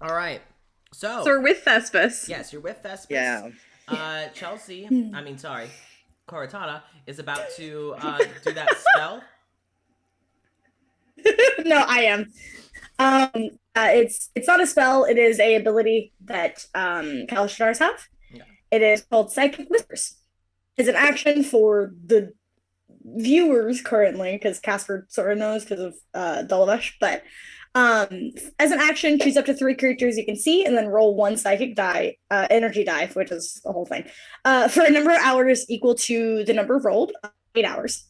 All right. So we're with Thespis. Yes, you're with Thespis. Yeah. Chelsea, Cortana is about to do that spell. No, I am. It's not a spell. It is a ability that Kalishadars have. Yeah. It is called Psychic Whispers. It's an action for the viewers currently, because Casper sort of knows because of Dolavesh, but as an action, choose up to 3 creatures you can see and then roll 1 psychic die, energy die, which is the whole thing, for a number of hours equal to the number rolled, 8 hours.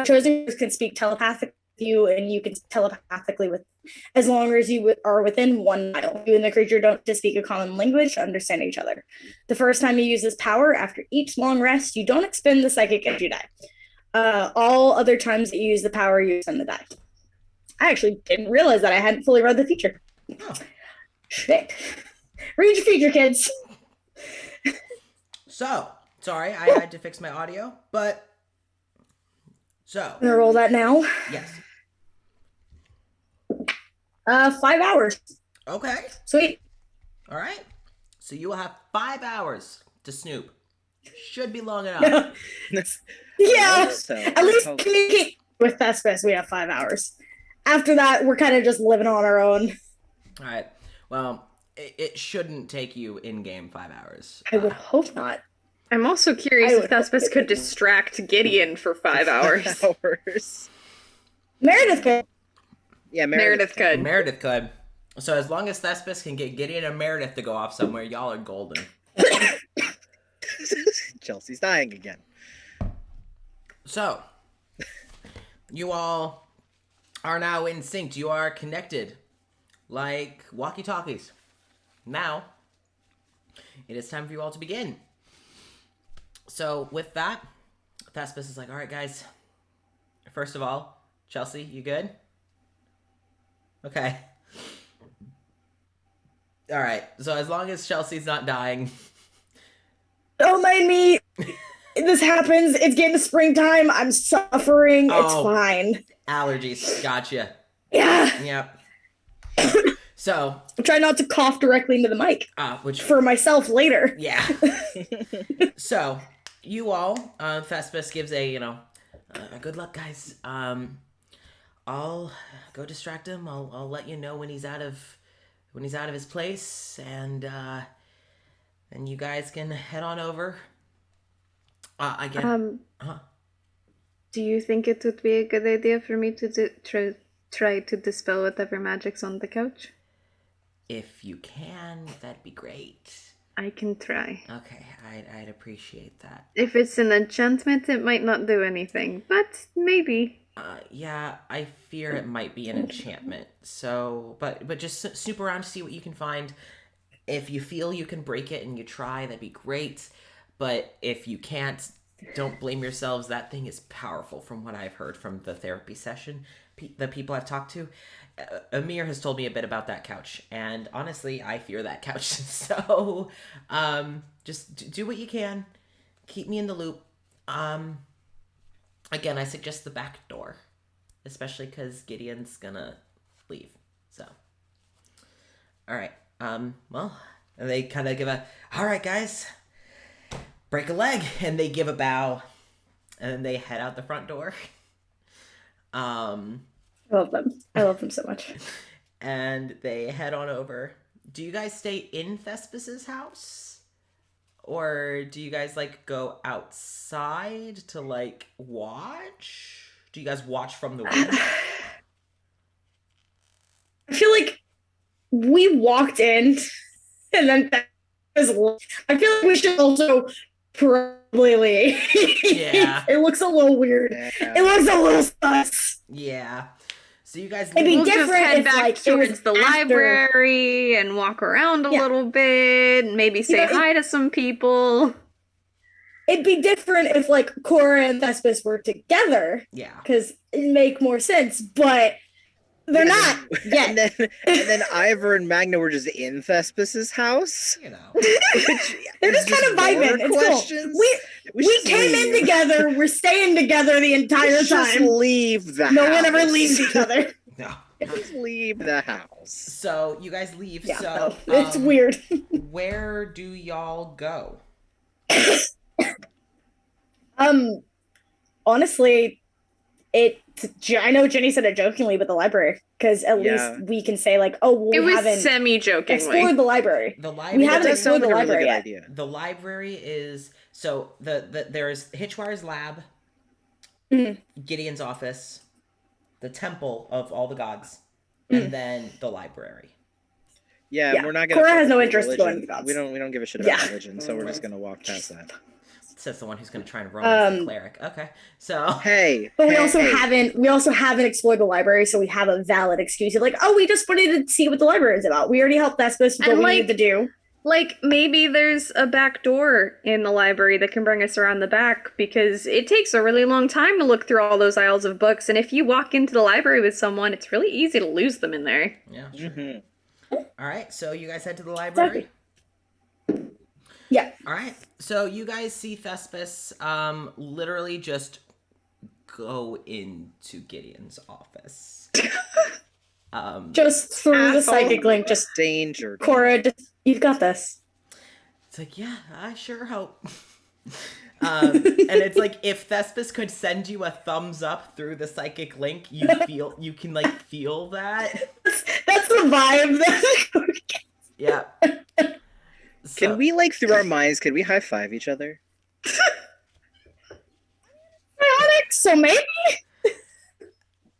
Chosen can speak telepathically with you, and you can telepathically with as long as you are within 1 mile. You and the creature don't just speak a common language to understand each other. The first time you use this power, after each long rest, you don't expend the psychic energy die. All other times that you use the power, you expend the die. I actually didn't realize that I hadn't fully read the feature. Oh. Shit. Read your feature, kids. So, sorry, I had to fix my audio, but so. I'm gonna roll that now. Yes. 5 hours. Okay. Sweet. All right. So you will have 5 hours to snoop. Should be long enough. Yeah. So. At least communicate with Thespis. We have 5 hours. After that, we're kind of just living on our own. All right. Well, it shouldn't take you in-game 5 hours. I would hope not. I'm also curious if Thespis could distract Gideon for 5 hours. Meredith could. Yeah, Meredith could. Meredith could. So as long as Thespis can get Gideon and Meredith to go off somewhere, y'all are golden. Chelsea's dying again. So, you all are now in sync. You are connected like walkie-talkies. Now, it is time for you all to begin. So, with that, Thespis is like, all right, guys. First of all, Chelsea, you good? Okay. All right. So, as long as Chelsea's not dying. Don't mind me. This happens. It's getting to springtime. I'm suffering. It's fine. Allergies. Gotcha. Yeah. Yep. So. Try not to cough directly into the mic. Which for myself later. Yeah. So, you all, Thespis gives a good luck, guys. I'll go distract him. I'll let you know when he's out of his place, and you guys can head on over. Again. Do you think it would be a good idea for me to try to dispel whatever magic's on the couch? If you can, that'd be great. I can try. Okay, I'd appreciate that. If it's an enchantment, it might not do anything, but maybe. Yeah, I fear it might be an enchantment. So, but just snoop around to see what you can find. If you feel you can break it and you try, that'd be great. But if you can't, don't blame yourselves. That thing is powerful from what I've heard from the therapy session. The people I've talked to. Amir has told me a bit about that couch. And honestly, I fear that couch. So just do what you can. Keep me in the loop. Again, I suggest the back door. Especially because Gideon's gonna leave. So. Alright. Well, and they kind of give a, alright guys. Break a leg, and they give a bow, and then they head out the front door. I love them. I love them so much. And they head on over. Do you guys stay in Thespis's house? Or do you guys, go outside to, watch? Do you guys watch from the window? I feel like we walked in, and then I feel like we should also probably leave. Yeah. It looks a little weird. Yeah. It looks a little sus. Yeah. So you guys... It'd be We'll different just head if, back towards the library and walk around a little bit, maybe say hi to some people. It'd be different if, Cora and Thespis were together. Yeah. Because it'd make more sense, but... They're not yet. And then Ivor and Magna were just in Thespis's house. You know. They're just kind of vibing. It's cool. We came in together. We're staying together the entire time. Just leave the house. No one ever leaves each other. No. Just leave the house. So you guys leave. Yeah, So it's weird. Where do y'all go? Honestly, I know Jenny said it jokingly, but the library, because at least we can say like, oh, well, It we was haven't semi-jokingly. explored the library. The library. We haven't That explored sounds the like a really library good yet. idea. The library is so there's Hitchwire's lab, Gideon's office, the temple of all the gods, and then the library. Yeah, Yeah. we're not gonna. Cora has no fuck with interest in religion. going to the gods. We don't give a shit about Yeah. religion, so we're just gonna walk past that. Says the one who's going to try and romance the cleric. Okay, so Hey, But hey, we also haven't explored the library, so we have a valid excuse. Like, oh, we just wanted to see what the library is about. We already helped Thespis with what And, we like, needed to do. Like, maybe there's a back door in the library that can bring us around the back, because it takes a really long time to look through all those aisles of books, and if you walk into the library with someone, it's really easy to lose them in there. yeah. Sure. Mhm. All right, so you guys head to the library. Yeah. All right, so you guys see Thespis literally just go into Gideon's office. Just through the psychic link, just Danger. Cora, you've got this. It's like, yeah, I sure hope. And it's like, if Thespis could send you a thumbs up through the psychic link, you can like feel that. That's the vibe. Yeah. Can we, like, through our minds, could we high five each other? So maybe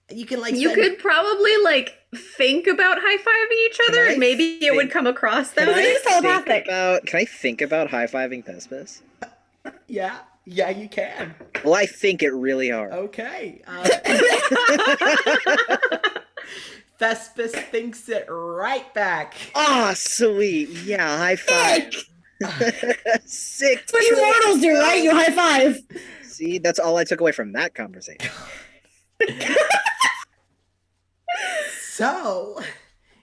You can like You could probably, like, think about high-fiving each other, I and maybe it would think- come across Can that way. is telepathic. Can I think about high fiving Thespis? Yeah, you can. Well, I think it really hard. Okay. Thespis thinks it right back. Ah, sweet. Yeah, high five. Sick. That's what you mortals do, right? You high five. See, that's all I took away from that conversation. So,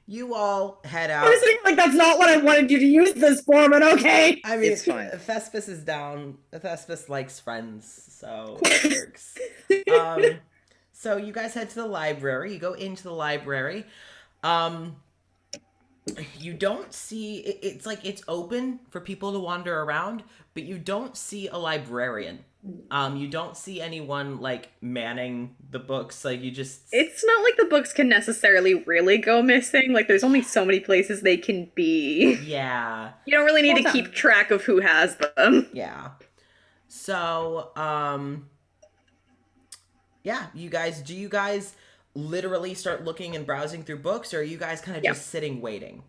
you all head I out. was thinking, like, that's not what I wanted you to use this for, but okay. I mean, It's fine. Thespis is down. Thespis likes friends, so it works. So you guys head to the library. You go into the library. You don't see. It's like it's open for people to wander around, but you don't see a librarian. You don't see anyone like manning the books. Like you just. It's not like the books can necessarily really go missing. Like, there's only so many places they can be. Yeah. You don't really need Hold to on. keep track of who has them. Yeah. So, yeah, you guys literally start looking and browsing through books, or are you guys kind of just sitting waiting?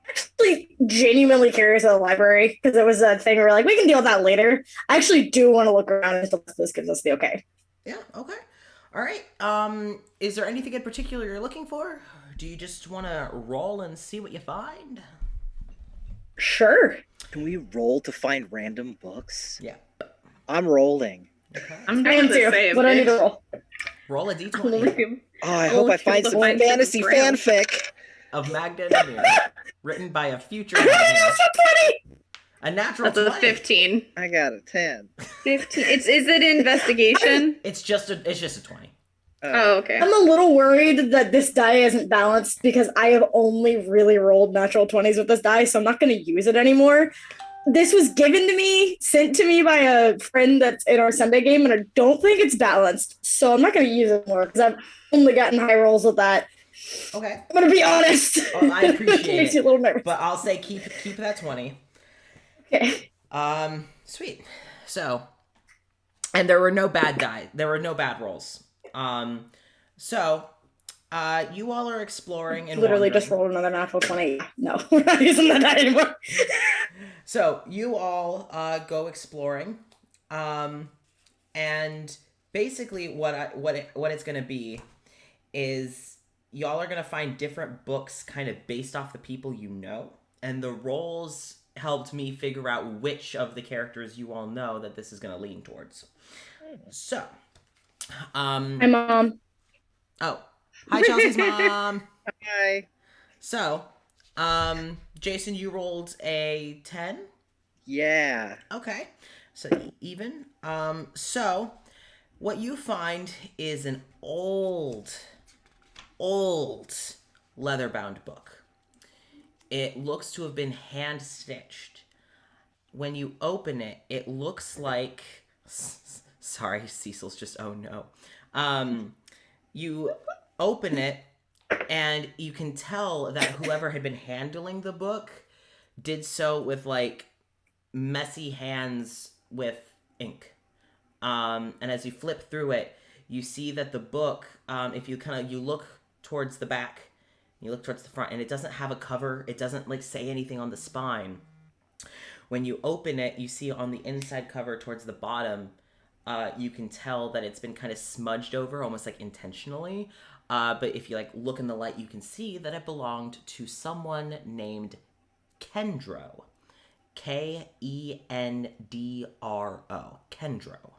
Actually, genuinely curious about the library, because it was a thing where we're like, we can deal with that later. I actually do want to look around until this gives us the okay. Yeah, okay. All right. Is there anything in particular you're looking for? Or do you just want to roll and see what you find? Sure. Can we roll to find random books? Yeah. I'm rolling. Okay. I'm I doing am the too. same. What do I need to roll? Roll a d20 Oh, I hope I find some find fantasy some braille. fanfic. of Magda and Amir, written by a future Magda. A natural That's a 20. 15. I got a 10. 15. Is it investigation? It's just a 20. Oh, okay. I'm a little worried that this die isn't balanced because I have only really rolled natural 20s with this die, so I'm not going to use it anymore. This was sent to me by a friend that's in our Sunday game, and I don't think it's balanced, so I'm not going to use it more because I've only gotten high rolls with that. Okay. I'm going to be honest. Oh, I appreciate Makes it. you a little nervous. But I'll say keep that 20. Okay. Sweet. So, and there were no bad rolls. So, you all are exploring and Literally wandering. just rolled another natural 20. No, we're not using that die anymore. So you all go exploring, and basically what it's gonna be is y'all are gonna find different books kind of based off the people you know, and the rolls helped me figure out which of the characters you all know that this is gonna lean towards. So, Hi, Mom. oh, hi Chelsea's mom. Hi. So, Jason, you rolled a 10. Yeah. Okay, so even. So what you find is an old leather-bound book. It looks to have been hand-stitched. When you open it, it looks like... Sorry, Cecil's just, oh no. You open it, and you can tell that whoever had been handling the book did so with, like, messy hands with ink. And as you flip through it, you see that the book, if you you look towards the back, you look towards the front, and it doesn't have a cover. It doesn't, like, say anything on the spine. When you open it, you see on the inside cover towards the bottom, you can tell that it's been kind of smudged over, almost like intentionally. But if you, like, look in the light, you can see that it belonged to someone named Kendro. Kendro. Kendro.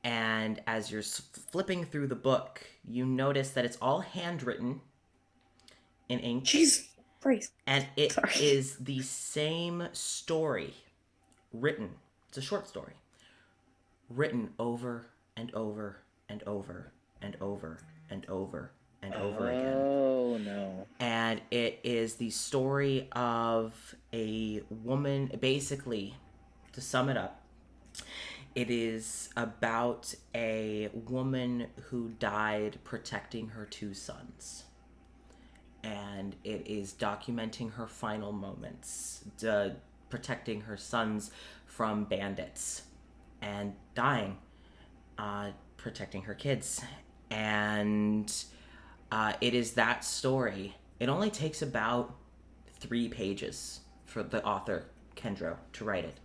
And as you're flipping through the book, you notice that it's all handwritten in ink. Jeez Christ. And it is the same story written. It's a short story. Written over and over and over and over and over and over again. Oh, no. And it is the story of a woman, basically, to sum it up, it is about a woman who died protecting her 2 sons. And it is documenting her final moments, protecting her sons from bandits, and dying, protecting her kids. And it is that story. It only takes about 3 pages for the author, Kendro, to write it.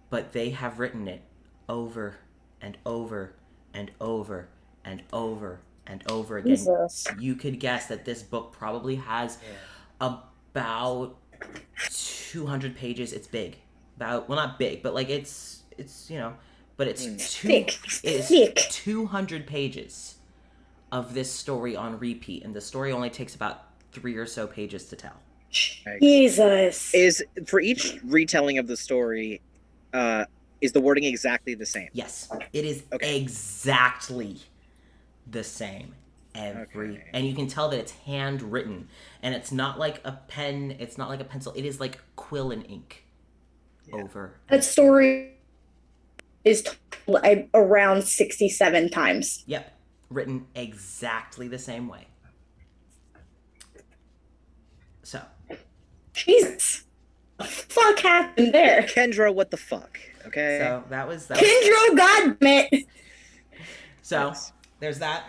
But they have written it over and over and over and over and over again. Jesus. You could guess that this book probably has about 200 pages. It's big. Well, not big, but like it's but it's thick. It is 200 pages of this story on repeat, and the story only takes about 3 or so pages to tell. Jesus. Is for each retelling of the story, is the wording exactly the same? Yes, it is exactly the same. And you can tell that it's handwritten, and it's not like a pen, it's not like a pencil, it is like quill and ink. Over. That story is told around 67 times. Yep, written exactly the same way. So. Jesus. What the fuck happened there? Kendra, what the fuck? Okay. So that was Kendra, goddammit. So yes. There's that.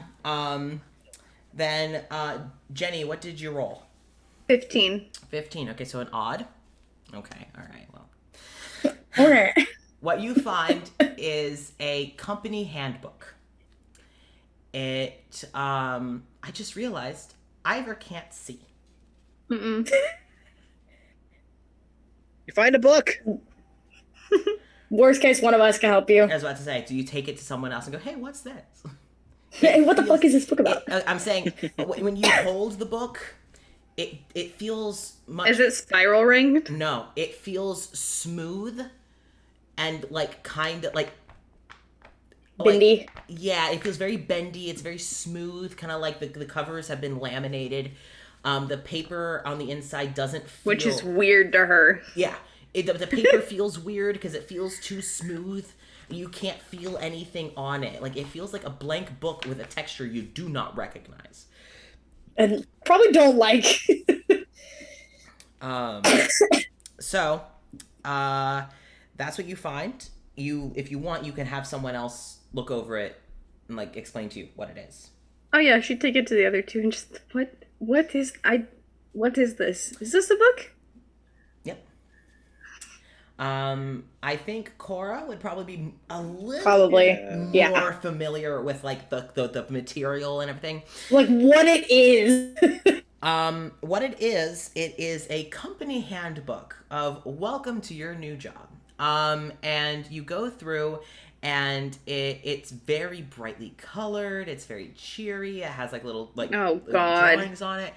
Then Jenny, what did you roll? 15. 15. Okay, so an odd. Okay, all right. Well. All right. What you find is a company handbook. It I just realized Ivor can't see. Mm-mm. You find a book. Worst case, one of us can help you. I was about to say, do you take it to someone else and go, hey, what's this? Hey, what the fuck is this book about? I'm saying, when you hold the book, it feels much... Is it spiral ringed? No, it feels smooth and like kind of like... Bendy? Yeah, it feels very bendy. It's very smooth, kind of like the covers have been laminated. The paper on the inside doesn't feel... Which is weird to her. Yeah. The paper feels weird because it feels too smooth. You can't feel anything on it. Like, it feels like a blank book with a texture you do not recognize. And probably don't like. So, that's what you find. If you want, you can have someone else look over it and, like, explain to you what it is. Oh yeah, she'd take it to the other two and just what is this? Is this a book? Yep. I think Cora would probably be a little more familiar with like the material and everything. Like what it is. What it is a company handbook of welcome to your new job. And you go through and it's very brightly colored, it's very cheery, it has like little drawings on it.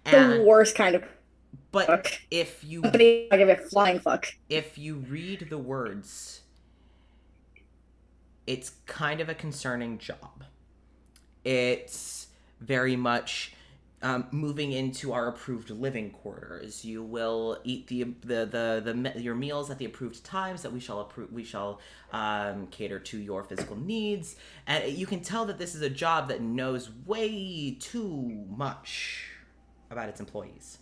And the worst kind of but fuck. if you I give it a flying fuck. If you read the words, it's kind of a concerning job. It's very much moving into our approved living quarters. You will eat your meals at the approved times that we shall cater to your physical needs. And you can tell that this is a job that knows way too much about its employees.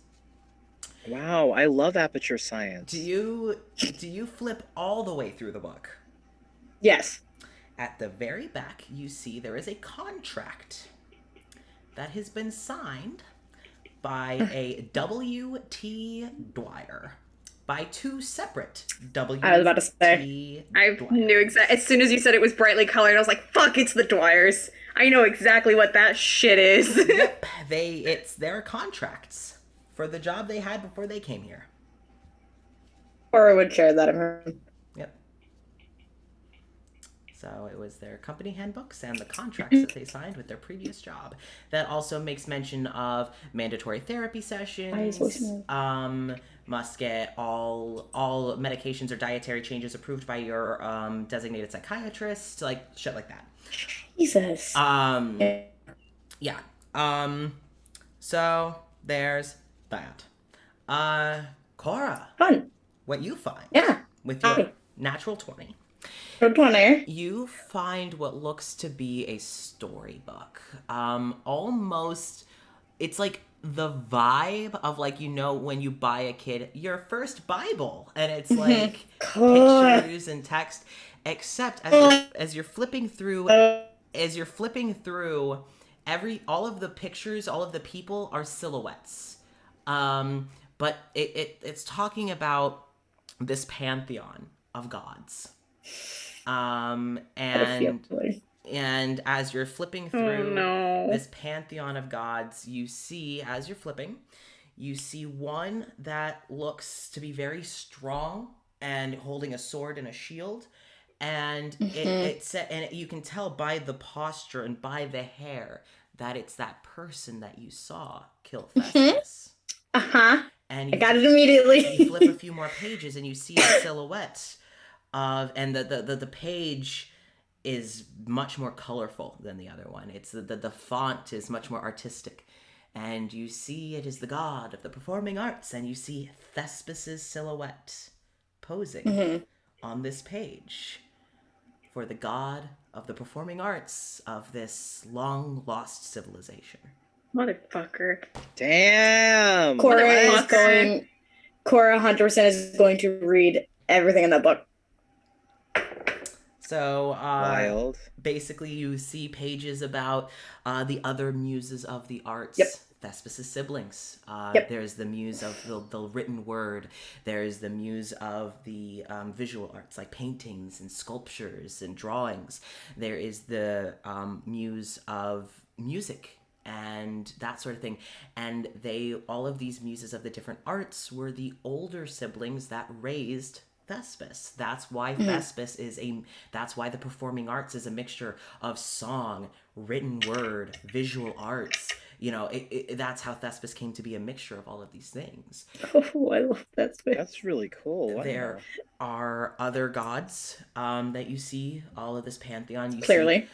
Wow, I love aperture science. Do you flip all the way through the book? Yes. At the very back, you see there is a contract that has been signed by a W.T. Dwyer, by two separate W.T. I was about to say. I knew exactly. As soon as you said it was brightly colored, I was like, fuck, it's the Dwyers. I know exactly what that shit is. Yep, it's their contracts for the job they had before they came here. Cora would share that information. Yep. So it was their company handbooks and the contracts that they signed with their previous job. That also makes mention of mandatory therapy sessions. Must get all medications or dietary changes approved by your designated psychiatrist, like shit like that. Jesus. Yeah. So there's that. Cora. Fun. What you find? Yeah. With your natural 20. 20. You find what looks to be a storybook. Almost, it's like the vibe of, like, you know, when you buy a kid your first Bible, and it's like pictures and text, except as you're flipping through, all of the pictures, all of the people are silhouettes. But it's talking about this pantheon of gods. And as you're flipping through this pantheon of gods, you see, as you're flipping, you see one that looks to be very strong and holding a sword and a shield. And you can tell by the posture and by the hair that it's that person that you saw kill Thespis. And I got it immediately. You flip a few more pages and you see a silhouette and the page is much more colorful than the other one. It's the font is much more artistic, and you see it is the god of the performing arts, and you see Thespis' silhouette posing on this page for the god of the performing arts of this long lost civilization. Motherfucker. Damn. Cora 100% is going to read everything in that book. So, wild. Basically, you see pages about the other muses of the arts. Yep. Thespis' siblings. Yep. There's the muse of the written word. There's the muse of the visual arts, like paintings and sculptures and drawings. There is the muse of music and that sort of thing. And all of these muses of the different arts were the older siblings that raised Thespis. That's why that's why the performing arts is a mixture of song, written word, visual arts. You know, that's how Thespis came to be a mixture of all of these things. Oh, I love Thespis. That's really cool. Wow. There are other gods that you see, all of this pantheon. Clearly.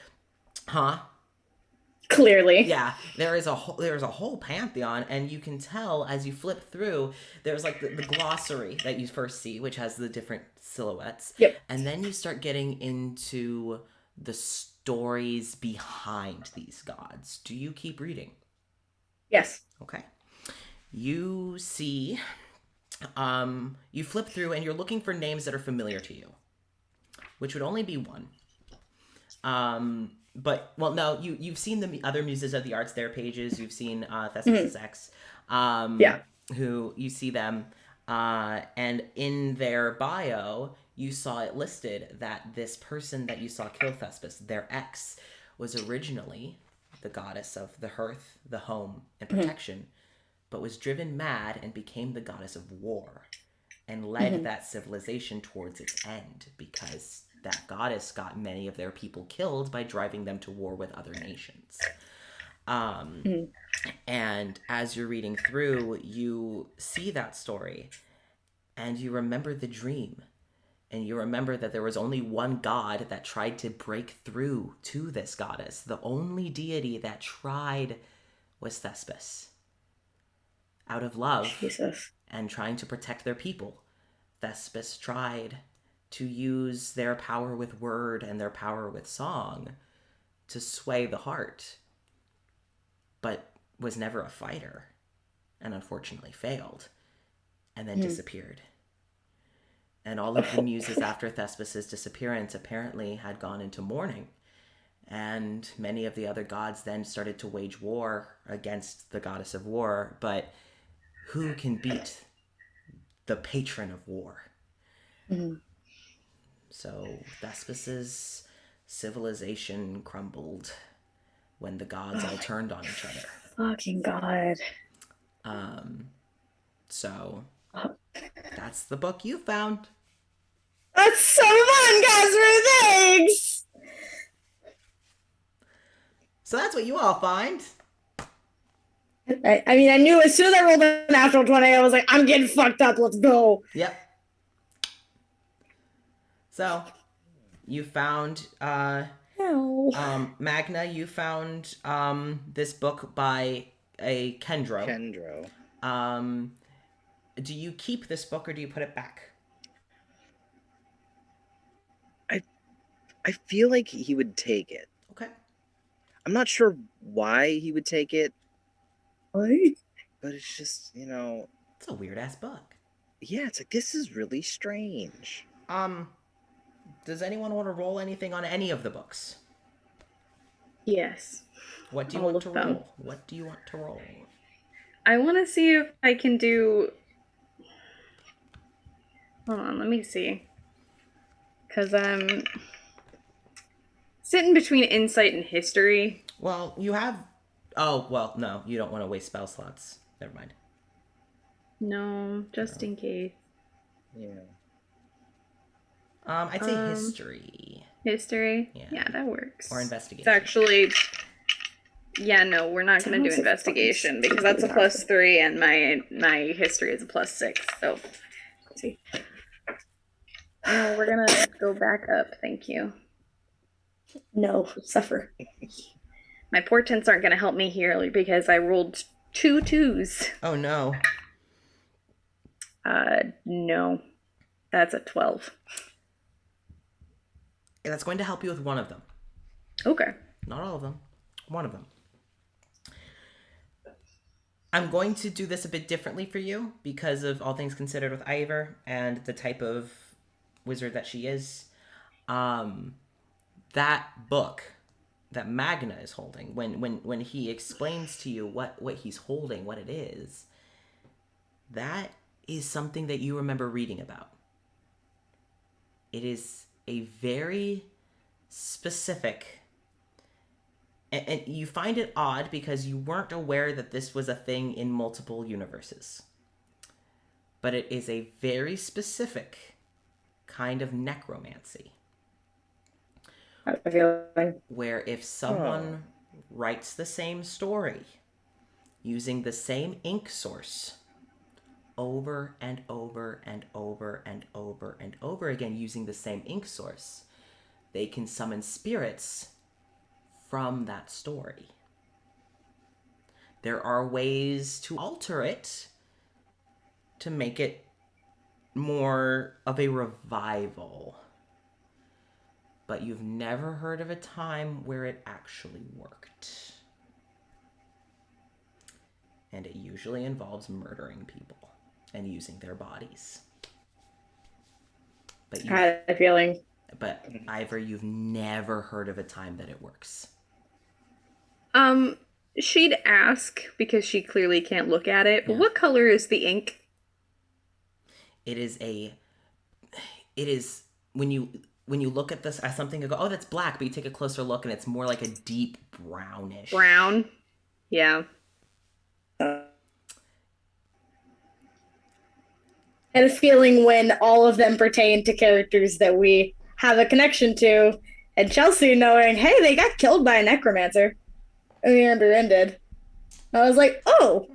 Clearly. Yeah, there's a whole pantheon, and you can tell as you flip through, there's like the glossary that you first see, which has the different silhouettes. Yep. And then you start getting into the stories behind these gods. Do you keep reading? Yes. Okay. You see, you flip through and you're looking for names that are familiar to you, which would only be one. But, well, no, you've seen the other muses of the arts, their pages. You've seen Thespis' X. Who you see them. And in their bio, you saw it listed that this person that you saw kill Thespis, their ex, was originally the goddess of the hearth, the home, and protection, but was driven mad and became the goddess of war and led that civilization towards its end because that goddess got many of their people killed by driving them to war with other nations. And as you're reading through, you see that story and you remember the dream. And you remember that there was only one god that tried to break through to this goddess. The only deity that tried was Thespis. out of love Jesus. and trying to protect their people. Thespis tried to use their power with word and their power with song to sway the heart, but was never a fighter, and unfortunately failed, and then disappeared. And all of the muses after Thespis' disappearance apparently had gone into mourning, and many of the other gods then started to wage war against the goddess of war, but who can beat the patron of war? So Thespis' civilization crumbled when the gods all turned on each other. Fucking God. So that's the book you found. That's so fun, Casper. Thanks. So that's what you all find. I mean, I knew as soon as I rolled a natural 20, I was like, I'm getting fucked up. Let's go. Yep. So you found Magna, you found this book by a Kendro. Do you keep this book or do you put it back? I feel like he would take it. Okay. I'm not sure why he would take it, What? but it's just, you know, It's a weird ass book. yeah, it's like, this is really strange. Does anyone want to roll anything on any of the books? Yes. What do you All want to of them. roll? What do you want to roll? I want to see if I can do... Hold on, let me see. Because I'm sitting between insight and history. Well, you have... Oh, well, no. You don't want to waste spell slots. Never mind. No, just in case. Yeah. I'd say history. History? Yeah. Yeah, that works. Or investigation. It's actually... Yeah, no, we're not going to do investigation because that's a +3 and my history is a +6. So, See. no, we're going to go back up. Thank you. No, suffer. My portents aren't going to help me here because I rolled 2 2s. Oh, no. No. That's a 12. That's going to help you with one of them. Okay. Not all of them. One of them. I'm going to do this a bit differently for you because of all things considered with Ivor and the type of wizard that she is. That book that Magna is holding, when he explains to you what he's holding, what it is, that is something that you remember reading about. It is a very specific... And you find it odd because you weren't aware that this was a thing in multiple universes. But it is a very specific kind of necromancy. I have a feeling. Where if someone writes the same story using the same ink source over and over and over and over and over again using the same ink source, they can summon spirits from that story. There are ways to alter it to make it more of a revival. But you've never heard of a time where it actually worked. And it usually involves murdering people and using their bodies. But I had a feeling. But Ivor, you've never heard of a time that it works. She'd ask because she clearly can't look at it. But what color is the ink? It is when you look at this as something, you go, oh, that's black, but you take a closer look and it's more like a deep brownish. Brown. Yeah. I had a feeling when all of them pertain to characters that we have a connection to, and Chelsea knowing, hey, they got killed by a necromancer. And the end ended. I was like, oh.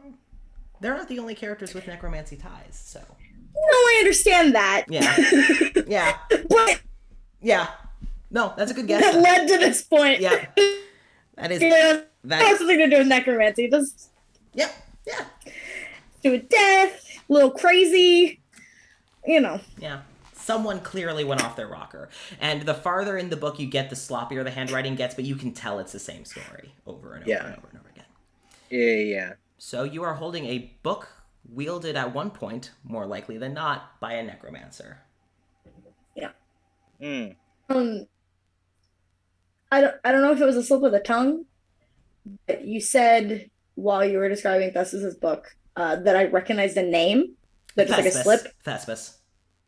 They're not the only characters with necromancy ties, so. No, I understand that. Yeah. Yeah. But yeah. No, that's a good guess. that led to this point. Yeah. That is Yeah, that has something to do with necromancy. Just Yep. Yeah. to a death, a little crazy, you know. Yeah. Someone clearly went off their rocker. And the farther in the book you get, the sloppier the handwriting gets, but you can tell it's the same story over and over and over and over again. Yeah. So you are holding a book wielded at one point, more likely than not, by a necromancer. Yeah. Mm. I don't know if it was a slip of the tongue, but you said while you were describing Thespis's book that I recognized a name. That's like a slip. Thespis.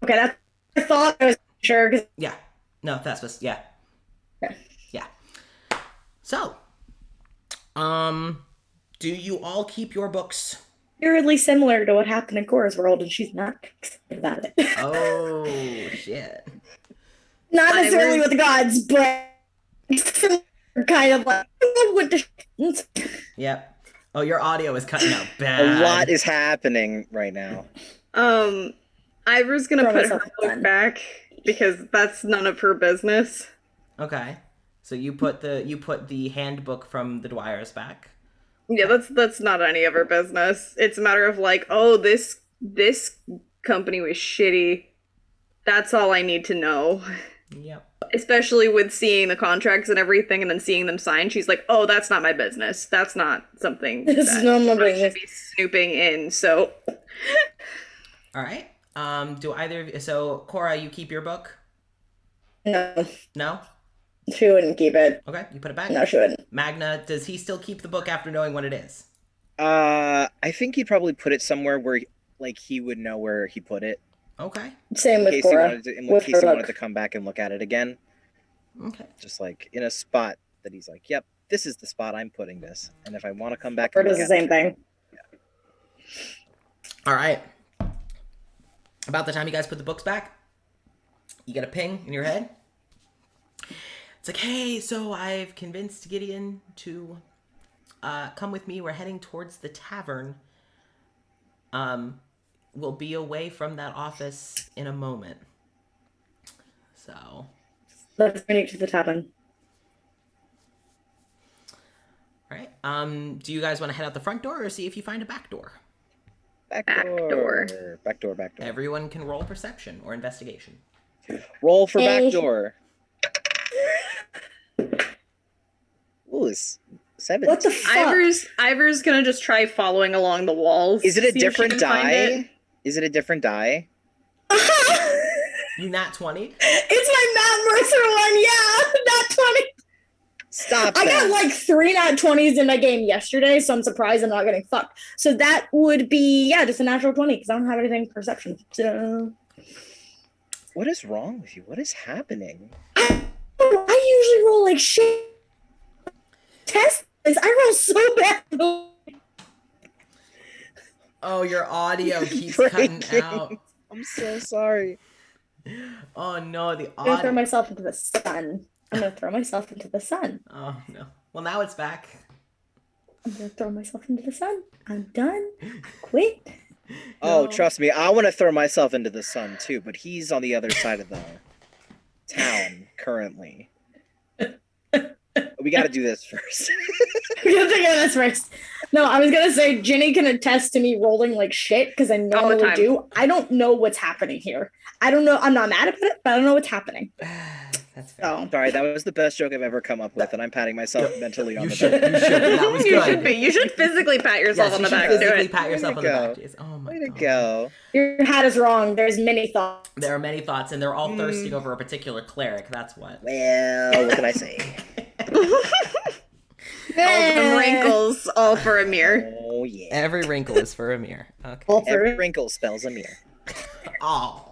Okay, that's I thought. I was sure. Yeah. No, Thespis. Yeah. Okay. Yeah. So, do you all keep your books? Eerily similar to what happened in Cora's world, and she's not excited about it. Oh, shit. Not necessarily with the gods, but kind of like with the. Yep. Oh, your audio is cutting out bad. A lot is happening right now. Ivor's gonna Throw put myself her in book fun. back because that's none of her business. Okay. So you put the handbook from the Dwyers back. Yeah, that's not any of her business. It's a matter of like, oh, this company was shitty. That's all I need to know. Yep. Especially with seeing the contracts and everything and then seeing them sign, she's like, oh, that's not my business. That's not something This is that not my I should business. be snooping in, so... All right. Do either of you... So, Cora, you keep your book? No, No? she wouldn't keep it. Okay, you put it back? No, she wouldn't. Magna, does he still keep the book after knowing what it is? I think he'd probably put it somewhere where, like, he would know where he put it. Okay. Same In with case he Cora. wanted to, in with case her he wanted book. to come back and look at it again. Okay. Just like in a spot that he's like, yep, this is the spot I'm putting this. And if I want to come back Or and does look the at same thing. All right. About the time you guys put the books back, you get a ping in your head. It's like, hey, so I've convinced Gideon to come with me. We're heading towards the tavern. We'll be away from that office in a moment. So, Let's bring it to the tavern. all right. Do you guys want to head out the front door or see if you find a back door? Back door. door. Everyone can roll perception or investigation. Roll for Hey. back door. Ooh, it's 7. What the fuck? Ivor's gonna just try following along the walls. Is it a see if she different can find it. die? Is it a different die? You nat 20? It's my Matt Mercer one, yeah. Not 20. Stop I that. got like 3 nat 20s in my game yesterday, so I'm surprised I'm not getting fucked. So that would be, yeah, just a natural 20, because I don't have anything perception. So What is wrong with you? What is happening? I usually roll like shit. Test this. I roll so bad. Oh, your audio keeps cutting out. I'm so sorry. Oh no, the I'm gonna throw audio. myself into the sun. I'm gonna throw myself into the sun. Oh no. Well, now it's back. I'm gonna throw myself into the sun. I'm done. Quit. Oh, No. trust me, I want to throw myself into the sun too, but he's on the other side of the town currently. We got to do this first. We gotta take this first. No, I was gonna say Ginny can attest to me rolling like shit because I All the normally time. do. I don't know what's happening here. I don't know. I'm not mad about it, but I don't know what's happening. That's fair. So Sorry, that was the best joke I've ever come up with, and I'm patting myself mentally on You the should. back. You should. That was You good. should be. You should physically pat yourself Yes, on you the should back. Do physically it. pat yourself Way on to the go. back. Jeez. Oh my Way to god. go. your hat is wrong. There's many thoughts. There are many thoughts, and they're all thirsting over a particular cleric. That's what. Well, what can I say? All the wrinkles, all for a mirror. Oh, yeah. Every wrinkle is for a mirror. Okay. All for Every it. wrinkle spells a mirror. Oh,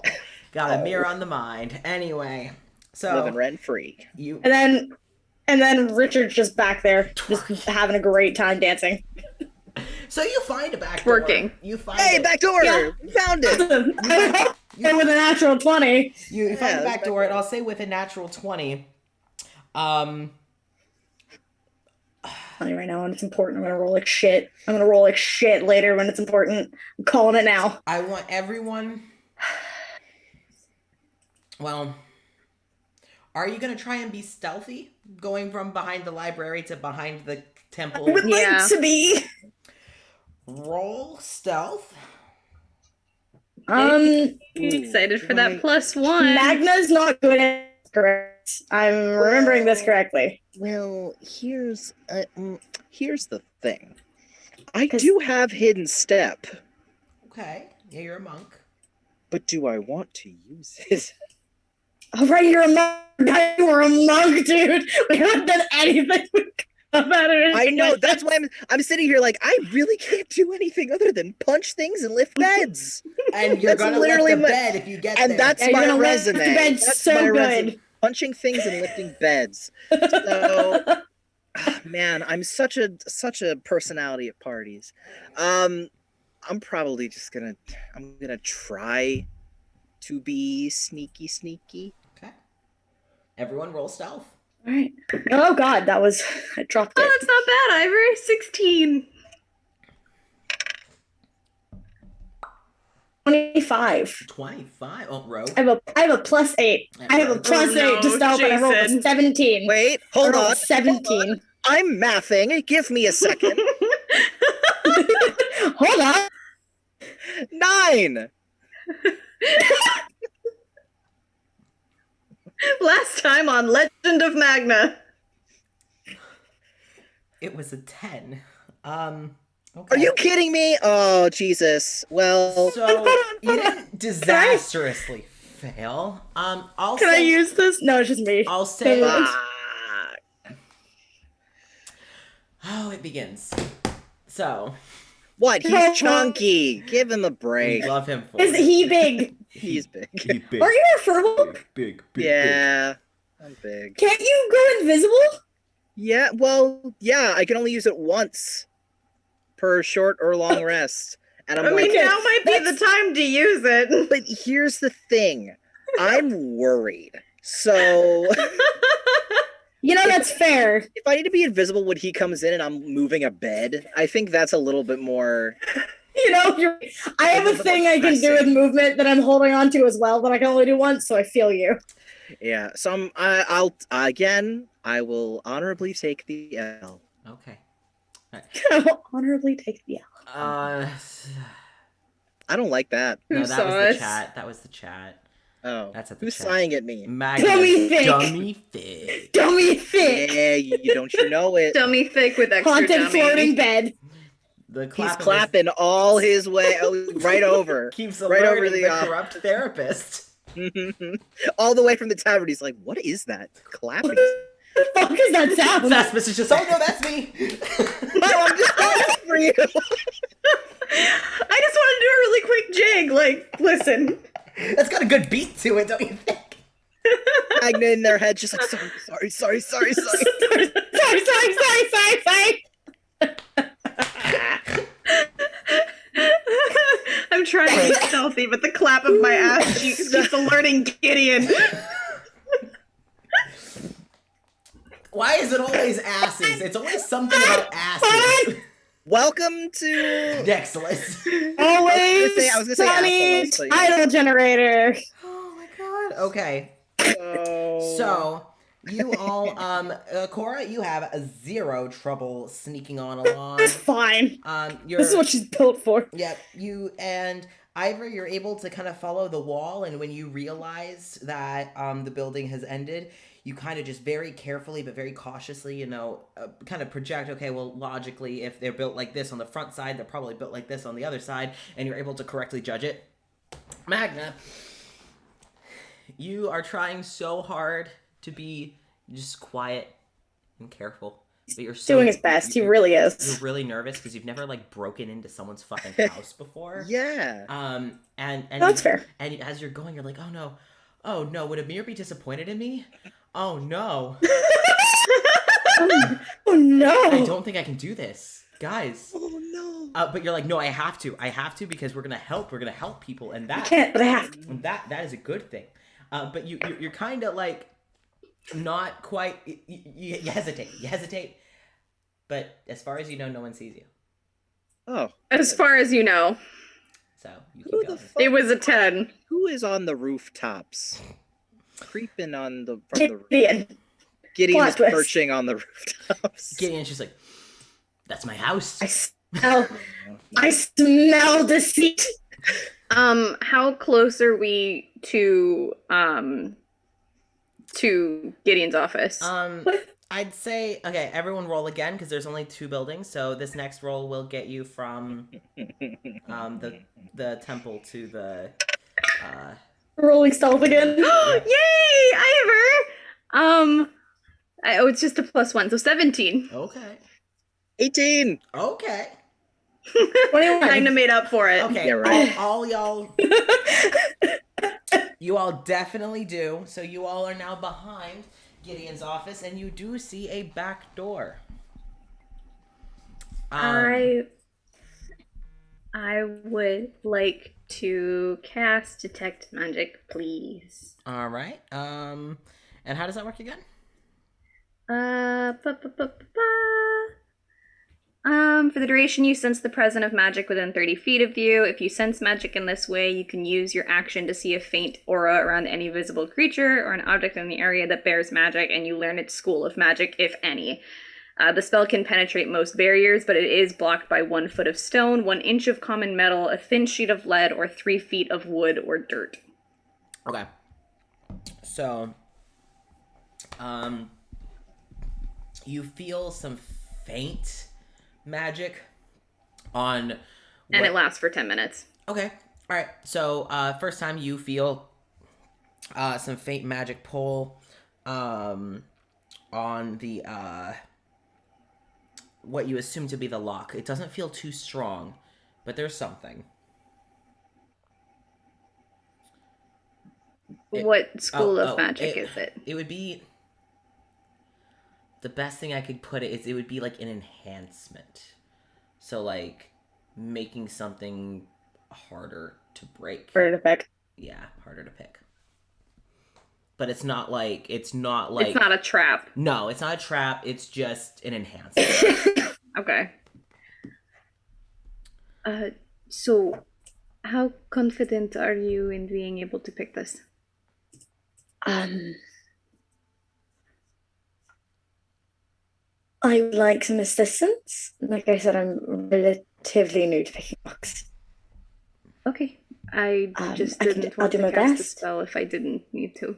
got a mirror on the mind. Anyway, so Living rent free. you. And then Richard's just back there, just having a great time dancing. So you find a back door. Twerking. You find Hey, it. back door! Yeah. We found it! And with a natural 20. You find Yeah, the back back door, and I'll say with a natural 20. Funny right now when it's important. I'm gonna roll like shit. I'm gonna roll like shit later when it's important. I'm calling it now. I want everyone. Well, are you gonna try and be stealthy, going from behind the library to behind the I temple? would Yeah. like to be. Roll stealth. Excited for that +1. Magna's not good at correct. I'm remembering this correctly. Well, here's the thing. I do have hidden step, Okay. Yeah, you're a monk. but do I want to use it? All right, you're a monk. You're a monk, dude. We haven't done anything about it. I know. That's why I'm sitting here like I really can't do anything other than punch things and lift beds. And you're That's gonna literally lift a my- bed if you get And there. that's Yeah, you're my gonna lift resume. beds That's so my good. resume. Punching things and lifting beds. So, man, I'm such a personality at parties. I'm probably just gonna try to be sneaky. Okay. Everyone roll stealth. All right. Oh God, I dropped Oh, it. that's not bad, Ivory. 16. 25. 25. Oh, rogue. I have a +8. I have a +8 to stealth, and I rolled a Jason. 17. Wait, I hold rolled a on. 17. I'm mathing. Give me a second. Hold on. 9. Last time on Legend of Magna. It was a 10. Okay. Are you kidding me? Oh, Jesus. Well, So you didn't disastrously fail. I'll Can say. I use this? No, it's just me. I'll say. ah, Oh, it begins. So what? He's chunky. Give him a we break. love him for Is it. he big? He's big. big, Are you a furbolg? big. Yeah, I'm big. Can't you go invisible? Yeah, well, yeah, I can only use it once per short or long rest. And I'm I like, mean, now might be the time to use it. but here's the thing. I'm worried. So You know, that's fair. if I need to be invisible when he comes in and I'm moving a bed, I think that's a little bit more. You know, I have a thing I can do with movement that I'm holding on to as well, but I can only do once, so I feel you. Yeah, so I will honorably take the L. Okay. I will honorably take the L. I don't like that. Who No, that saw was us? the chat. That was the chat. Oh, That's at the who's chat. sighing at me? Magna, Dummy thick. Dummy thick. Dummy thick. Yeah, you don't you know it? Dummy thick with extra Haunted dummy. floating bed. The He's clapping is- clapping all his way right over. keeps right alerting over the, the corrupt therapist. all the way from the tavern. He's like, "What is that clapping?" What the fuck is that sound? Saspis is just, oh no, that's me. No, I'm just going for you. I just want to do a really quick jig. Like, listen. That's got a good beat to it, don't you think? Magna in their head, just like, sorry. sorry. I'm trying to be stealthy, but the clap of my ass cheeks keeps alerting Gideon. Why is it always asses? It's always something about asses. Welcome to. Nexilis. Always I was gonna say sunny assholes, but yeah. title generator. Oh my god. Okay. Oh. So you all, Cora, you have 0 trouble sneaking on along. It's fine. You're, This is what she's built for. Yep, you and Ivor, you're able to kind of follow the wall, and when you realize that the building has ended, you kind of just very carefully but very cautiously, kind of project, okay, well, logically, if they're built like this on the front side, they're probably built like this on the other side, and you're able to correctly judge it. Magna, you are trying so hard to be just quiet and careful. But you're so, Doing his best. He really You're is. really nervous because you've never broken into someone's fucking house before. Yeah. And That's fair. And as you're going, you're like, oh no, would Amir be disappointed in me? Oh no, Oh no. I don't think I can do this, guys. Oh no. But you're like, no, I have to because we're gonna help people, and I that can't, but I have to. and that is a good thing. But you're kind of not quite. You hesitate. But as far as you know, no one sees you. Oh. As far as you know, So you Who keep the going. fuck? it was a 10. Who is on the rooftops? Creeping on the from the roof. Gideon. Gideon Plot is twist. perching on the rooftops. Gideon's just like, that's my house. I Oh, I smell deceit. How close are we to Gideon's office? I'd say, okay, everyone roll again because there's only 2 buildings. So this next roll will get you from the temple to the Rolling stealth again. Yay, Ivor! Oh, it's just a +1, so 17. Okay. 18. Okay. 21. Kind of made up for it. Okay. Yeah, right. All y'all. You all definitely do. So you all are now behind Gideon's office, and you do see a back door. I would like to cast detect magic, please. All right. And how does that work again? For the duration, you sense the presence of magic within 30 feet of you. If you sense magic in this way, you can use your action to see a faint aura around any visible creature or an object in the area that bears magic, and you learn its school of magic, if any. The spell can penetrate most barriers, but it is blocked by 1 foot of stone, 1 inch of common metal, a thin sheet of lead, or 3 feet of wood or dirt. Okay. So, you feel some faint magic on... And it lasts for 10 minutes. Okay. All right. So, first time you feel some faint magic pull on the... what you assume to be the lock. It doesn't feel too strong, but there's something. What school of magic is it? It would be... The best thing I could put it is it would be like an enhancement. So like making something harder to break. Harder to pick. Yeah, harder to pick. But it's not like It's not a trap. No, it's not a trap. It's just an enhancement. Okay. So how confident are you in being able to pick this? I would like some assistance. Like I said, I'm relatively new to picking locks. Okay. I just didn't I'll want do to my cast a best. spell if I didn't need to.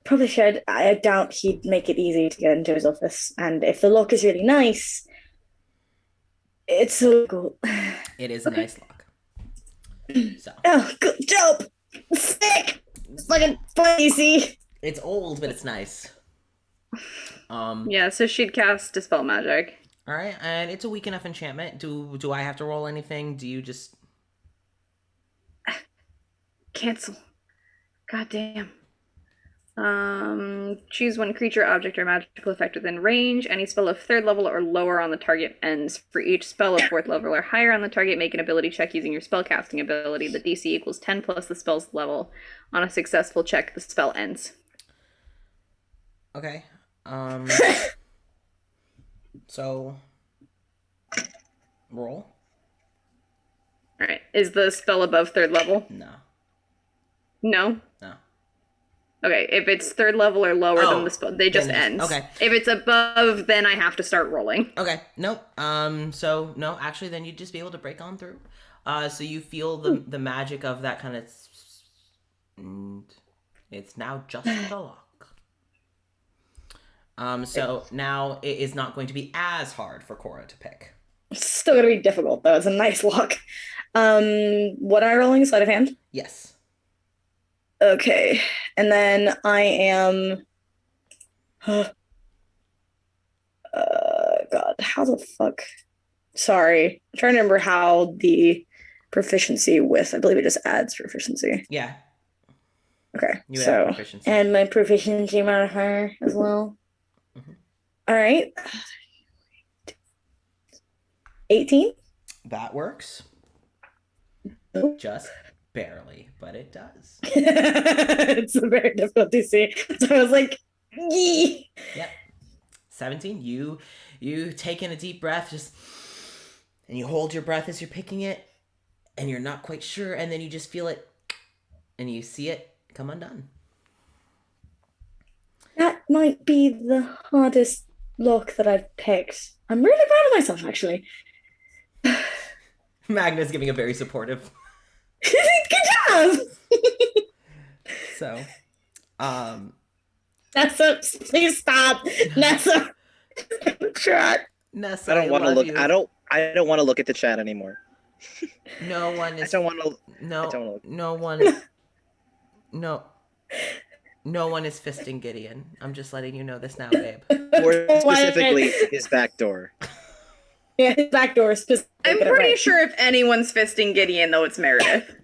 Probably should. I doubt he'd make it easy to get into his office. And if the lock is really nice, it's so cool. It is a nice lock. So Oh, good job! Sick! It's fucking funny, see? it's old, but it's nice. Yeah, so she'd cast Dispel Magic. All right, and it's a weak enough enchantment. Do I have to roll anything? Do you just Cancel. God damn. Choose 1 creature, object, or magical effect within range. Any spell of 3rd level or lower on the target ends. For each spell of 4th level or higher on the target, make an ability check using your spellcasting ability. The DC equals 10 plus the spell's level. On a successful check, the spell ends. Okay. So roll. Alright. Is the spell above 3rd level? No. No? No. Okay, if it's 3rd level or lower than the spell, they just end. Okay. If it's above, then I have to start rolling. Okay. Nope. So no, actually, then you'd just be able to break on through. So you feel the magic of that kind of. And it's now just a lock. So now it is not going to be as hard for Cora to pick. It's still gonna be difficult, though. It's a nice lock. What am I rolling? Sleight of hand? Yes. Okay. And then I am. God, how the fuck? Sorry. I'm trying to remember how the proficiency with, I believe it just adds proficiency. Yeah. Okay. You would have proficiency. And my proficiency modifier as well. Mhm. All right. 18? That works. Oh. Just barely, but it does. It's a very difficult to see. So I was like, yee. Yep. 17. You take in a deep breath, and you hold your breath as you're picking it, and you're not quite sure, and then you just feel it, and you see it come undone. That might be the hardest look that I've picked. I'm really proud of myself, actually. Magna's giving a very supportive. Good job! So, Nessa, please stop. Nessa. Chat. Nessa, I don't want to love look. you. I don't want to look at the chat anymore. No one is. I don't want to. No. I don't look. No one. No. No one is fisting Gideon. I'm just letting you know this now, babe. More specifically, his back door. Yeah, his back door is specific. I'm pretty sure if anyone's fisting Gideon, though, it's Meredith.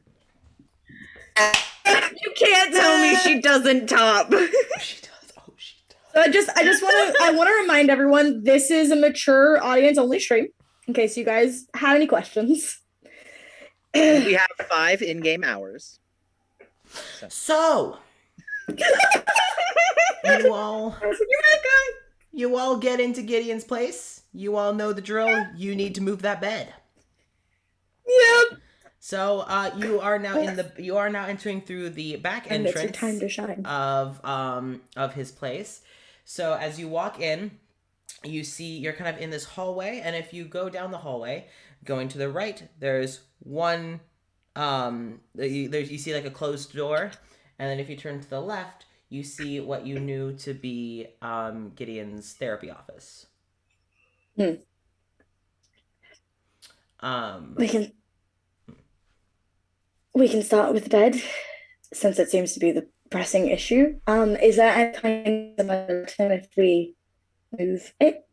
You can't tell me she doesn't top. She does. Oh, she does. So I just want to remind everyone this is a mature audience only stream. In case you guys have any questions. We have 5 in-game hours. So, you all get into Gideon's place. You all know the drill. You need to move that bed. Yep. So, you are now entering through the back And it's entrance your time to shine. of his place. So, as you walk in, you see you're kind of in this hallway, and if you go down the hallway, going to the right, there's one you see like a closed door, and then if you turn to the left, you see what you knew to be Gideon's therapy office. We can start with the bed, since it seems to be the pressing issue. Is there any kind of time if we move it?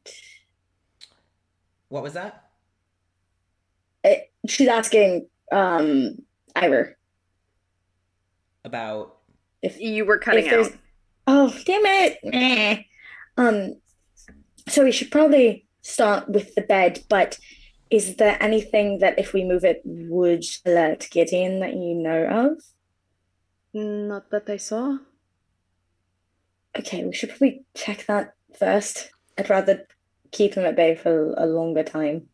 What was that? She's asking Ivor. About If you were cutting if there's- out. Oh, damn it. Meh. So we should probably start with the bed, but is there anything that if we move it would alert Gideon that you know of? Not that I saw. Okay, we should probably check that first. I'd rather keep him at bay for a longer time.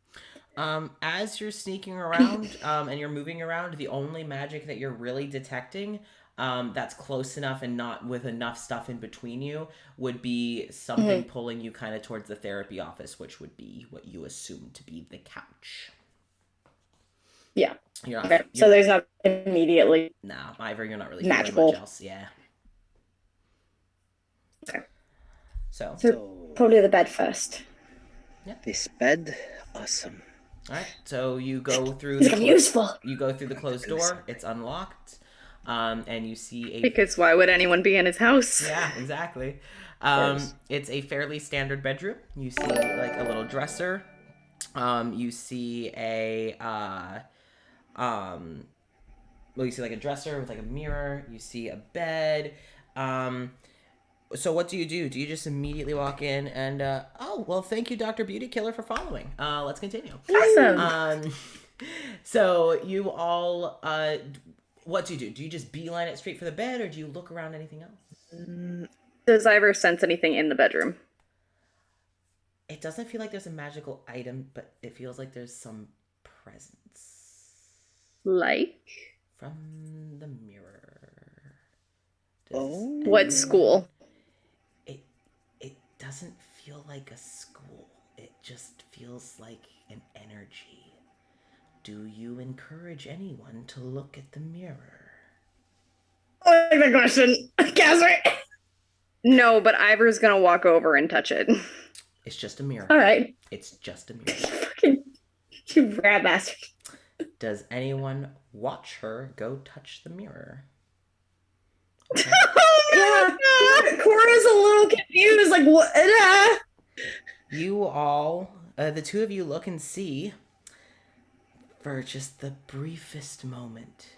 as you're sneaking around and you're moving around, the only magic that you're really detecting that's close enough and not with enough stuff in between you would be something pulling you kind of towards the therapy office, which would be what you assume to be the couch. Yeah. You're not, Okay. So there's not immediately. no, Ivor, you're not really Magical. feeling much else. Yeah. Okay. So, So probably the bed first. This bed, awesome. all right. So you go through It's useful. you go through the closed door. It's unlocked, and you see a Because why would anyone be in his house? yeah, exactly. It's a fairly standard bedroom. You see like a little dresser. You see a you see like a dresser with like a mirror. You see a bed. So what do? Do you just immediately walk in and oh well, thank you, Dr. Beauty Killer, for following. Let's continue. Awesome. So you all what do you do? Do you just beeline it straight for the bed, or do you look around anything else? Does Ivor sense anything in the bedroom? It doesn't feel like there's a magical item, but it feels like there's some presence Like? from the mirror. Oh. What school? It doesn't feel like a school. It just feels like an energy. Do you encourage anyone to look at the mirror? Oh, good question. Casper. No, but Ivor's gonna walk over and touch it. It's just a mirror. All right. It's just a mirror. Fucking you rat bastard. Does anyone watch her go touch the mirror? Okay. Yeah. Cora's a little confused. Like, what? You all, the two of you look and see for just the briefest moment.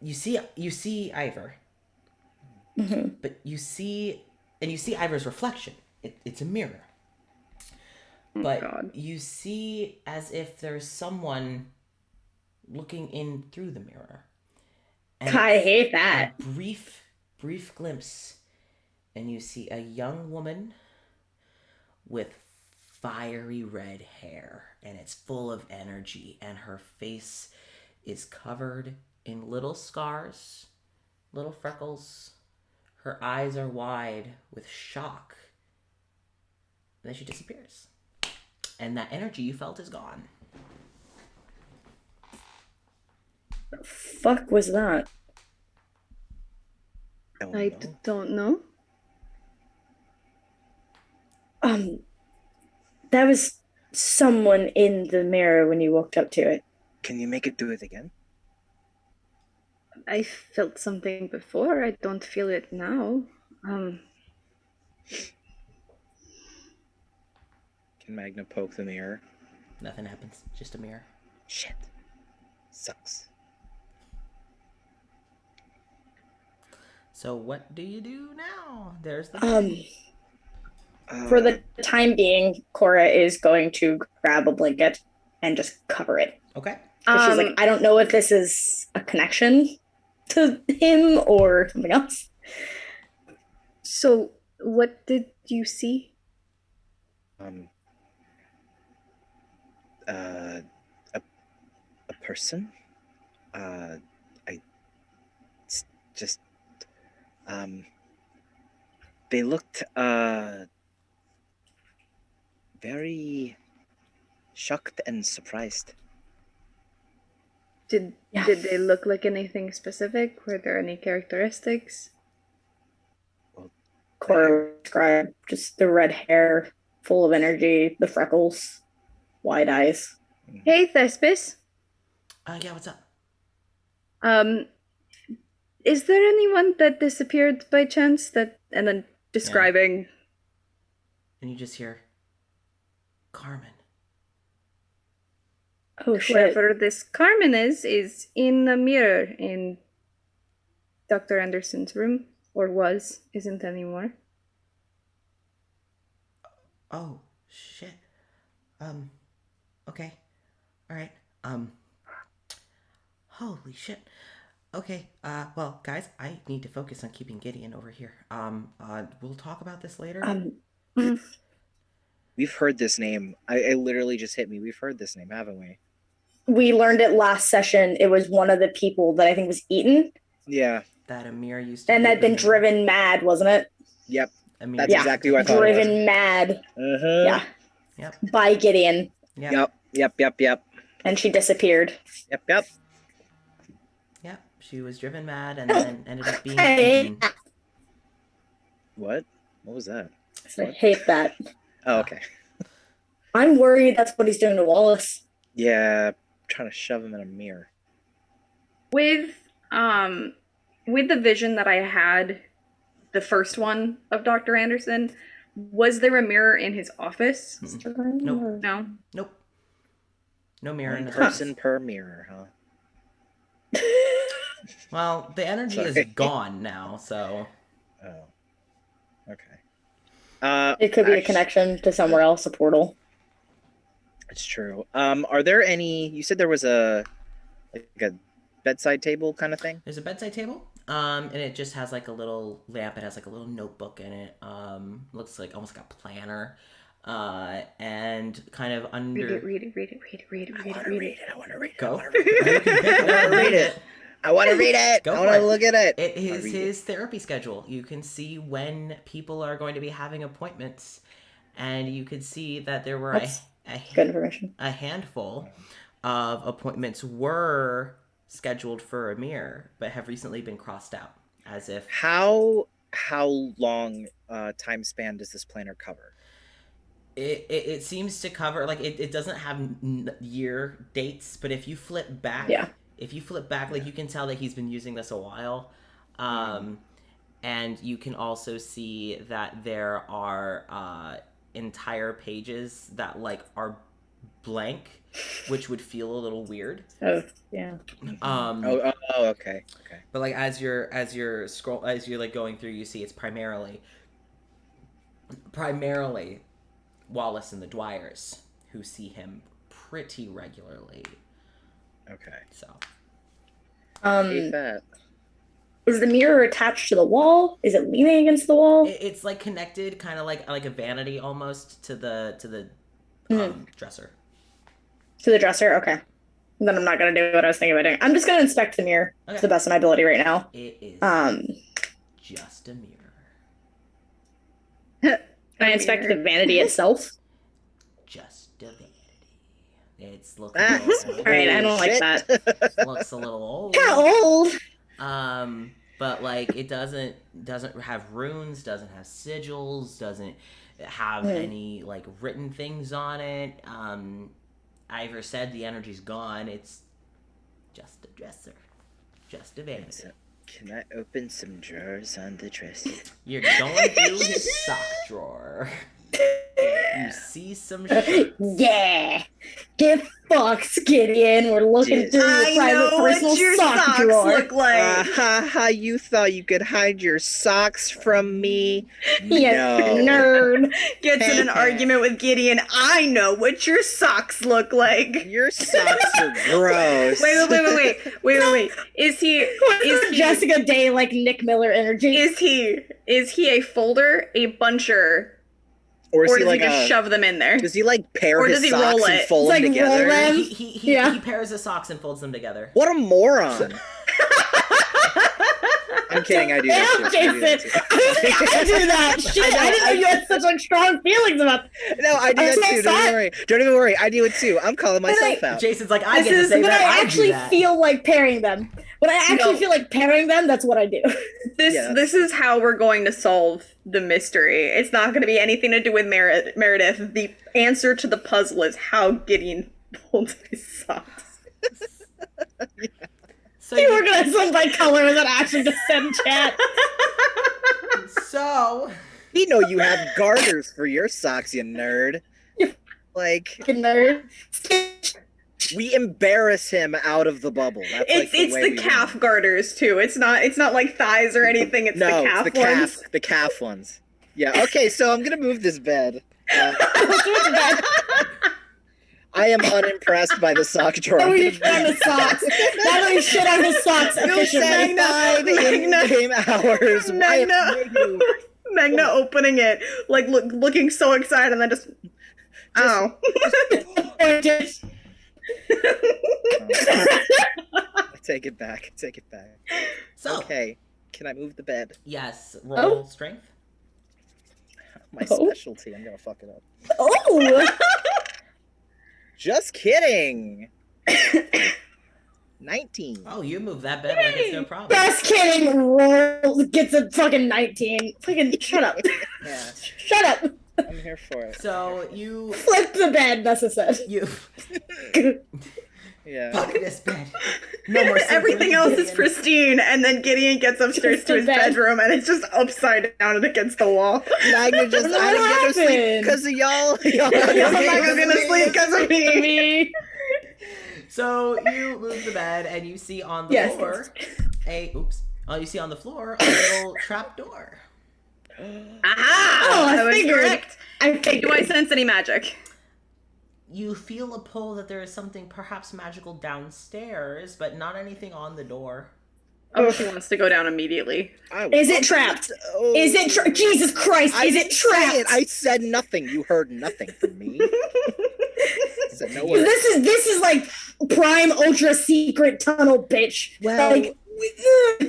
You see Ivor. Mm-hmm. But you see Ivor's reflection. It's a mirror. But God. you see as if there's someone looking in through the mirror. And I it's hate that. a brief glimpse, and you see a young woman with fiery red hair, and it's full of energy, and her face is covered in little scars, little freckles. Her eyes are wide with shock. And then she disappears. And that energy you felt is gone. The fuck was that? I don't know. That was someone in the mirror when you walked up to it. Can you make it do it again? I felt something before. I don't feel it now. Can Magna poke the mirror? Nothing happens. Just a mirror. Shit. Sucks. So what do you do now? There's the... For the time being, Cora is going to grab a blanket and just cover it. Okay. 'Cause she's like, I don't know if this is a connection to him or something else. So, what did you see? A person. They looked very shocked and surprised. Did they look like anything specific? Were there any characteristics? Cora described just the red hair, full of energy, the freckles, wide eyes. Hey, Thespis. Yeah, what's up? Is there anyone that disappeared by chance? And then describing. And you just hear, Carmen. Oh shit. Whoever this Carmen is in a mirror in Dr. Anderson's room, or isn't anymore. Oh, shit. Okay. Alright. Holy shit. Okay, well, guys, I need to focus on keeping Gideon over here. We'll talk about this later. We've heard this name. I literally just hit me. We've heard this name, haven't we? We learned it last session. It was one of the people that I think was eaten. Yeah. That Amir used to... And had been driven mad, wasn't it? Yep. Amir. That's exactly what I thought. Driven mad. Uh-huh. Yeah. Yep. By Gideon. Yep. Yep. And she disappeared. Yep. Yep. She was driven mad and then ended up being Hey. eaten. What? What was that? I hate that. Oh, okay. I'm worried that's what he's doing to Wallace. Yeah, trying to shove him in a mirror. With the vision that I had, the first one of Dr. Anderson, was there a mirror in his office? Nope. No. Nope. No mirror in One his person office. per mirror, huh? Well, the energy is gone now, so... Oh. Okay. It could be a connection to somewhere else, a portal. It's true. Are there any? You said there was a bedside table kind of thing. There's a bedside table, and it just has like a little lamp. It has like a little notebook in it. Looks like almost like a planner, and kind of under. Read it. I want to read it. Go. I want to read it. I want to read it. Go I for want to it. look at it. It is his therapy schedule. You can see when people are going to be having appointments, and you could see that there were Good information. a handful of appointments were scheduled for Amir, but have recently been crossed out, as if... How long time span does this planner cover? It seems to cover, like, it doesn't have year dates, but if you flip back... Yeah. If you flip back, like, you can tell that he's been using this a while. And you can also see that there are entire pages that, like, are blank, which would feel a little weird. Oh, yeah. Okay. But, like, as you're like going through, you see it's primarily Wallace and the Dwyers who see him pretty regularly. Okay. So. Hate that. Is the mirror attached to the wall? Is it leaning against the wall? It's like connected, kind of like a vanity almost to the dresser. To the dresser? Okay. Then I'm not going to do what I was thinking about doing. I'm just going to inspect the mirror to the best of my ability right now. It is just a mirror. I inspect the vanity itself. Just a vanity. It's looking That's a little Alright, I don't like shit. that. looks a little old. How old? But like it doesn't have runes, doesn't have sigils, doesn't have any like written things on it. Ivor said the energy's gone. It's just a dresser, just a vanity. Can I open some drawers on the dresser? You're going through his sock drawer. You see some shirts. Yeah. Get fucked, Gideon. We're looking Dude. through your private personal sock drawer. You thought you could hide your socks from me? Yeah, No. nerd. Gets in an argument with Gideon. I know what your socks look like. Your socks are gross. Wait. Is he Jessica Day like Nick Miller energy? Is he a folder, a buncher, Or is or he does like he just a, shove them in there? does he like pair Or his does he socks roll and it? fold It's them like roll together? them. He Yeah. pairs his socks and folds them together. What a moron! I'm kidding. I do that too. Jason. I do that. Shit, I didn't know you had such like strong feelings about. No, I do I'm that so too. Don't sorry. even worry. Don't even worry. I do it too. I'm calling myself out. Jason's like, I This get to is say When that. I I actually do that. feel like pairing them. When I actually No. feel like pairing them, that's what I do. This is how we're going to solve the mystery. It's not going to be anything to do with Meredith. The answer to the puzzle is how Gideon folds his socks. So You were gonna send by color and then actually just send chat. so We know you have garters for your socks, you nerd. Like, Fucking nerd. we embarrass him out of the bubble. That's like It's way the we calf win. garters too. It's not like thighs or anything. It's No, the calf it's the calf. ones. The calf ones. Yeah. Okay. So I'm gonna move this bed. I am unimpressed by the sock drawer. Oh, I'm you gonna found the socks. Now that we shit on his socks You efficiently. said 5 in-game hours. Why am Magna. Magna opening it, like looking so excited, and then just oh. I take it back. Take it back. so Okay. Can I move the bed? yes, roll strength. My Oh. specialty. I'm gonna fuck it up. Oh, Just kidding. 19. Oh, you move that bed like it's no problem. just kidding. Roll gets a fucking 19. Fucking shut up. Yeah. Shut up. I'm here for it. So you Flip the bed, Nessa said. Yeah. fuck this bed. No more sleep Everything for else is Gideon. pristine, and then Gideon gets upstairs Just to a his bed. bedroom, and it's just upside down and against the wall. Magna just, What I didn't get no sleep happened? because of y'all. Y'all I'm not gonna sleep because of me. Me. So you move the bed and you see on the Yes. floor you see on the floor a little trap door. Aha! Oh, I I was figured. correct. I think. Do I sense any magic? You feel a pull that there is something perhaps magical downstairs, but not anything on the door. Oh, she wants to go down immediately. Is it trapped? Oh. Is it Jesus Christ? I Is it didn't say trapped? it. I said nothing. You heard nothing from me. I said no words. This is like prime ultra secret tunnel, bitch. Well, like,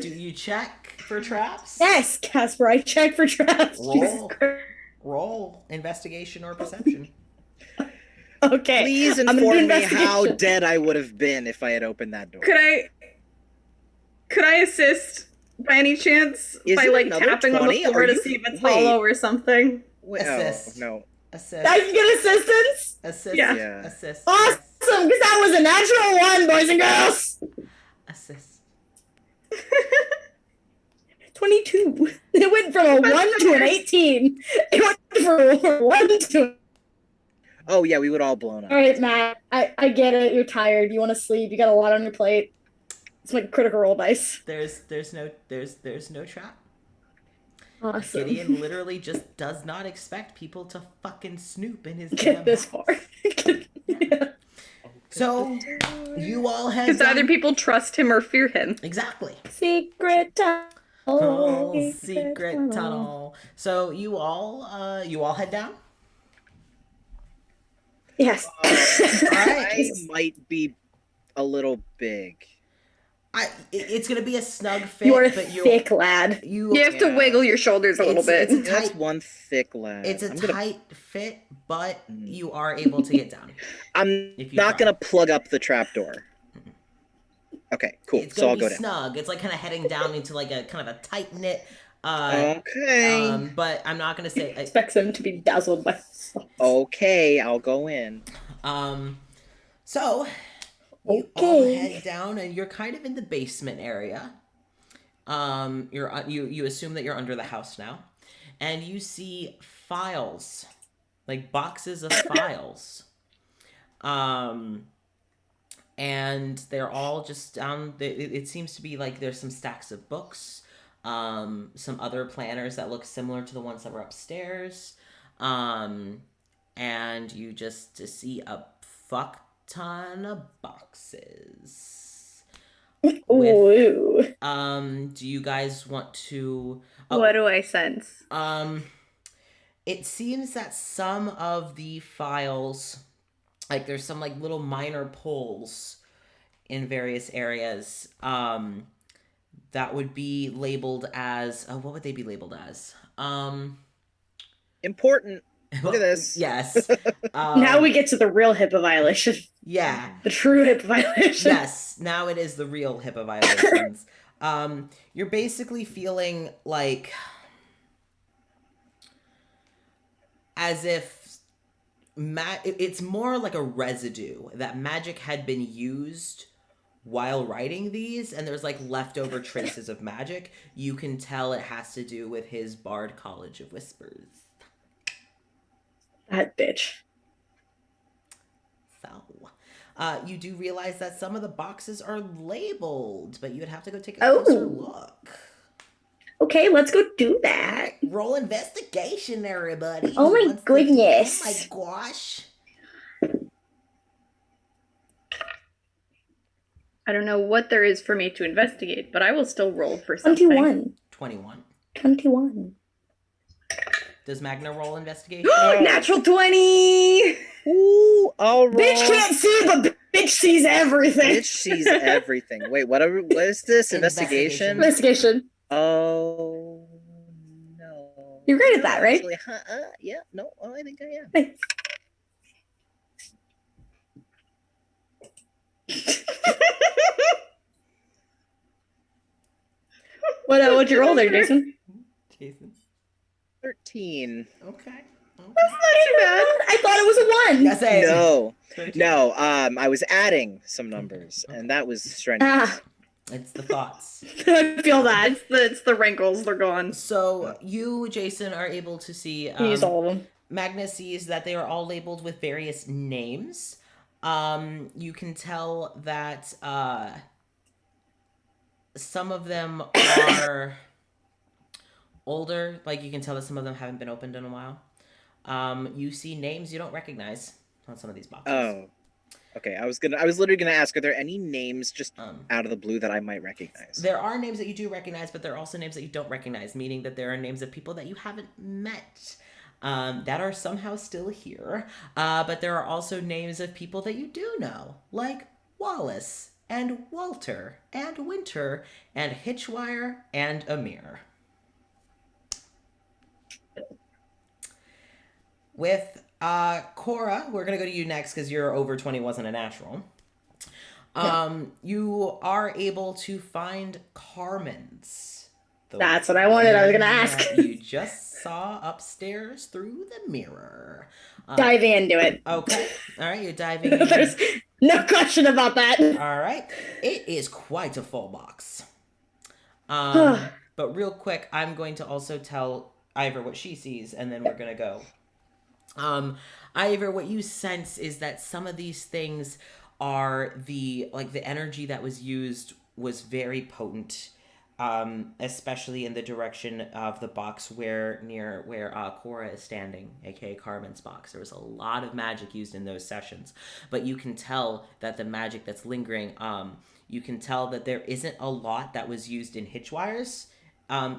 Do you check for traps? yes, Casper. I checked for traps. Jesus Roll. Christ. Roll investigation or perception. Okay. Please I'm gonna do inform me how investigation. dead I would have been if I had opened that door. Could I assist by any chance Is by it like another tapping on 20? the floor Are to you- see if it's wait. hollow or something? Wait, Assist. no. Assist. I can get assistance. Assist. Yeah. Yeah. Assist. Awesome, because that was a natural one, boys and girls. Assist. 22. It went from a 1 to an 18. It went from a 1 to. Oh yeah, we would all blown up. All right, Matt. I get it. You're tired. You want to sleep. You got a lot on your plate. It's like critical role dice. There's no trap. Awesome. Gideon literally just does not expect people to fucking snoop in his Get damn this house. far. Yeah. So you all head Because either down- people trust him or fear him. exactly. Secret tunnel. Oh, secret tunnel. So you all head down. Yes. I might be a little big. It's gonna be a snug fit, You are a but thick lad. you You have to wiggle your shoulders a little bit. It's a That's tight, one thick lad. it's a I'm gonna, tight fit, but you are able to get down. I'm if you not try. gonna plug up the trapdoor. Okay, cool. It's So gonna I'll be go down. snug. It's like kind of heading down into like a kind of a tight knit. Okay. But I'm not gonna say. Expects him to be dazzled by sun. Okay, I'll go in. So you all Okay. head down, and you're kind of in the basement area. You assume that you're under the house now, and you see files, like boxes of files. And they're all just down. It seems to be like there's some stacks of books, some other planners that look similar to the ones that were upstairs, and you just see a fuck ton of boxes. Ooh. Do you guys want to? What do I sense? It seems that some of the files, like there's some like little minor pulls in various areas, that would be labeled as, what would they be labeled as? Important. Look at this. Yes. Now we get to the real HIPAA violation. Yeah. The true HIPAA violation. Yes. Now it is the real HIPAA violations. You're basically feeling like as if it's more like a residue that magic had been used while writing these, and there's like leftover traces of magic. You can tell it has to do with his Bard College of Whispers. That bitch. So, you do realize that some of the boxes are labeled, but you would have to go take a closer look. Okay, let's go do that. Roll investigation, everybody. Oh my goodness. Oh my gosh. I don't know what there is for me to investigate, but I will still roll for something. 21. 21. 21. Does Magna roll investigation? Natural 20! Ooh, all right. Bitch can't see, but bitch sees everything. Bitch sees everything. Wait, what is this? Investigation? Investigation. Oh no. You're great at that, right? Actually, yeah. No. Oh, I think I am. Thanks. What'd you roll there, Jason? Jason. 13. Okay. Not too bad. I thought it was a 1. Yes, I No. 13. No. I was adding some numbers, and that was strenuous. Ah, It's the thoughts. I feel that. It's the wrinkles, they're gone. So you, Jason, are able to see. Use all of them. Magna sees that they are all labeled with various names. You can tell that some of them are older. Like you can tell that some of them haven't been opened in a while. You see names you don't recognize on some of these boxes. Oh. Okay, I was literally gonna ask, are there any names just out of the blue that I might recognize? There are names that you do recognize, but there are also names that you don't recognize, meaning that there are names of people that you haven't met. That are somehow still here. But there are also names of people that you do know, like Wallace, and Walter, and Winter, and Hitchwire, and Amir. With Cora, we're going to go to you next because you're over 20 wasn't a natural. You are able to find Carmen's. That's what I wanted. I was gonna ask. You just saw upstairs through the mirror. Diving into it. Okay. All right, you're diving in. There's no question about that. All right. It is quite a full box. But real quick, I'm going to also tell Ivor what she sees, and then we're going to go. Ivor, what you sense is that some of these things are the energy that was used was very potent. Especially in the direction of the box where Cora is standing, aka Carmen's box. There was a lot of magic used in those sessions, but you can tell that the magic that's lingering, you can tell that there isn't a lot that was used in Hitchwire's.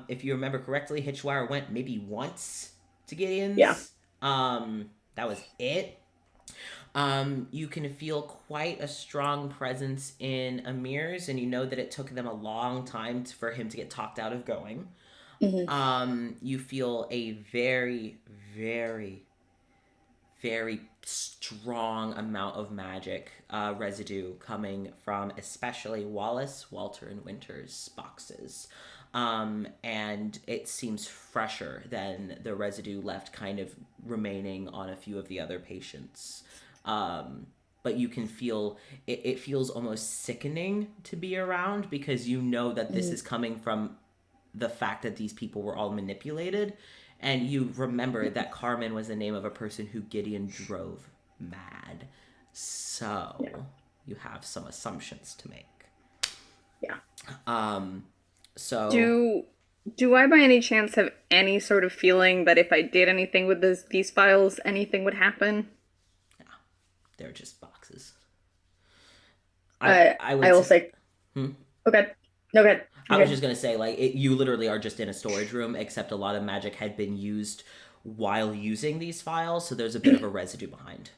If you remember correctly, Hitchwire went maybe once to Gideon's. Yeah. That was it. You can feel quite a strong presence in Amir's, and you know that it took them a long time for him to get talked out of going. Mm-hmm. You feel a very, very, very strong amount of magic residue coming from especially Wallace, Walter, and Winter's boxes. And it seems fresher than the residue left kind of remaining on a few of the other patients. But you can feel it feels almost sickening to be around because you know that this is coming from the fact that these people were all manipulated. And you remember that Carmen was the name of a person who Gideon drove mad. So you have some assumptions to make. Yeah. So Do I by any chance have any sort of feeling that if I did anything with these files, anything would happen? they're just boxes. I will say. Okay. No, good. I was just gonna say, like, you literally are just in a storage room, except a lot of magic had been used while using these files, so there's a bit of a residue behind.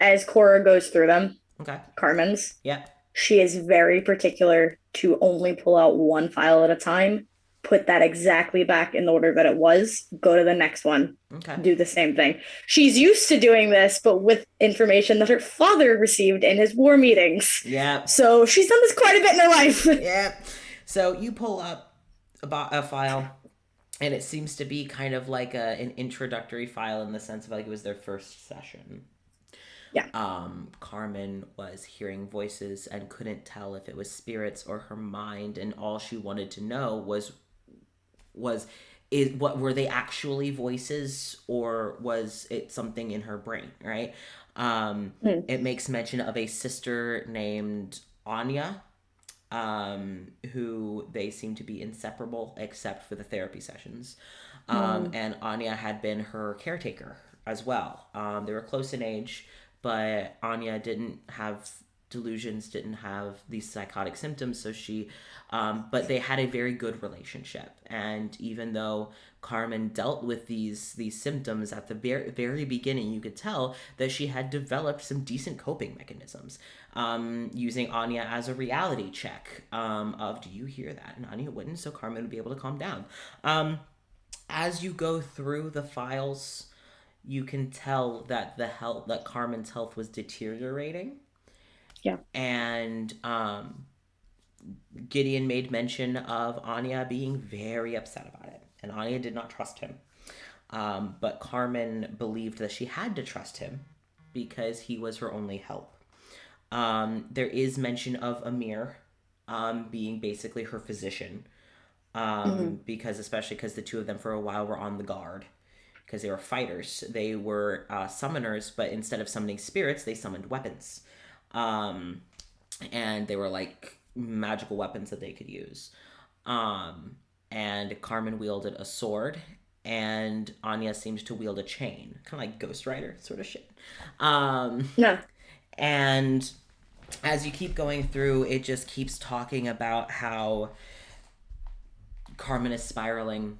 As Cora goes through them, Okay. Carmen's, Yeah. she is very particular to only pull out one file at a time, put that exactly back in the order that it was, go to the next one, Okay. do the same thing. She's used to doing this, but with information that her father received in his war meetings. Yeah. So she's done this quite a bit in her life. Yeah. So you pull up a file, and it seems to be kind of like an introductory file in the sense of like it was their first session. Yeah. Carmen was hearing voices and couldn't tell if it was spirits or her mind, and all she wanted to know was what were they actually voices, or was it something in her brain, right? It makes mention of a sister named Anya, who they seem to be inseparable except for the therapy sessions. And Anya had been her caretaker as well. They were close in age, but Anya didn't have delusions, didn't have these psychotic symptoms, so but they had a very good relationship. And even though Carmen dealt with these symptoms at the very, very beginning, you could tell that she had developed some decent coping mechanisms, using Anya as a reality check of, do you hear that? And Anya wouldn't, so Carmen would be able to calm down. As you go through the files, you can tell that that Carmen's health was deteriorating. Yeah. And Gideon made mention of Anya being very upset about it, and Anya did not trust him. But Carmen believed that she had to trust him because he was her only help. There is mention of Amir being basically her physician, especially because the two of them for a while were on the guard. Because they were fighters. They were summoners, but instead of summoning spirits, they summoned weapons. And they were like magical weapons that they could use. And Carmen wielded a sword, and Anya seemed to wield a chain. Kind of like Ghost Rider sort of shit. Yeah. And as you keep going through, it just keeps talking about how Carmen is spiraling,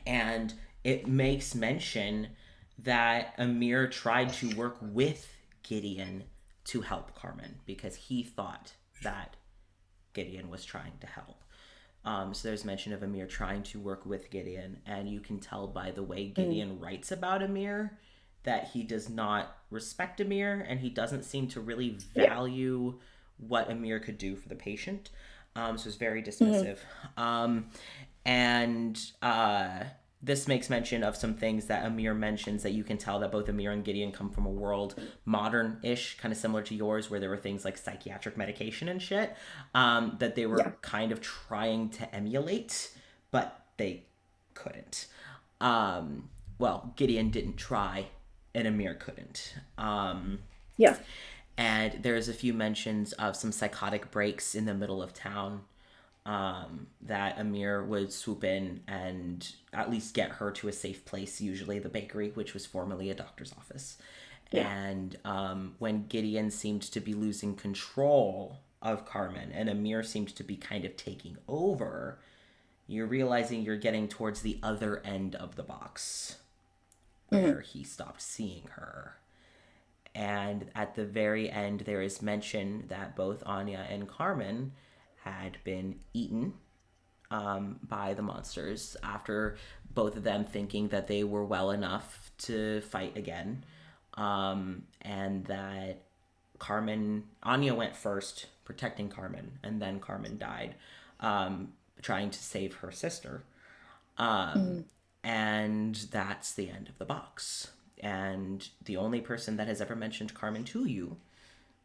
and it makes mention that Amir tried to work with Gideon to help Carmen because he thought that Gideon was trying to help. So there's mention of Amir trying to work with Gideon, and you can tell by the way Gideon writes about Amir that he does not respect Amir, and he doesn't seem to really value what Amir could do for the patient. So it's very dismissive. This makes mention of some things that Amir mentions that you can tell that both Amir and Gideon come from a world modern-ish, kind of similar to yours, where there were things like psychiatric medication and shit that they were kind of trying to emulate, but they couldn't. Well, Gideon didn't try, and Amir couldn't. And there's a few mentions of some psychotic breaks in the middle of town. That Amir would swoop in and at least get her to a safe place, usually the bakery, which was formerly a doctor's office. And when Gideon seemed to be losing control of Carmen and Amir seemed to be kind of taking over, you're realizing you're getting towards the other end of the box. where he stopped seeing her. And at the very end, there is mention that both Anya and Carmen had been eaten by the monsters after both of them thinking that they were well enough to fight again. And that Anya went first, protecting Carmen, and then Carmen died, trying to save her sister. And that's the end of the box. And the only person that has ever mentioned Carmen to you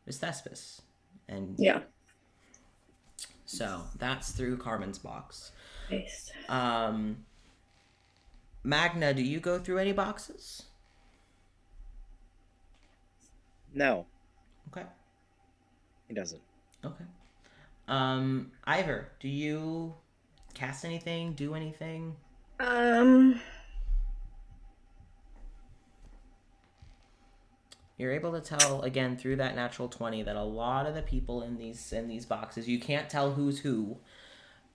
is Thespis. And Yeah. so that's through Carmen's box. Nice. Magna, do you go through any boxes? No, Okay. he doesn't. Okay. Ivor, do you cast anything? Do anything? You're able to tell again through that natural 20 that a lot of the people in these boxes, you can't tell who's who,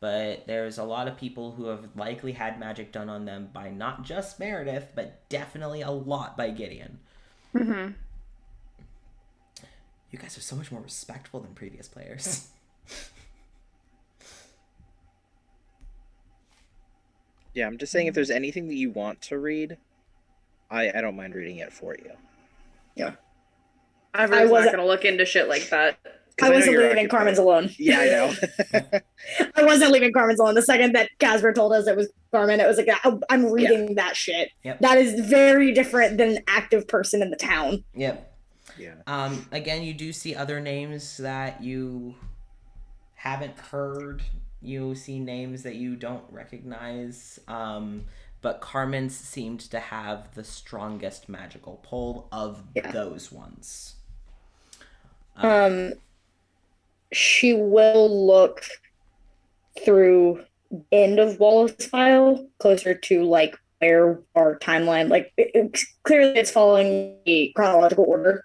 but there's a lot of people who have likely had magic done on them by not just Meredith, but definitely a lot by Gideon. Mm-hmm. You guys are so much more respectful than previous players. Yeah, I'm just saying if there's anything that you want to read, I don't mind reading it for you. Yeah. I was not wasn't- going to look into shit like that. I know wasn't you're leaving occupied. Carmen's alone. Yeah, I know. I wasn't leaving Carmen's alone. The second that Casper told us it was Carmen, it was like, I'm reading that shit. Yep. That is very different than an active person in the town. Yep. Yeah. Again, you do see other names that you haven't heard. You see names that you don't recognize. But Carmen's seemed to have the strongest magical pull of those ones. She will look through end of Wallace's file closer to like where our timeline, like clearly it's following the chronological order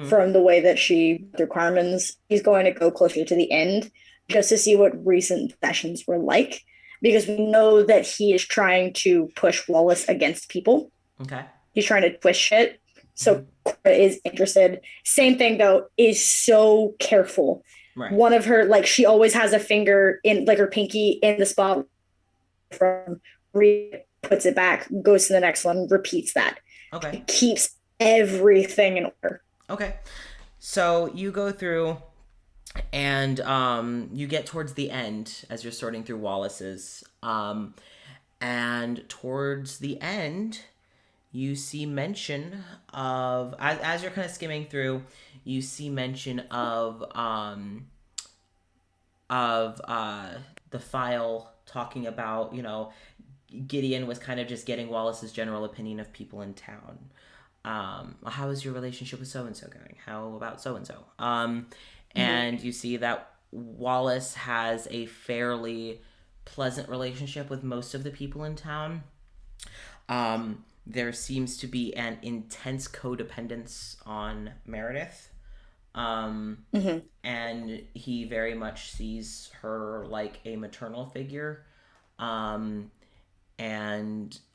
from the way that she through Carmen's. He's going to go closer to the end just to see what recent sessions were like, because we know that he is trying to push Wallace against people. Okay. He's trying to twist shit. So Cora is interested. Same thing though, is so careful. Right. One of her, like, she always has a finger in, like, her pinky in the spot from puts it back, goes to the next one, repeats that. Okay. Keeps everything in order. Okay. So you go through and you get towards the end as you're sorting through Wallace's. And towards the end, you see mention of, as you're kind of skimming through, you see mention of the file talking about, Gideon was kind of just getting Wallace's general opinion of people in town. How is your relationship with so-and-so going? How about so-and-so? And you see that Wallace has a fairly pleasant relationship with most of the people in town. There seems to be an intense codependence on Meredith. And he very much sees her like a maternal figure. And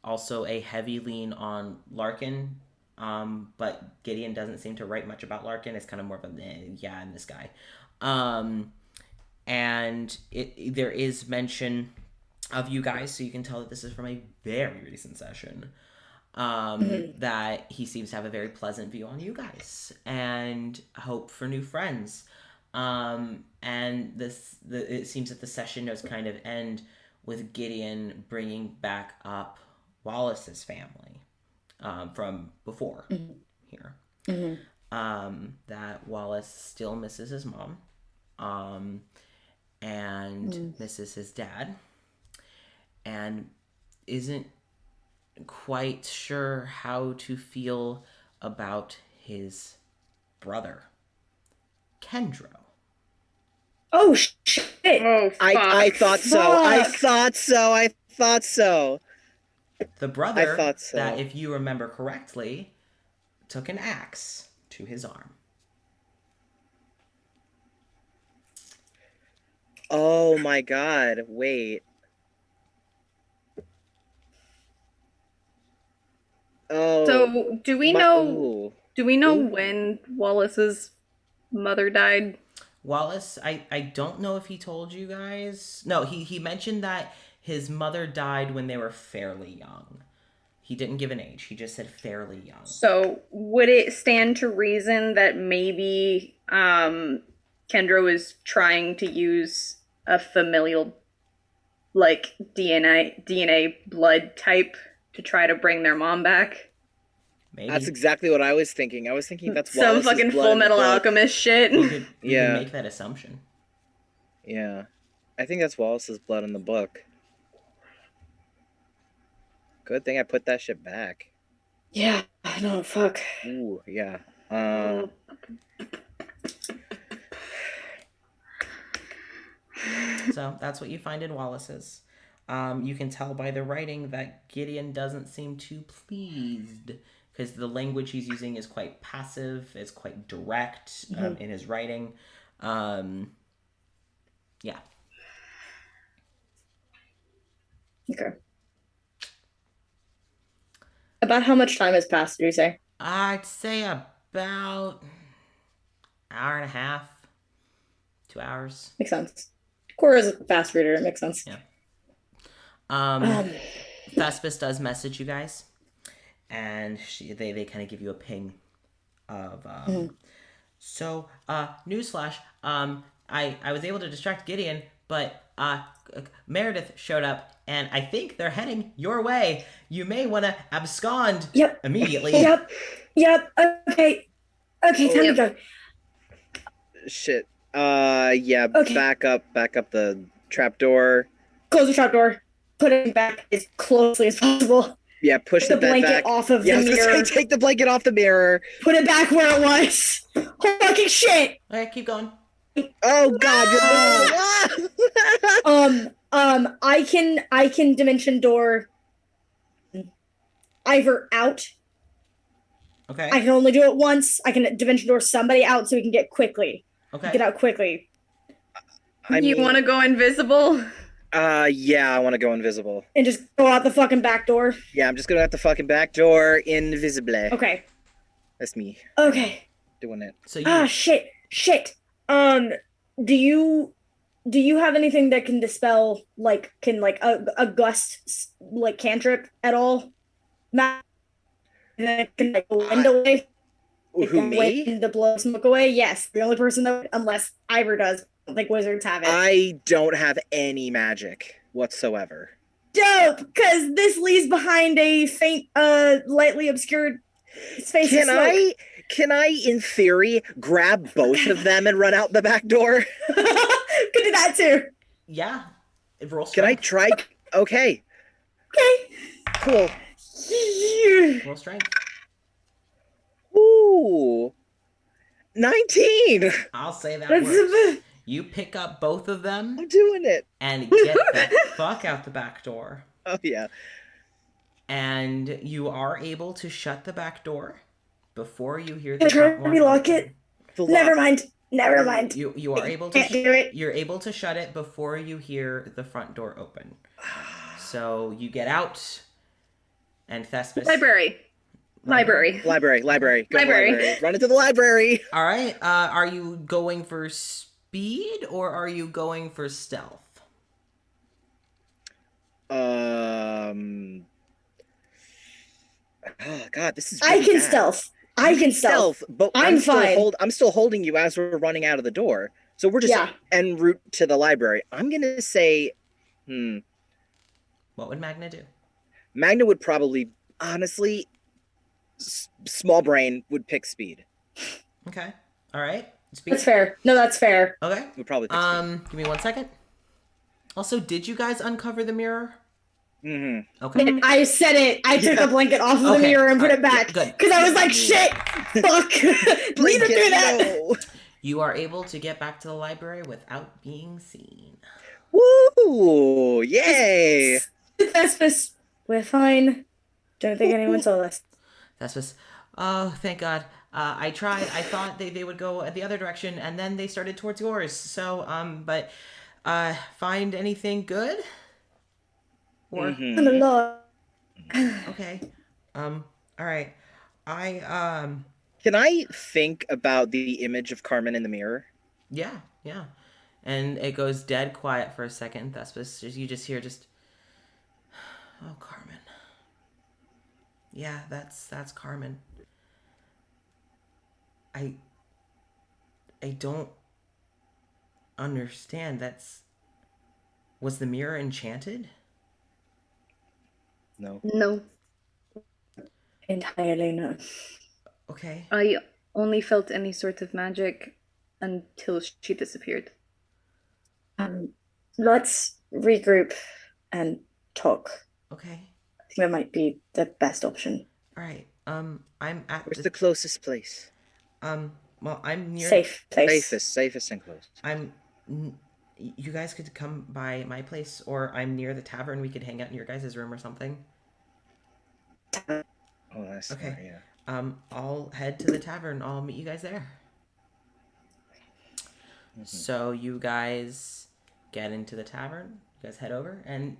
also a heavy lean on Larkin. But Gideon doesn't seem to write much about Larkin. It's kind of more of a, and this guy. And there is mention of you guys, so you can tell that this is from a very recent session. That he seems to have a very pleasant view on you guys and hope for new friends. And it seems that the session does kind of end with Gideon bringing back up Wallace's family from before here. That Wallace still misses his mom and misses his dad and isn't quite sure how to feel about his brother, Kendro. Oh, shit. Oh, fuck. I thought so. I thought so. The brother I thought so. that, if you remember correctly, took an axe to his arm. Oh my god, wait. Oh. So, do we my- know ooh. Ooh. when Wallace's mother died? Wallace, I don't know if he told you guys. No, he mentioned that his mother died when they were fairly young. He didn't give an age. He just said fairly young. So, would it stand to reason that maybe Kendra was trying to use a familial like DNA blood type to try to bring their mom back? Maybe. That's exactly what I was thinking. I was thinking that's Some Wallace's fucking blood Full in the Metal book. Alchemist shit. You could Yeah. make that assumption. Yeah. I think that's Wallace's blood in the book. Good thing I put that shit back. Yeah, I know. Fuck. Ooh, yeah. So that's what you find in Wallace's. You can tell by the writing that Gideon doesn't seem too pleased because the language he's using is quite passive. It's quite direct in his writing. Yeah. Okay. About how much time has passed, did you say? I'd say about hour and a half, 2 hours. Makes sense. Cora's a fast reader. It makes sense. Yeah. Um, Thespis does message you guys, and they kind of give you a ping of so newsflash, I was able to distract Gideon, but Meredith showed up, and I think they're heading your way. You may want to abscond Yep. immediately. Yep. Okay. Okay, time to go. Shit. Yeah. Okay. Back up the trapdoor. Close the trapdoor. Put it back as closely as possible. Yeah. Push Take the bed blanket back. off of Yeah, I the was gonna mirror. say, take the blanket off the mirror. Put it back where it was. Holy fucking shit. Okay, keep going. Oh God! You're I can dimension door Ivor out. Okay. I can only do it once. I can dimension door somebody out so we can get quickly. Okay. Get out quickly. You want to go invisible? Yeah, I want to go invisible. And just go out the fucking back door. Yeah, I'm just going out the fucking back door invisibly. Okay. That's me Okay. doing it. So you. Ah, shit. Do you have anything that can dispel a gust like cantrip at all? That can like wind away. Who, me? Wind the blow smoke away. Yes, the only person that unless Ivor does. I don't think wizards have it. I don't have any magic whatsoever. Dope, because this leaves behind a faint, lightly obscured space of smoke. Can I, in theory, grab both of them and run out the back door? Could do that too. Yeah. Roll Can I strength. try? Okay, Okay. cool. Roll strength. Ooh, 19. I'll say that That's works. You pick up both of them I'm doing it. and get the fuck out the back door. Oh yeah. And you are able to shut the back door before you hear the Try front one to lock open. it. The Never lock. mind. You are able to Can't do it. you're able to shut it before you hear the front door open. So you get out, and Thespis. Library. Library. Go to the Library. library. Run into the library. All right. Are you going for speed or are you going for stealth? Oh God, this is. I really can bad. stealth. I can stealth. but I'm fine. I'm still holding you as we're running out of the door. So we're just Yeah. en route to the library. I'm gonna say, What would Magna do? Magna would probably, honestly, small brain would pick speed. Okay. All right. Speed. That's fair. No, that's fair. Okay. Would probably pick speed. Give me 1 second. Also, did you guys uncover the mirror? Mm-hmm. Okay. I said it. I took Yeah. the blanket off of the Okay. mirror and put it Alright, back. good. Because I was like, shit, fuck. Need to do that. No. You are able to get back to the library without being seen. Woo! Yay! Thespis, we're fine. Don't think anyone saw us. That's just. Oh, thank God. I tried. I thought they would go the other direction, and then they started towards yours. So, but find anything good? Or Mhm. I'm a lot. okay. All All right. I Can I think about the image of Carmen in the mirror? yeah, yeah. And it goes dead quiet for a second. You just hear just, oh, Carmen. Yeah, that's Carmen. I I don't understand. Was the mirror enchanted? No. No. Entirely no. Okay. I only felt any sort of magic until she disappeared. Let's regroup and talk. Okay. I think that might be the best option. All right. I'm at Where's the closest place? well, I'm near. Safe place. Safest and closest. You guys could come by my place, or I'm near the tavern. We could hang out in your guys' room or something. Oh, that's Okay. smart, yeah. I'll head to the tavern. I'll meet you guys there. So you guys get into the tavern. You guys head over, and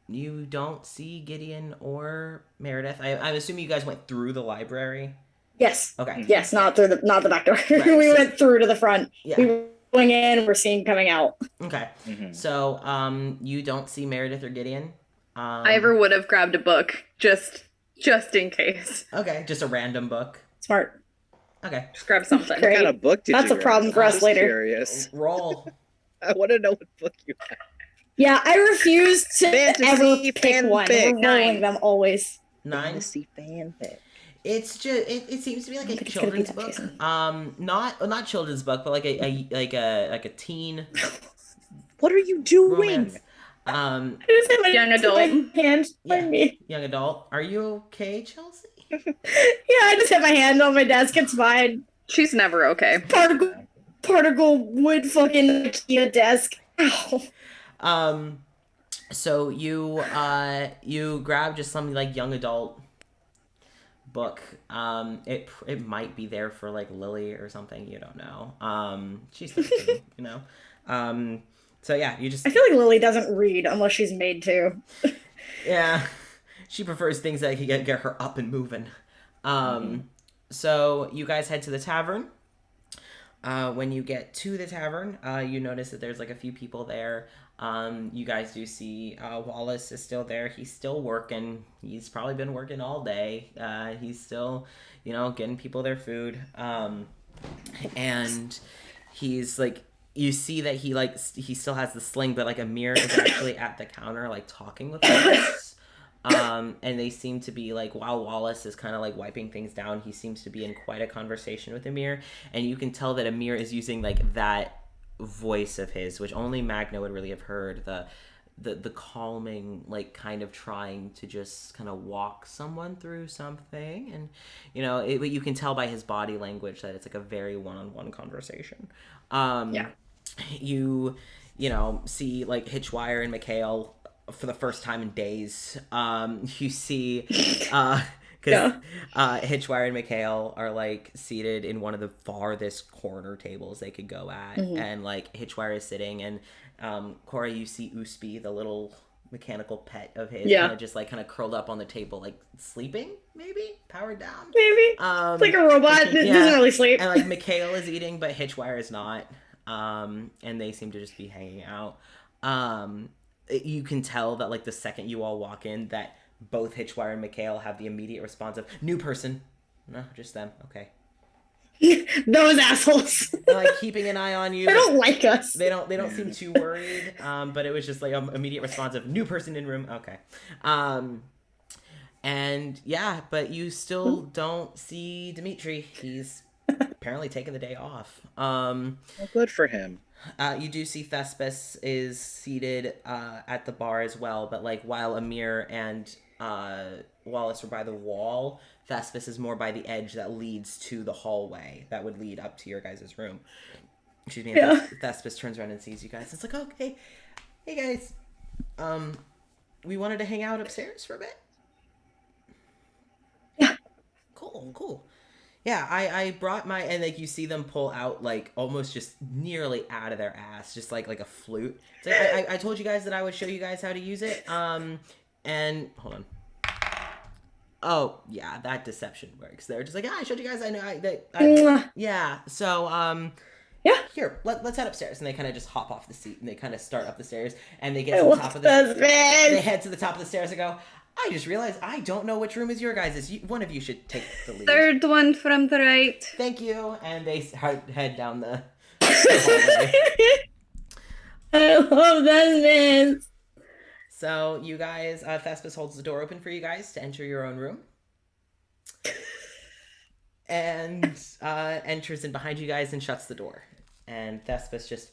you don't see Gideon or Meredith. I'm assuming you guys went through the library. Yes. Okay. Yes, not the back door. Right, We so- went through to the front. Yeah. We were going in, we're seeing coming out. Okay. Mhm. So you don't see Meredith or Gideon. Ivor would have grabbed a book just in case. Okay, just a random book. Smart. Okay. Just grab something. Great. What kind of book did That's you a problem grab? for I'm us just later. Curious. Roll. I want to know what book you have. Yeah, I refuse to Fantasy ever pick one. fanfic. We're rolling them always. 9. Fantasy fanfic. It's just it seems to be like a think it's gonna be children's that, book. Jason. Not children's book, but like a teen What are you doing? romance. I just had my, Young adult. my hand Yeah. on me. Young adult. Are you okay, Chelsea? Yeah, I just had my hand on my desk. It's fine. She's never okay. Particle wood fucking IKEA desk. Ow. So you grab just some like young adult book. It might be there for like Lily or something. You don't know. She's 13, you know. So yeah, you just I feel like Lily doesn't read unless she's made to. yeah. She prefers things that can get her up and moving. So you guys head to the tavern. When you get to the tavern, you notice that there's like a few people there. You guys do see Wallace is still there. He's still working. He's probably been working all day. He's still, getting people their food. And he's like, you see that he still has the sling, but like Amir is actually at the counter, like talking with Wallace. And they seem to be like, while Wallace is kind of like wiping things down, he seems to be in quite a conversation with Amir, and you can tell that Amir is using like that voice of his, which only Magna would really have heard, the calming, like kind of trying to just kind of walk someone through something, and but you can tell by his body language that it's like a very one-on-one conversation. Yeah. You see like Hitchwire and Mikhail for the first time in days. You see because Hitchwire and Mikhail are like seated in one of the farthest corner tables they could go at, and like Hitchwire is sitting, and Cora, you see Uspi, the little mechanical pet of his, kind of curled up on the table, like sleeping, maybe powered down, Maybe. It's like a robot that yeah. doesn't really sleep. And like Mikhail is eating, but Hitchwire is not. And they seem to just be hanging out. You can tell that like the second you all walk in, that both Hitchwire and Mikhail have the immediate response of new person. No, just them. Okay. Those assholes. They're, like keeping an eye on you. They don't like us. They don't seem too worried. But it was just like an immediate response of new person in room. Okay. And yeah, but you still don't see Dimitri. He's apparently taking the day off. Well, good for him. You do see Thespis is seated at the bar as well, but like while Amir and Wallace are by the wall, Thespis is more by the edge that leads to the hallway that would lead up to your guys' room. Excuse me. And Yeah. Thespis turns around and sees you guys. It's like, okay, hey guys, we wanted to hang out upstairs for a bit. Yeah. Cool. Yeah, I brought my, and like you see them pull out like almost just nearly out of their ass, just like a flute. So I told you guys that I would show you guys how to use it. And hold Oh yeah, that deception works. They're just like, I showed you guys. I know. Mwah. Yeah. So Yeah. here, let's head upstairs. And they kind of just hop off the seat and they kind of start up the stairs and they get I to the want top of this They bed. head to the top of the stairs and go. I just realized I don't know which room is your guys'. One of you should take the lead. Third one from the right. Thank you. And they head down the hallway. I love this. So you guys, Thespis holds the door open for you guys to enter your own room. And enters in behind you guys and shuts the door. And Thespis just,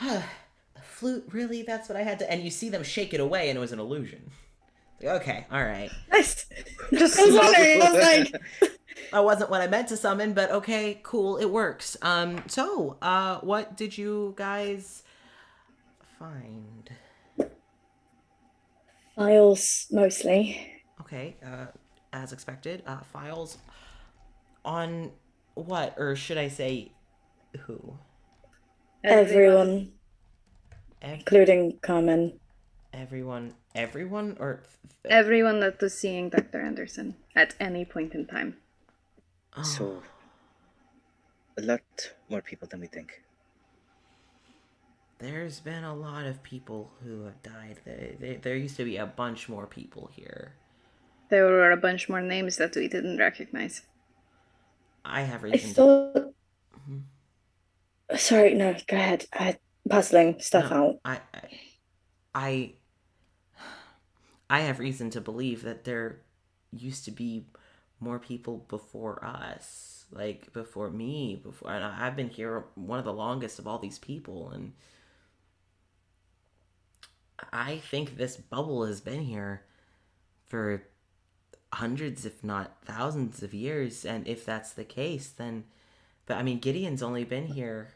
the flute, really? That's what I had to... And you see them shake it away and it was an illusion. Okay, all right. Nice. Just I was wondering. I was like, That wasn't what I meant to summon, but okay, cool, it works. So, what did you guys find? files mostly. Okay, as expected, files on what, or should I say, who? Everyone, including Carmen. Everyone, or Everyone that was seeing Dr. Anderson at any point in time. oh. So, a lot more people than we think. There's been a lot of people who have died. There used to be a bunch more people here. There were a bunch more names that we didn't recognize. I have I reason to... thought. Mhm. Sorry, no, go ahead. I'm puzzling stuff No, out. I have reason to believe that there used to be more people before us, like before me, and I've been here one of the longest of all these people, and I think this bubble has been here for hundreds, if not thousands of years, and if that's the case, then, but I mean, Gideon's only been here,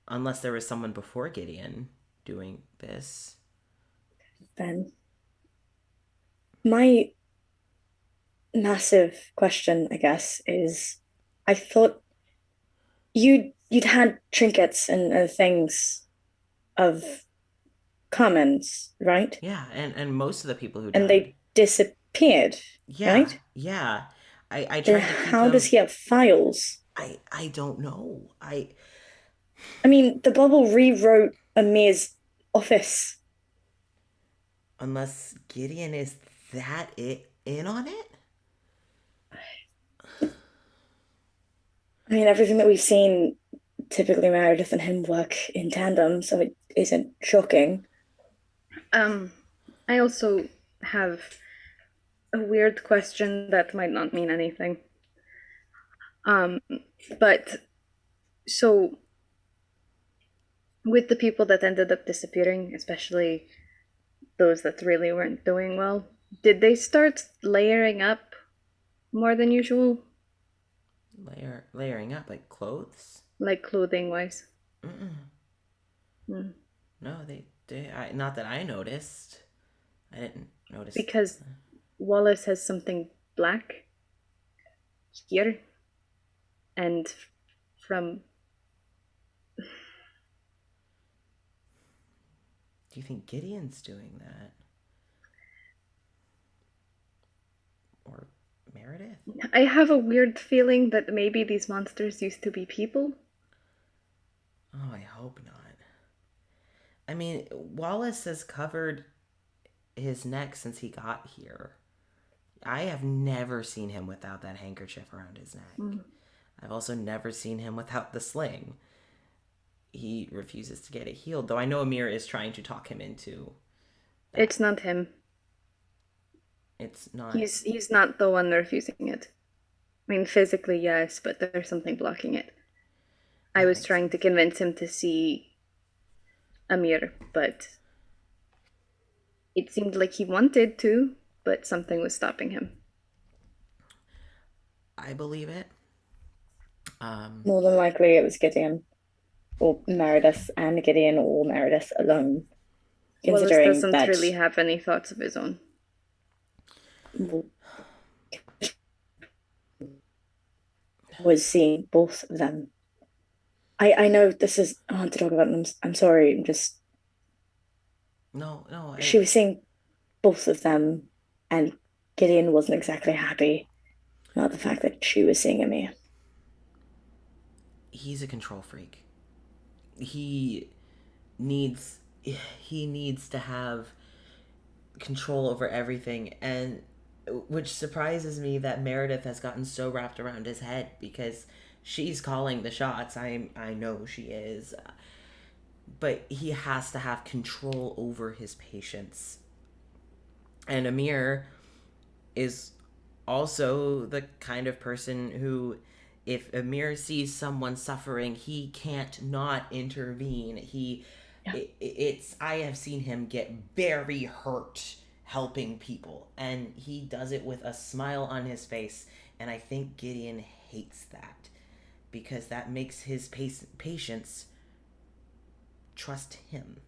unless there was someone before Gideon doing this. Then, my massive question, I guess, is I thought you'd had trinkets and things of commons, right? Yeah, and most of the people who And died. they disappeared, Yeah, right? yeah. I Then tried to keep how them. does he have files? I don't know. I mean, the bubble rewrote Amir's office. Unless Gideon is that in on it? I mean, everything that we've seen, typically Meredith and him work in tandem, so it isn't shocking. I also have a weird question that might not mean anything. But so with the people that ended up disappearing, especially those that really weren't doing well, did they start layering up more than usual? Layering up like clothes? Like clothing wise? No, not that I noticed. I didn't notice. Because Wallace has something black here, and from... Do you think Gideon's doing that? Or Meredith? I have a weird feeling that maybe these monsters used to be people. Oh, I hope not. I mean, Wallace has covered his neck since he got here. I have never seen him without that handkerchief around his neck. I've also never seen him without the sling. He refuses to get it healed, though I know Amir is trying to talk him into that. It's not him. It's not. He's not the one refusing it. I mean, physically, yes, but there's something blocking it. I was trying to convince him to see Amir, but it seemed like he wanted to, but something was stopping him. I believe it. More than likely it was Gideon. Or Meredith and Gideon, or Meredith alone. Considering Wallace doesn't that really have any thoughts of his own. was seeing both of them. I know this is hard to talk about, and I'm sorry. I'm just No. she was seeing both of them, and Gideon wasn't exactly happy about the fact that she was seeing me. He's a control freak. He needs he needs to have control over everything, and which surprises me that Meredith has gotten so wrapped around his head, because she's calling the shots. I know she is. But he has to have control over his patients. And Amir is also the kind of person who, if Amir sees someone suffering, he can't not intervene. I have seen him get very hurt helping people, and he does it with a smile on his face, and I think Gideon hates that, because that makes his patients trust him.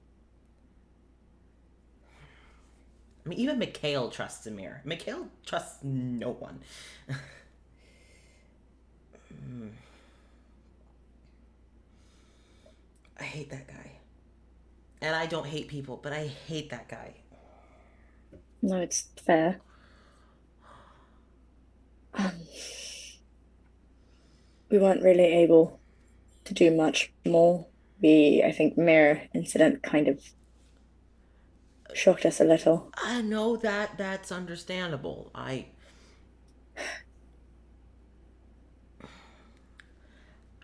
I mean, even Mikhail trusts Amir. Mikhail trusts no one. I hate that guy. And I don't hate people, but I hate that guy. No, it's fair. We weren't really able to do much more. I think, mirror incident kind of shocked us a little. I know that's understandable. I'm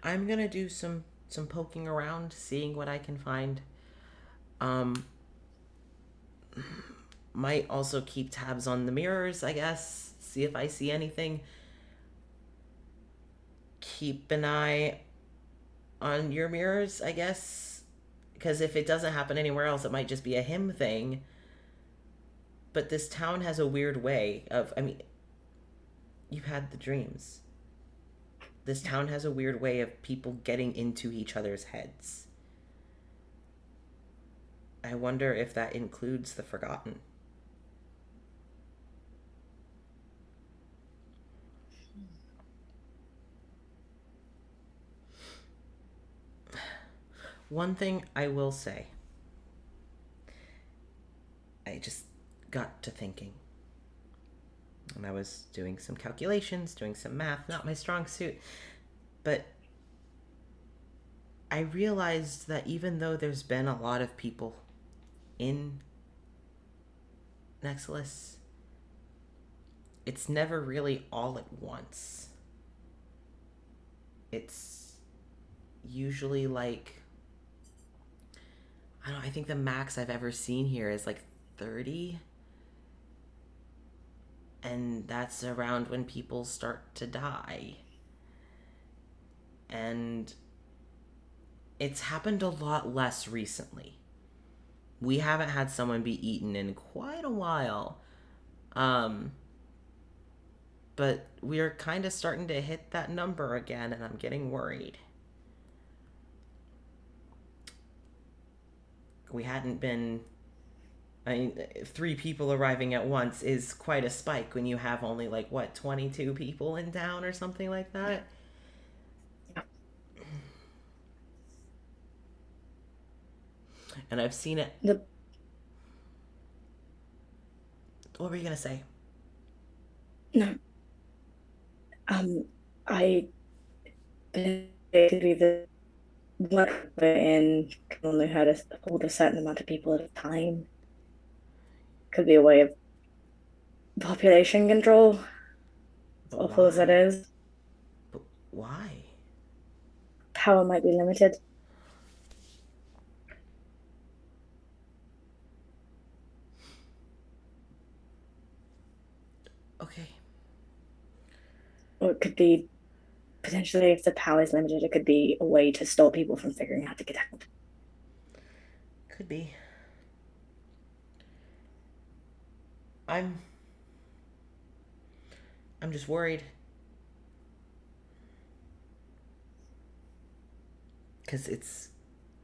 gonna do some poking around, seeing what I can find. Might also keep tabs on the mirrors, I guess. See if I see anything. Keep an eye on your mirrors, I guess. Because if it doesn't happen anywhere else, it might just be a him thing. But this town has a weird way of, I mean, you've had the dreams. This town has a weird way of people getting into each other's heads. I wonder if that includes the Forgotten. One thing I will say, I just got to thinking, and I was doing some calculations, doing some math, not my strong suit, but I realized that even though there's been a lot of people in Nexilis, it's never really all at once. It's usually like, I don't know, I think the max I've ever seen here is like 30. And that's around when people start to die. And it's happened a lot less recently. We haven't had someone be eaten in quite a while. But we're kind of starting to hit that number again, and I'm getting worried. We hadn't been... I mean, 3 people arriving at once is quite a spike when you have only, 22 people in town or something like that? Yeah. And I've seen it... What were you going to say? No. I basically the work we're in can only hold a certain amount of people at a time. Could be a way of population control, as awful as it is. But why? Power might be limited. Okay. Or it could be, potentially, if the power is limited, it could be a way to stop people from figuring out how to get out. Could be. I'm just worried. Because it's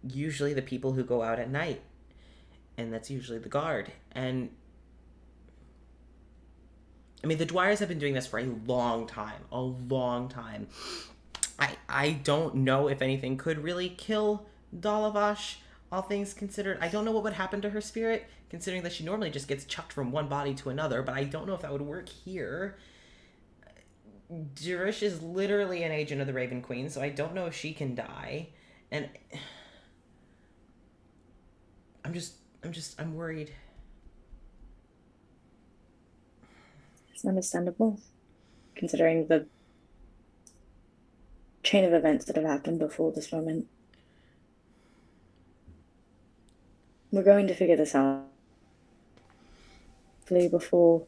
usually the people who go out at night. And that's usually the guard. And I mean, the Dwyers have been doing this for a long time. A long time. I don't know if anything could really kill Dalavash. all things considered. I don't know what would happen to her spirit, considering that she normally just gets chucked from one body to another, but I don't know if that would work here. Jerish is literally an agent of the Raven Queen, so I don't know if she can die. And I'm worried. It's understandable, considering the chain of events that have happened before this moment. We're going to figure this out hopefully before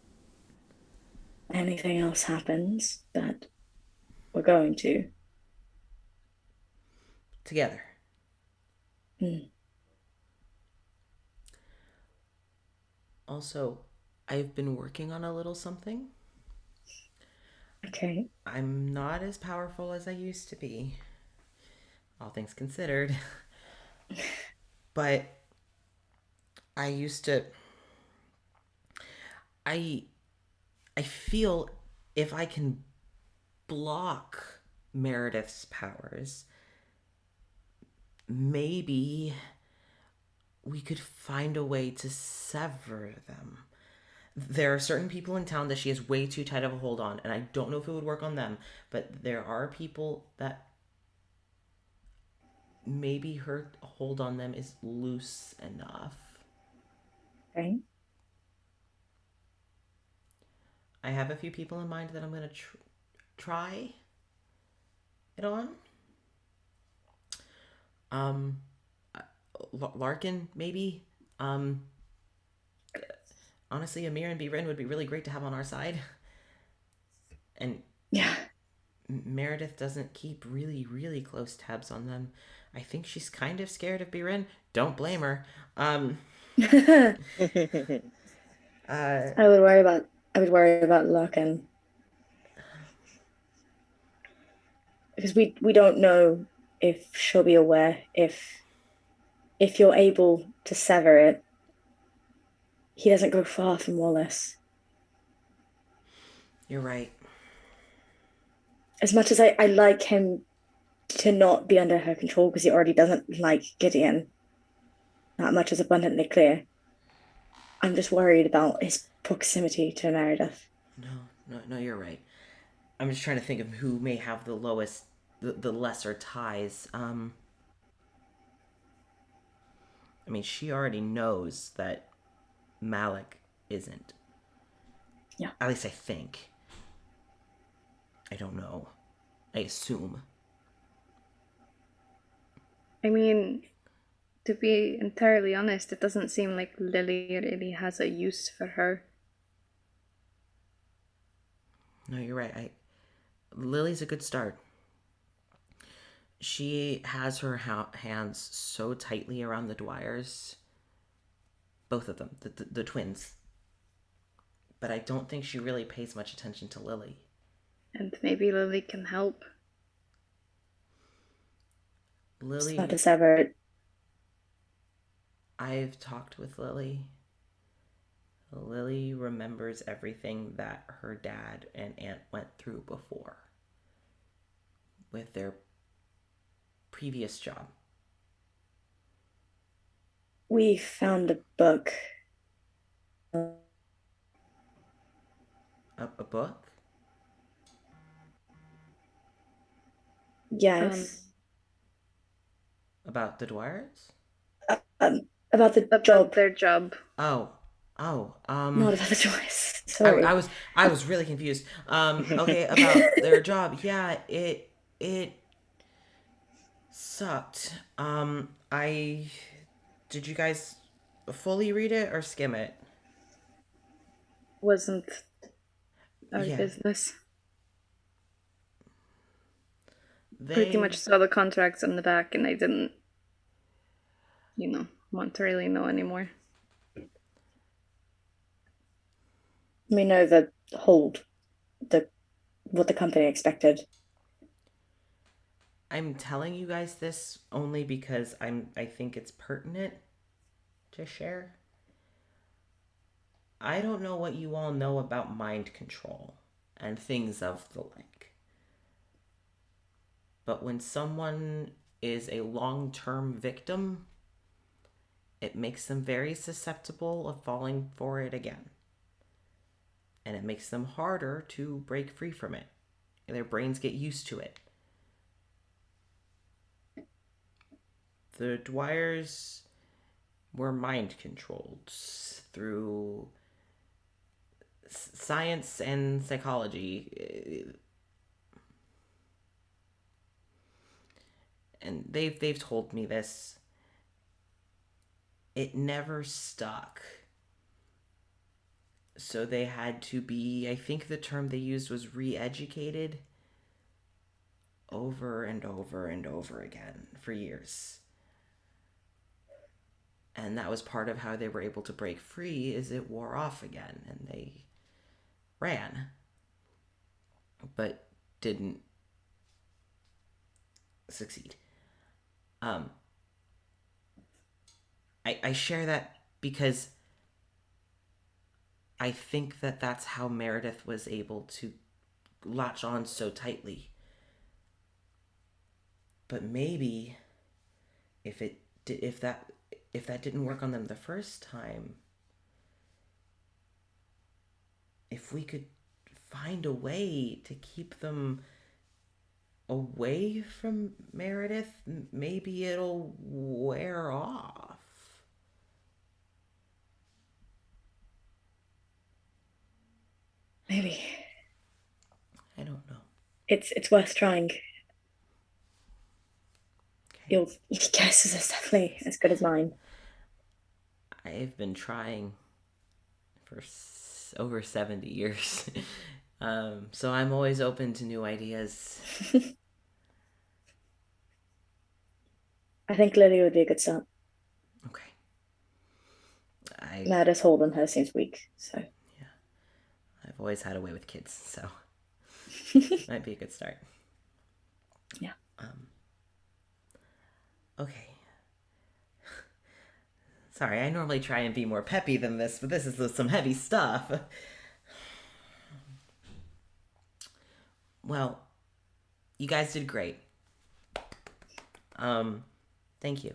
anything else happens, but we're going to. Together. Also, I've been working on a little something. Okay. I'm not as powerful as I used to be, all things considered. But I used to... I feel if I can block Meredith's powers, maybe we could find a way to sever them. There are certain people in town that she has way too tight of a hold on, and I don't know if it would work on them, but there are people that maybe her hold on them is loose enough. Okay. I have a few people in mind that I'm going to try it on. Larkin, maybe. Honestly, Amir and Birin would be really great to have on our side. And Yeah. Meredith doesn't keep really, really close tabs on them. I think she's kind of scared of Birin. Don't blame her. I would worry about Larkin. Because we don't know if she'll be aware if you're able to sever it. He doesn't go far from Wallace. You're right. As much as I like him to not be under her control, because he already doesn't like Gideon, that much is abundantly clear. I'm just worried about his proximity to Meredith. No, you're right. I'm just trying to think of who may have the lesser ties. I mean, she already knows that Malik isn't. Yeah. At least I think. I don't know. I assume. I mean, to be entirely honest, it doesn't seem like Lily really has a use for her. No, you're right. Lily's a good start. She has her hands so tightly around the Dwyers. Both of them, the twins. But I don't think she really pays much attention to Lily. And maybe Lily can help. Lily... It's not to sever it. I've talked with Lily. Lily remembers everything that her dad and aunt went through before with their previous job. We found a book. A book? Yes. About the Dwyers? About the job. Their job. Oh. Not about the Dwyers. Sorry. I was really confused. Okay, about their job. Yeah, it sucked. Did you guys fully read it or skim it? Wasn't our business. Pretty much saw the contracts on the back, and I didn't, want to really know anymore. We know what the company expected. I'm telling you guys this only because I think it's pertinent to share. I don't know what you all know about mind control and things of the like. But when someone is a long-term victim, it makes them very susceptible of falling for it again. And it makes them harder to break free from it. Their brains get used to it. The Dwyers were mind controlled through science and psychology. And they've told me this. It never stuck. So they had to be, I think the term they used was re-educated over and over and over again for years. And that was part of how they were able to break free, is it wore off again and they ran, but didn't succeed. I share that because I think that that's how Meredith was able to latch on so tightly. But maybe if that didn't work on them the first time, if we could find a way to keep them away from Meredith, maybe it'll wear off. Maybe. I don't know. It's worth trying. Okay. Your guesses are definitely as good as mine. I've been trying for over 70 years. So I'm always open to new ideas. I think Lily would be a good start. Okay. Meredith holding her seems weak, so. Yeah. I've always had a way with kids, so might be a good start. Yeah. Okay. Sorry, I normally try and be more peppy than this, but this is some heavy stuff. Well, you guys did great. Thank you.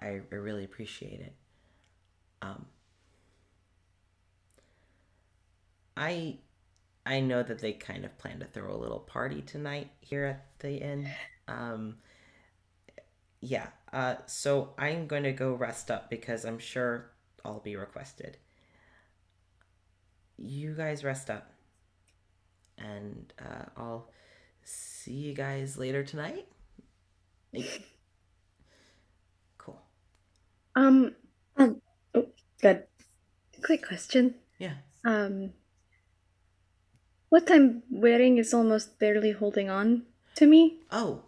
I really appreciate it. I know that they kind of plan to throw a little party tonight here at the inn. Yeah, so I'm going to go rest up because I'm sure I'll be requested. You guys rest up. And I'll see you guys later tonight. Cool. Oh, good. Quick question. Yeah. What I'm wearing is almost barely holding on to me. Oh.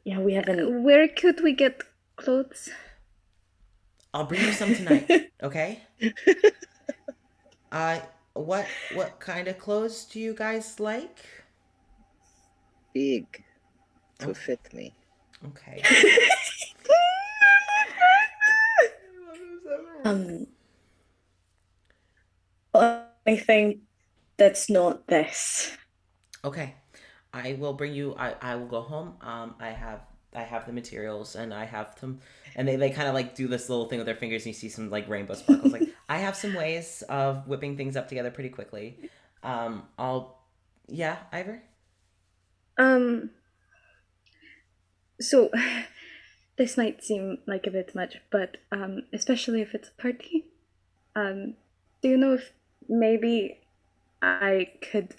Yeah, we haven't. Where could we get clothes? I'll bring you some tonight, okay? What kind of clothes do you guys like? Big to fit me. Okay. Anything that's not this. Okay. I will bring you. I will go home. I have the materials and I have them, and they kind of like do this little thing with their fingers and you see some like rainbow sparkles. Like I have some ways of whipping things up together pretty quickly. Yeah, Ivor? So this might seem like a bit much, but especially if it's a party. Do you know if maybe I could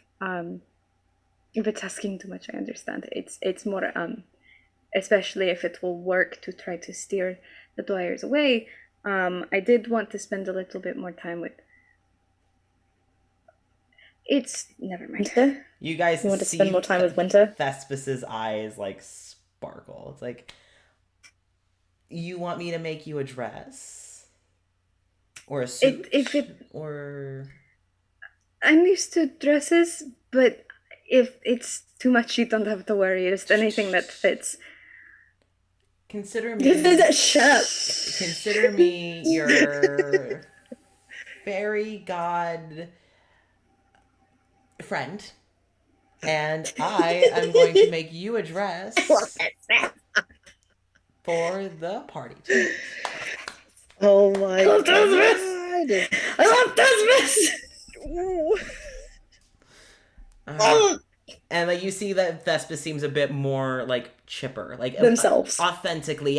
if it's asking too much, I understand. It's more especially if it will work to try to steer the Dwyers away. I did want to spend a little bit more time with. It's never mind. Winter? You guys You want to see spend more time with Winter? Thespis's eyes like sparkle. It's like, you want me to make you a dress? Or a suit? Or I'm used to dresses, but if it's too much, you don't have to worry. Just anything that fits. Consider me. This is a shirt. Consider me your fairy god friend, and I am going to make you a dress for the party tonight. Oh my I love god. I love Desmond. And like you see that Thespis seems a bit more like chipper, like Themselves. authentically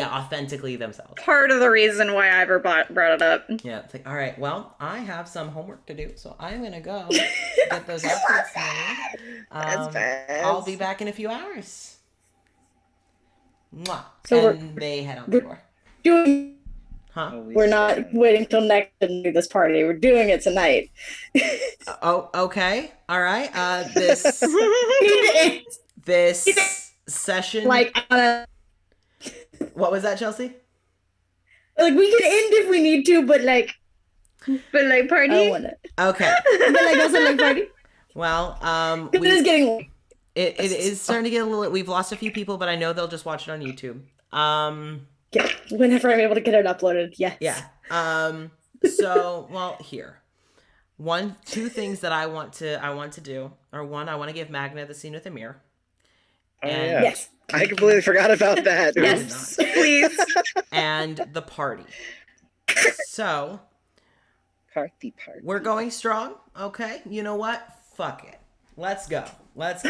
themselves. Part of the reason why I ever brought it up. Yeah, it's like, all right, well, I have some homework to do, so I'm gonna go get those outfits made. I'll be back in a few hours. Mwah. So and they head out the door. Huh? We're not waiting till next to do this party. We're doing it tonight. Oh, okay. All right. This session. Like, What was that, Chelsea? like we can end if we need to, but like party. I don't want it. Okay. But like also like party. Well, It is getting late. it is starting to get a little. We've lost a few people, but I know they'll just watch it on YouTube. Yeah, whenever I'm able to get it uploaded, yes. Yeah. So, well, here. Two things that I want to do are one, I want to give Magna the scene with Amir. Oh, And yeah. Yes. I completely forgot about that. Yes, please. And the party. So, Party. we're going strong, okay? You know what? Fuck it. Let's go. Yes!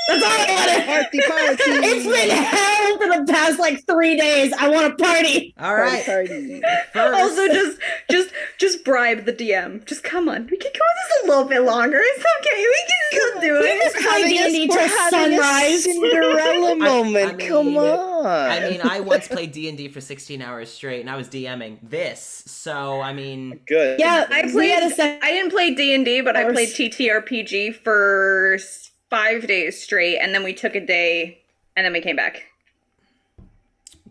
That's all I wanted. Party. It's been hell for the past like 3 days. I want a party. All right. Party. First, Also, just bribe the DM. Just come on. We can go just a little bit longer. It's okay. We can still do it. We're having a sunrise. Cinderella moment. I mean, Come on. I mean, I once played D&D for 16 hours straight, and I was DMing this. So, I mean, Good. Yeah, I didn't play D&D, but I Hours. played TTRPG for 5 days straight, and then we took a day, and then we came back.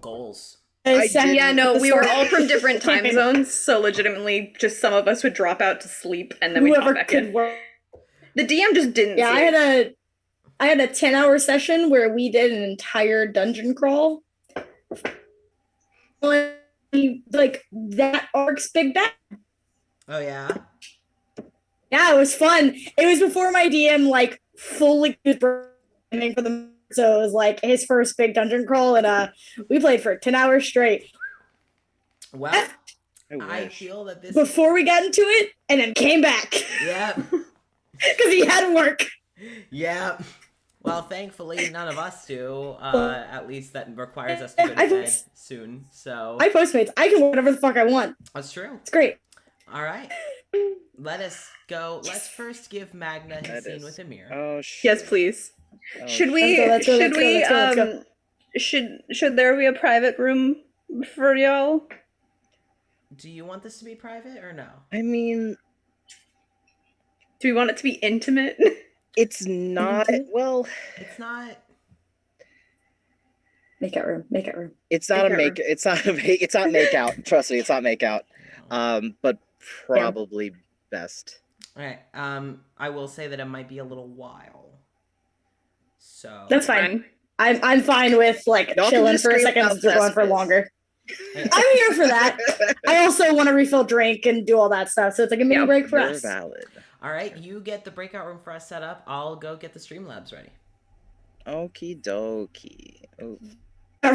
goals. Yeah, no, we were all from different time zones, so legitimately, just some of us would drop out to sleep, and then we Whoever pop back could in. work. The DM just didn't. Yeah, sleep. I had a 10-hour session where we did an entire dungeon crawl. Like that arc's big bad. Oh, yeah? Yeah, it was fun. It was before my DM like fully was branding for the, so it was like his first big dungeon crawl, and we played for 10 hours straight. Well, I I feel that this... Before we got into it, and then came back Yeah. because he had work. Yeah. Well, thankfully, none of us do. At least that requires us to go to I bed was- soon. So I Postmates. I can whatever the fuck I want. that's true. It's great. All right. Let us go. Let's first give Magna his That scene is- with Amir. Oh shit. Yes, please. Oh, Should we? Let's go, Should we? let's go. Should there be a private room for y'all? Do you want this to be private or no? I mean, Do we want it to be intimate? it's not. Well, It's not. Make it room. Make it room. it's not a Make make. It's not a make. It's not make out. Trust me, it's not make out. But probably best. All right. I will say that it might be a little while. So That's fine. I'm fine with like Y'all can chilling just for a scream second about since we're going for Thespis. longer. I'm here for that. I also want to refill drink and do all that stuff, so it's like a mini Yeah, break for You're us. valid. All right. You get the breakout room for us set up. I'll go get the Streamlabs ready. Okie dokie. Oh, A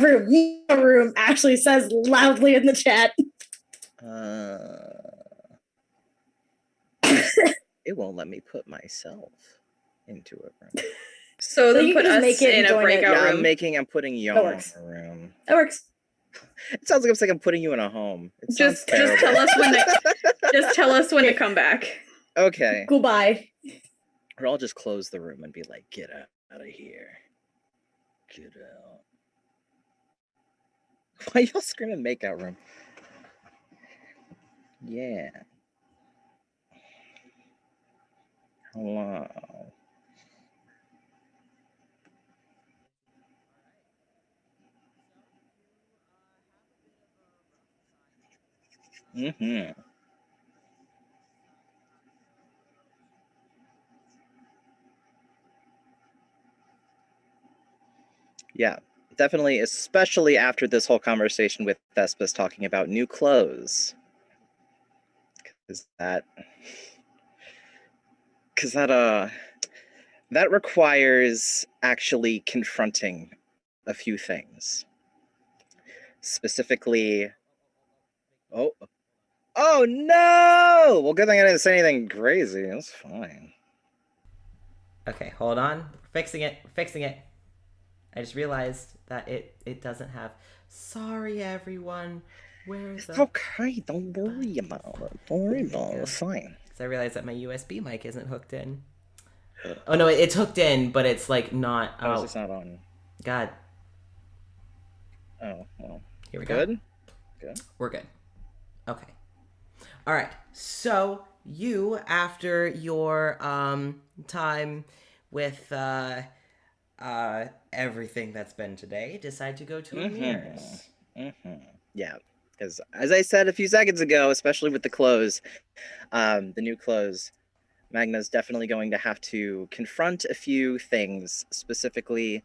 room actually says loudly in the chat. it won't let me put myself into a room. So So then you put can just us make it in and a join it. breakout Yeah, room. I'm putting you in works. a room. That works. It sounds like I'm putting you in a home. It sounds Just terrible. tell us when just tell us when to come back. Okay. Goodbye. Or I'll just close the room and be like, get out of here. Get out. Why y'all screaming makeout room? Yeah. Hello. Mm-hmm. Yeah, definitely, especially after this whole conversation with Thespis talking about new clothes. Because that requires actually confronting a few things. specifically. Oh, oh no! Well, good thing I didn't say anything crazy. That's fine. Okay, hold on. Fixing it. Fixing it. I just realized that it doesn't have. Sorry, everyone. Where's It's the? okay. Don't worry about it. Don't worry about it. It's fine. Because I realized that my USB mic isn't hooked in. Oh no, it's hooked in, but it's like not. How is Oh this not on? God. Oh well. Here we go. Good. Good. We're good. Okay. All right. So you, after your time with everything that's been today, decide to go to Amir's. Yeah, because as I said a few seconds ago, especially with the clothes, the new clothes, Magna's definitely going to have to confront a few things, specifically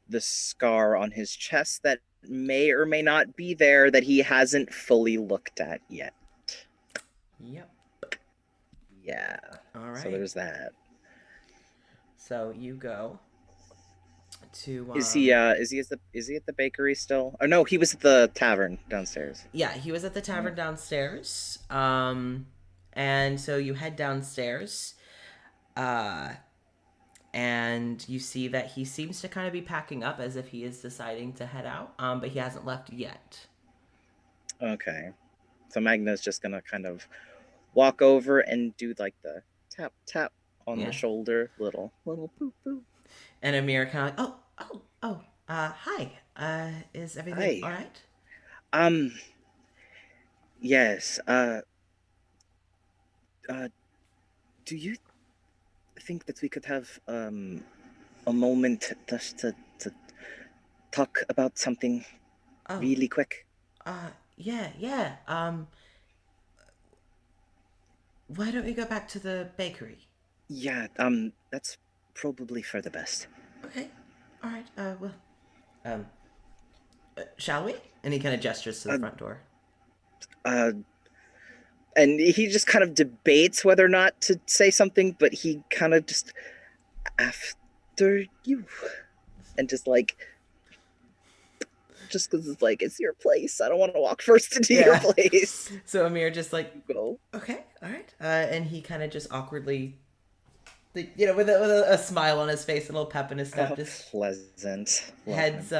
the scar on his chest that may or may not be there that he hasn't fully looked at yet. Yep. Yeah. All right. So there's that. So you go to. Is he at the bakery still? Oh no, he was at the tavern downstairs. Yeah, he was at the tavern downstairs. And so you head downstairs. And you see that he seems to kind of be packing up as if he is deciding to head out. But he hasn't left yet. Okay. So Magna's just gonna kind of walk over and do like the tap tap on the shoulder, little boop boop. And Amir kind of like, hi. Is everything all right? Yes. Do you think that we could have a moment just to talk about something really quick? Yeah. Why don't we go back to the bakery? Yeah, that's probably for the best. Okay. All right. Shall we? And he kind of gestures to the front door. And he just kind of debates whether or not to say something, but he kind of just, after you, and just like, just because it's like, it's your place. I don't want to walk first into your place. So Amir just like, go. Okay, all right. And he kind of just awkwardly, with a smile on his face, a little pep in his step, just pleasant. Heads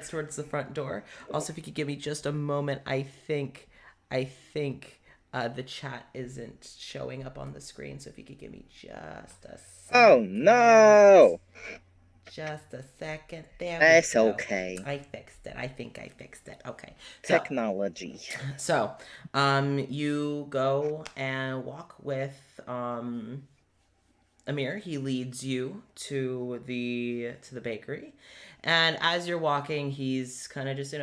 towards the front door. Also, if you could give me just a moment, I think the chat isn't showing up on the screen, so if you could give me just a second. Oh no! Just a second. There That's we go. okay. I fixed it. I think I fixed it. Okay. Technology. So, you go and walk with Amir. He leads you to the bakery, and as you're walking, he's kind of just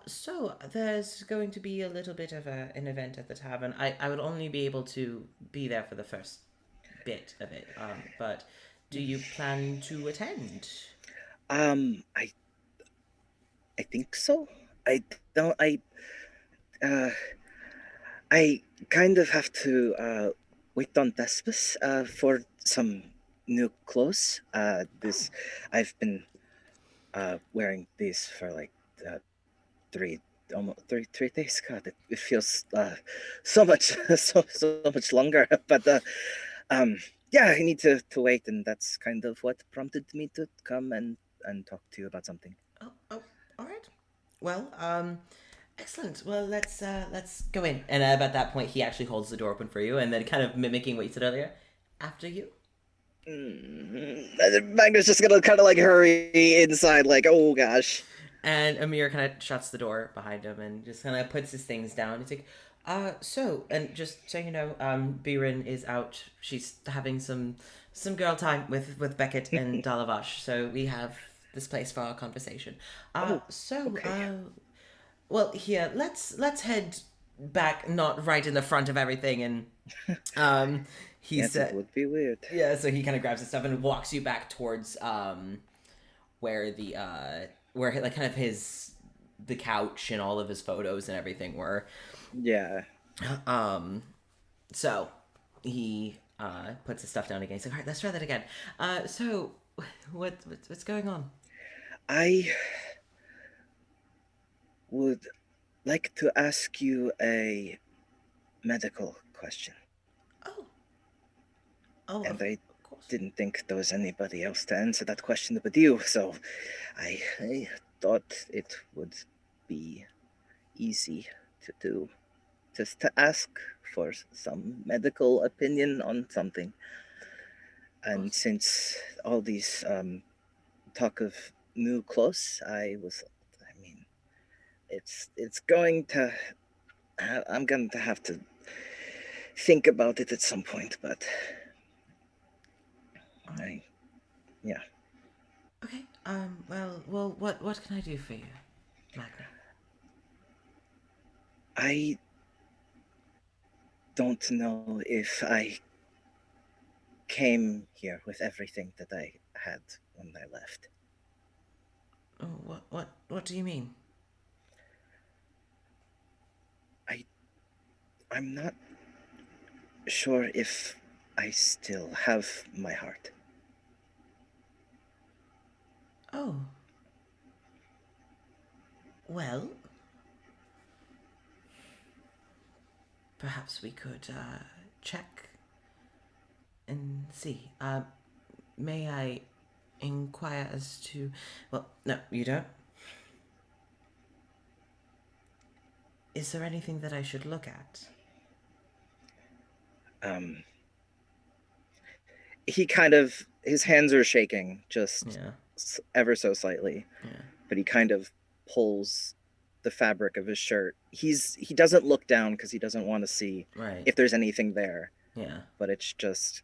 so there's going to be a little bit of an event at the tavern. I would only be able to be there for the first bit of it. But do you plan to attend? I think so. I kind of have to wait on Thespis for some new clothes. I've been wearing these for like 3 days. God, it feels so much longer. But yeah, I need to wait, and that's kind of what prompted me to come and talk to you about something. Oh, all right. Well, excellent. Well, let's go in. And about that point, he actually holds the door open for you, and then kind of mimicking what you said earlier, after you. Magnus just gonna kind of like hurry inside, like, oh gosh. And Amir kind of shuts the door behind him and just kind of puts his things down. He's like, and just so you know, Biren is out. She's having some girl time with Beckett and Dalavash. So we have this place for our conversation. Okay. Well, here, let's head back, not right in the front of everything. And he said, it would be weird. Yeah, so he kind of grabs his stuff and walks you back towards where like kind of the couch and all of his photos and everything were. Yeah. So he puts his stuff down again. He's like, all right, let's try that again. So what's going on? would like to ask you a medical question. Oh. Oh, And of I course. didn't think there was anybody else to answer that question but you, so I thought it would be easy to do. Just to ask for some medical opinion on something. And since all these talk of new clothes, I mean, it's going to, I'm going to have to think about it at some point, but yeah. Okay. Well, what can I do for you, Magna? I don't know if I came here with everything that I had when I left. Oh, what do you mean? I'm not sure if I still have my heart. Oh. Well, perhaps we could check and see. May I inquire as to? Well, no, you don't. Is there anything that I should look at? Um, he kind of, his hands are shaking just Yeah. ever so slightly, Yeah. but he kind of pulls the fabric of his shirt. He doesn't look down because he doesn't want to see Right. if there's anything there, Yeah. but it's just,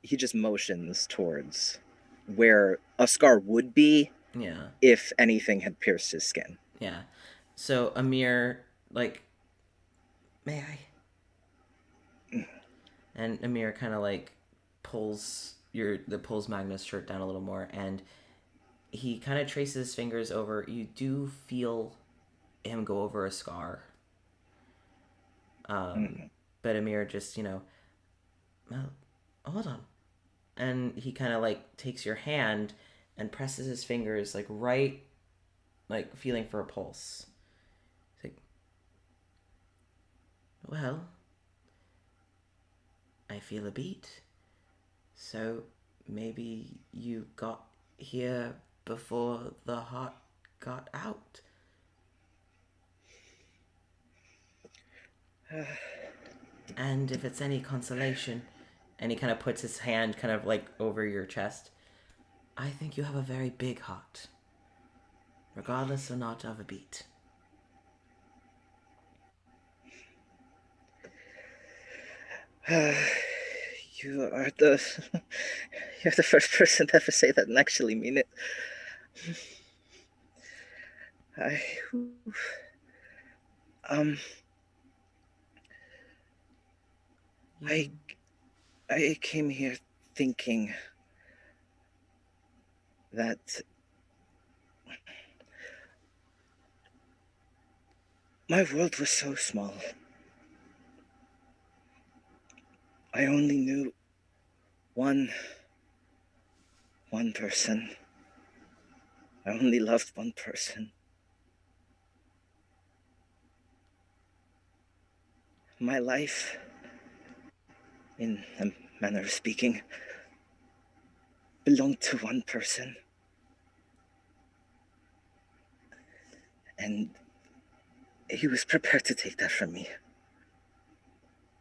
he just motions towards where a scar would be Yeah. if anything had pierced his skin. Yeah. So Amir, like, may I? And Amir kind of like pulls pulls Magnus' shirt down a little more, and he kind of traces his fingers over. You do feel him go over a scar. But Amir just, well, hold on. And he kind of like takes your hand and presses his fingers like right, like feeling for a pulse. He's like, well, I feel a beat. So maybe you got here before the heart got out. And if it's any consolation, and he kind of puts his hand kind of like over your chest, I think you have a very big heart, regardless or not of a beat. You are the you're the first person to ever say that and actually mean it. I um You, I came here thinking that my world was so small. I only knew one person. I only loved one person. My life, in a manner of speaking, belonged to one person. And he was prepared to take that from me.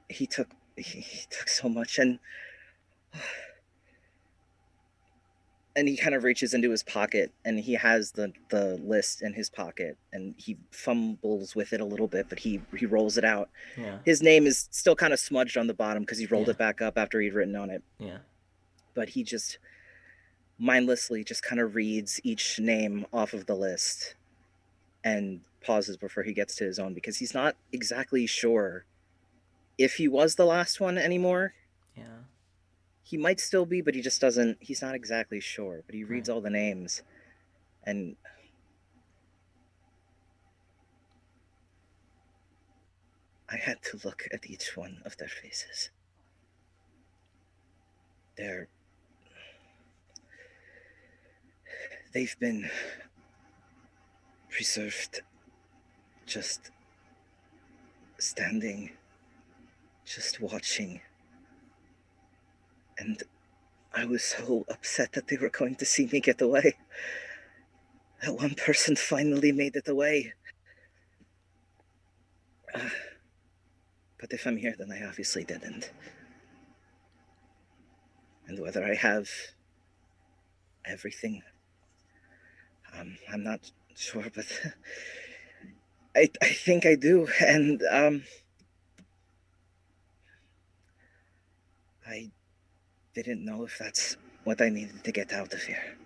He took so much, and he kind of reaches into his pocket and he has the list in his pocket and he fumbles with it a little bit, but he rolls it out. yeah, His name is still kind of smudged on the bottom because he rolled Yeah. it back up after he'd written on it, yeah, but he just mindlessly just kind of reads each name off of the list and pauses before he gets to his own because he's not exactly sure if he was the last one anymore. yeah. He might still be, but he just doesn't, he's not exactly sure, but he reads Right. all the names and I had to look at each one of their faces. They've been preserved just standing, just watching. And I was so upset that they were going to see me get away. That one person finally made it away. But if I'm here, then I obviously didn't. And whether I have everything, I'm not sure, but I think I do. And I didn't know if that's what I needed to get out of here.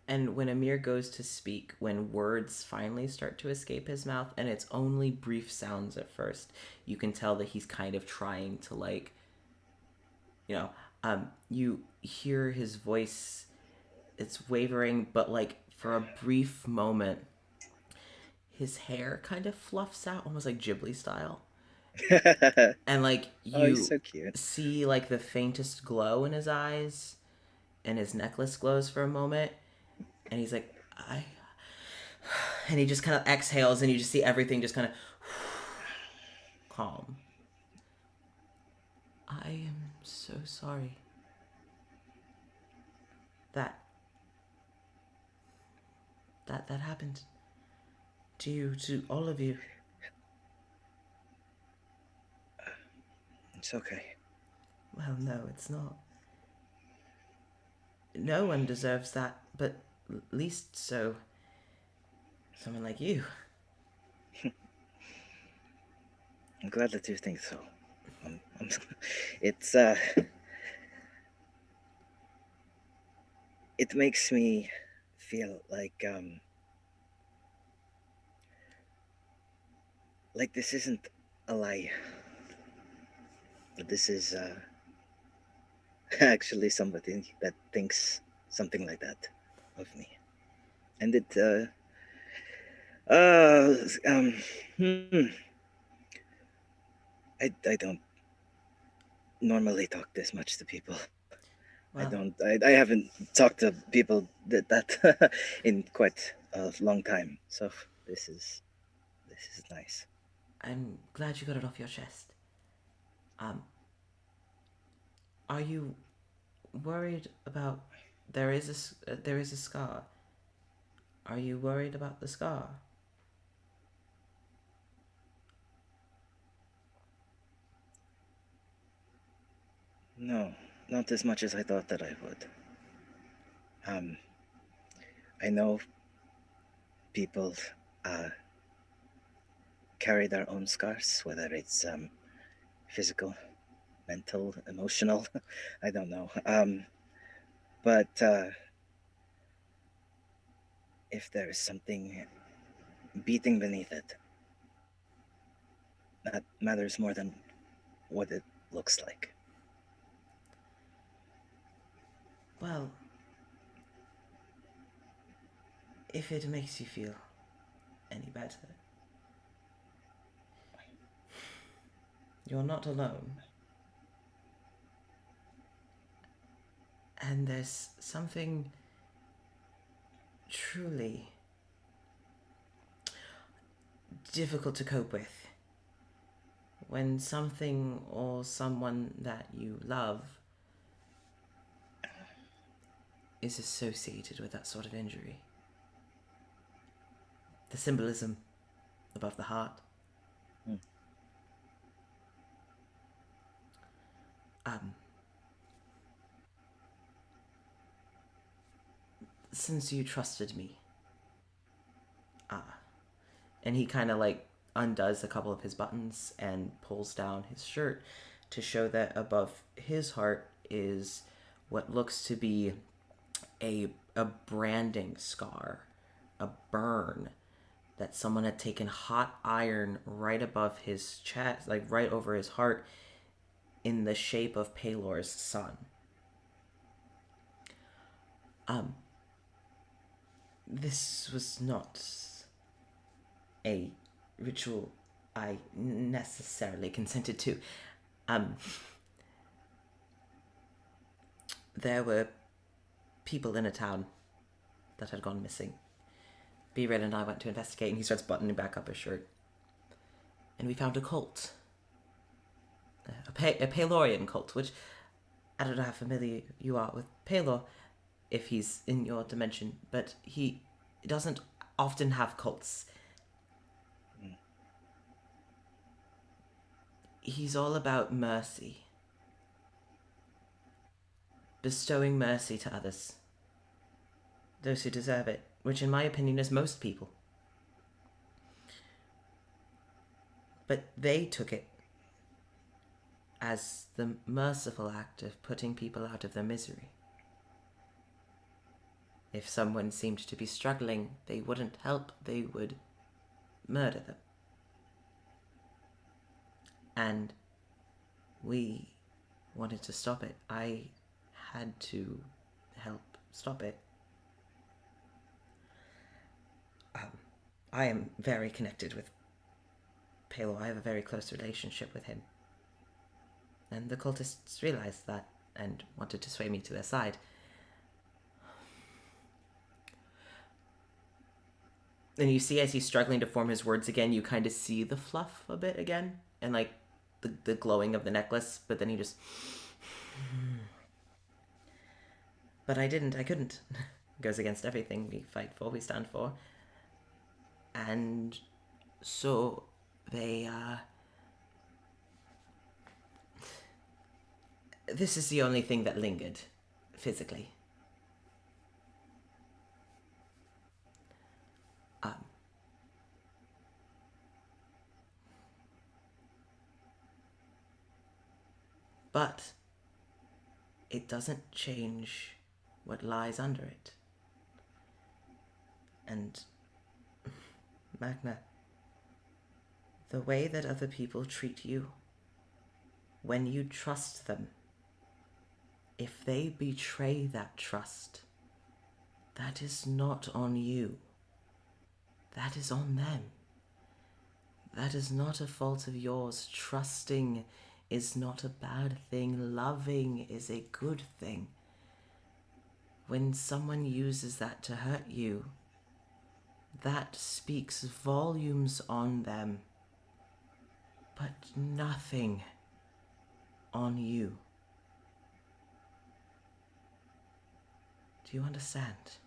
And when Amir goes to speak, when words finally start to escape his mouth, and it's only brief sounds at first, you can tell that he's kind of trying to, like, you hear his voice, it's wavering, but, like, for a brief moment, his hair kind of fluffs out, almost like Ghibli style. And, like, Oh, you he's so cute. see, like, the faintest glow in his eyes, and his necklace glows for a moment. And he's like, and he just kind of exhales, and you just see everything just kind of calm. I am so sorry that happened to you, to all of you. It's okay. Well, no, it's not. No one deserves that, but least so someone like you. I'm glad that you think so. It's it makes me feel like this isn't a lie. This is actually somebody that thinks something like that of me, and it I don't normally talk this much to people. Well, I haven't talked to people that in quite a long time. So this is nice. I'm glad you got it off your chest. Are you worried about there is a scar? Are you worried about the scar? No, not as much as I thought that I would. I know people carry their own scars, whether it's physical, mental, emotional. I don't know. But if there is something beating beneath it, that matters more than what it looks like. Well, if it makes you feel any better, you're not alone. And there's something truly difficult to cope with when something or someone that you love is associated with that sort of injury. The symbolism above the heart. Since you trusted me, and he kind of like undoes a couple of his buttons and pulls down his shirt to show that above his heart is what looks to be a branding scar, a burn that someone had taken hot iron right above his chest, like right over his heart, in the shape of Palor's sun. This was not a ritual I necessarily consented to. there were people in a town that had gone missing. B-Red and I went to investigate, and he starts buttoning back up his shirt. And we found a cult. A Palorian cult, which I don't know how familiar you are with Palor, if he's in your dimension, but he doesn't often have cults. He's all about mercy. Bestowing mercy to others. Those who deserve it, which in my opinion is most people. But they took it as the merciful act of putting people out of their misery. If someone seemed to be struggling, they wouldn't help, they would murder them. And we wanted to stop it. I had to help stop it. I am very connected with Palo. I have a very close relationship with him. And the cultists realized that and wanted to sway me to their side. And you see, as he's struggling to form his words again, you kind of see the fluff a bit again, and like the glowing of the necklace, but then he just... But I couldn't. Goes against everything we fight for, we stand for. And so they, this is the only thing that lingered, physically. But it doesn't change what lies under it. And Magna, the way that other people treat you, when you trust them, if they betray that trust, that is not on you. That is on them. That is not a fault of yours. Trusting is not a bad thing. Loving is a good thing. When someone uses that to hurt you, that speaks volumes on them, but nothing on you. Do you understand?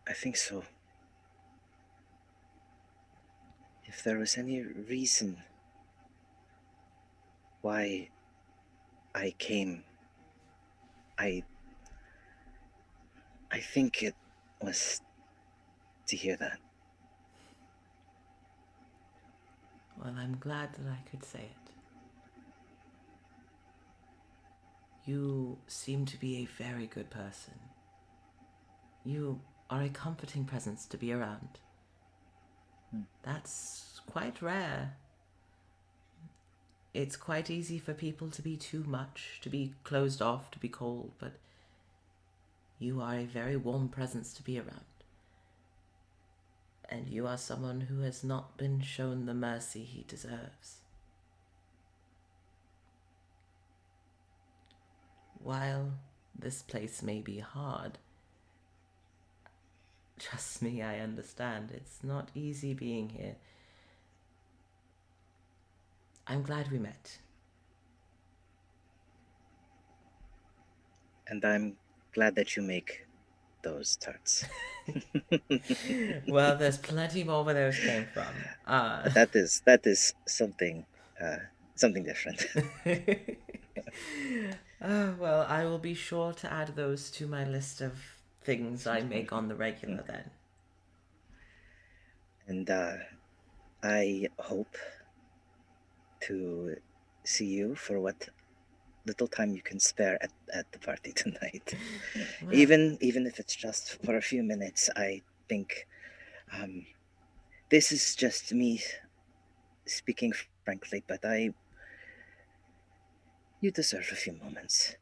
I think so. If there was any reason why I came, I think it was to hear that. Well, I'm glad that I could say it. You seem to be a very good person. You are a comforting presence to be around. That's quite rare. It's quite easy for people to be too much, to be closed off, to be cold, but you are a very warm presence to be around. And you are someone who has not been shown the mercy he deserves. While this place may be hard, trust me, I understand. It's not easy being here. I'm glad we met. And I'm glad that you make those tarts. Well, there's plenty more where those came from. That is something different. Well, I will be sure to add those to my list of things I make on the regular then. And I hope to see you for what little time you can spare at the party tonight. Well, even if it's just for a few minutes. I think this is just me speaking frankly, but you deserve a few moments.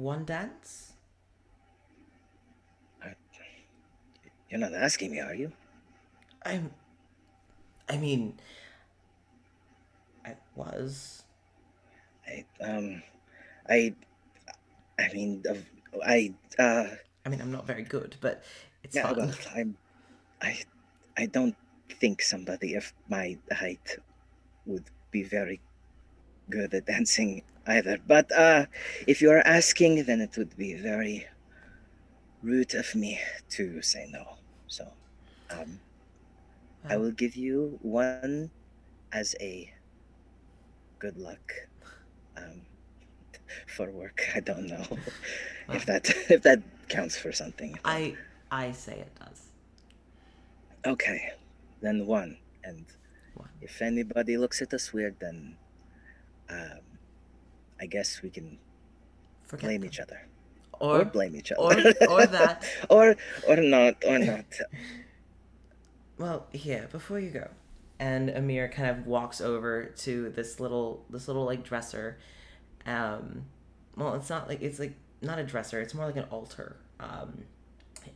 one dance? You're not asking me, are you? I mean, I was. I I mean, I I mean, I'm not very good, but it's yeah. fun. Well, I I don't think somebody of my height would be very good at dancing either. But if you are asking, then it would be very rude of me to say no. So, um, I Well, will give you one as a good luck um, for work. I don't know if well, that counts for something. I say it does. Okay, then one. And One. if anybody looks at us weird, then um, I guess we can Forget blame them. each other. Or Or blame each or other. or that. or not. Well, here, before you go. And Amir kind of walks over to this little like dresser. Well, it's like not a dresser, it's more like an altar.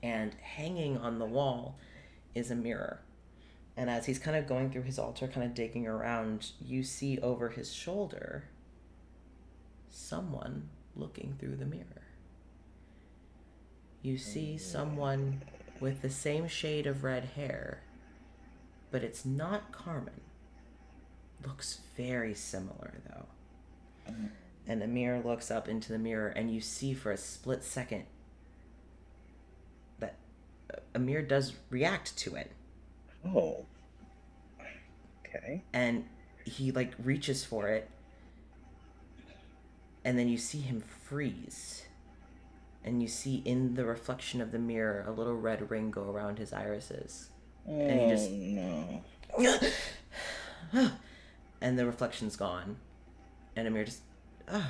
And hanging on the wall is a mirror. And as he's kind of going through his altar, kind of digging around, you see over his shoulder someone looking through the mirror. You see someone with the same shade of red hair, but it's not Carmen. Looks very similar, though. And Amir looks up into the mirror, and you see for a split second that Amir does react to it. Oh. Okay. And he, like, reaches for it, and then you see him freeze. And you see in the reflection of the mirror a little red ring go around his irises. And he just... no. And the reflection's gone. And Amir just... what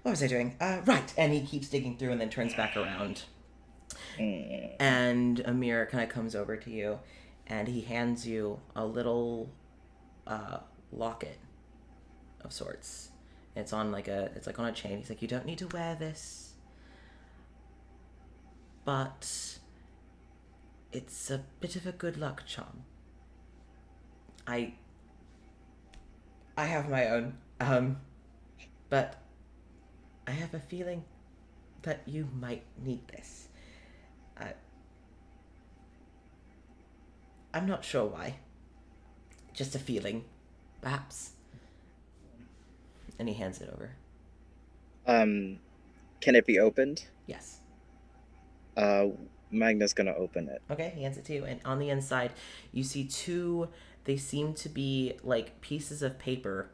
was I doing? Right. And he keeps digging through and then turns back around. And Amir kind of comes over to you, and he hands you a little locket of sorts. It's on like it's like on a chain. He's like, you don't need to wear this, but it's a bit of a good luck charm. I have my own, but I have a feeling that you might need this. I'm not sure why. Just a feeling, perhaps. And he hands it over. Can it be opened? Yes. Magna's gonna open it. Okay, he hands it to you, and on the inside, you see two. They seem to be like pieces of paper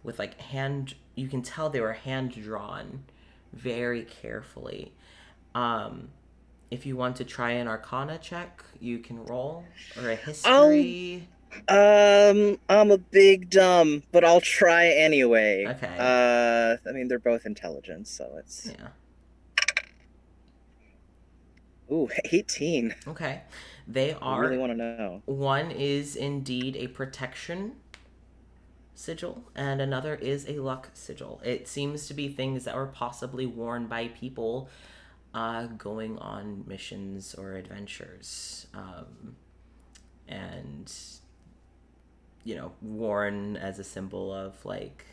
with like hand. You can tell they were hand drawn, very carefully. If you want to try an Arcana check, you can roll, or a history. I'm a big dumb, but I'll try anyway. Okay. I mean, they're both intelligence, so it's... Yeah. Ooh, 18. Okay. They I are... really want to know. One is indeed a protection sigil, and another is a luck sigil. It seems to be things that were possibly worn by people going on missions or adventures. And, you know, worn as a symbol of, like,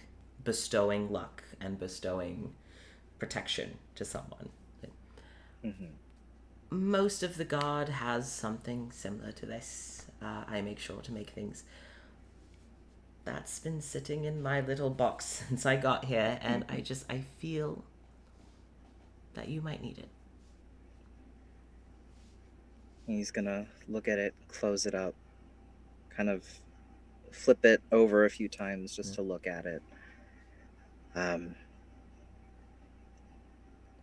bestowing luck and bestowing protection to someone. Mm-hmm. Most of the god has something similar to this. I make sure to make things. That's been sitting in my little box since I got here, and I feel that you might need it. He's gonna look at it, close it up, kind of flip it over a few times just to look at it.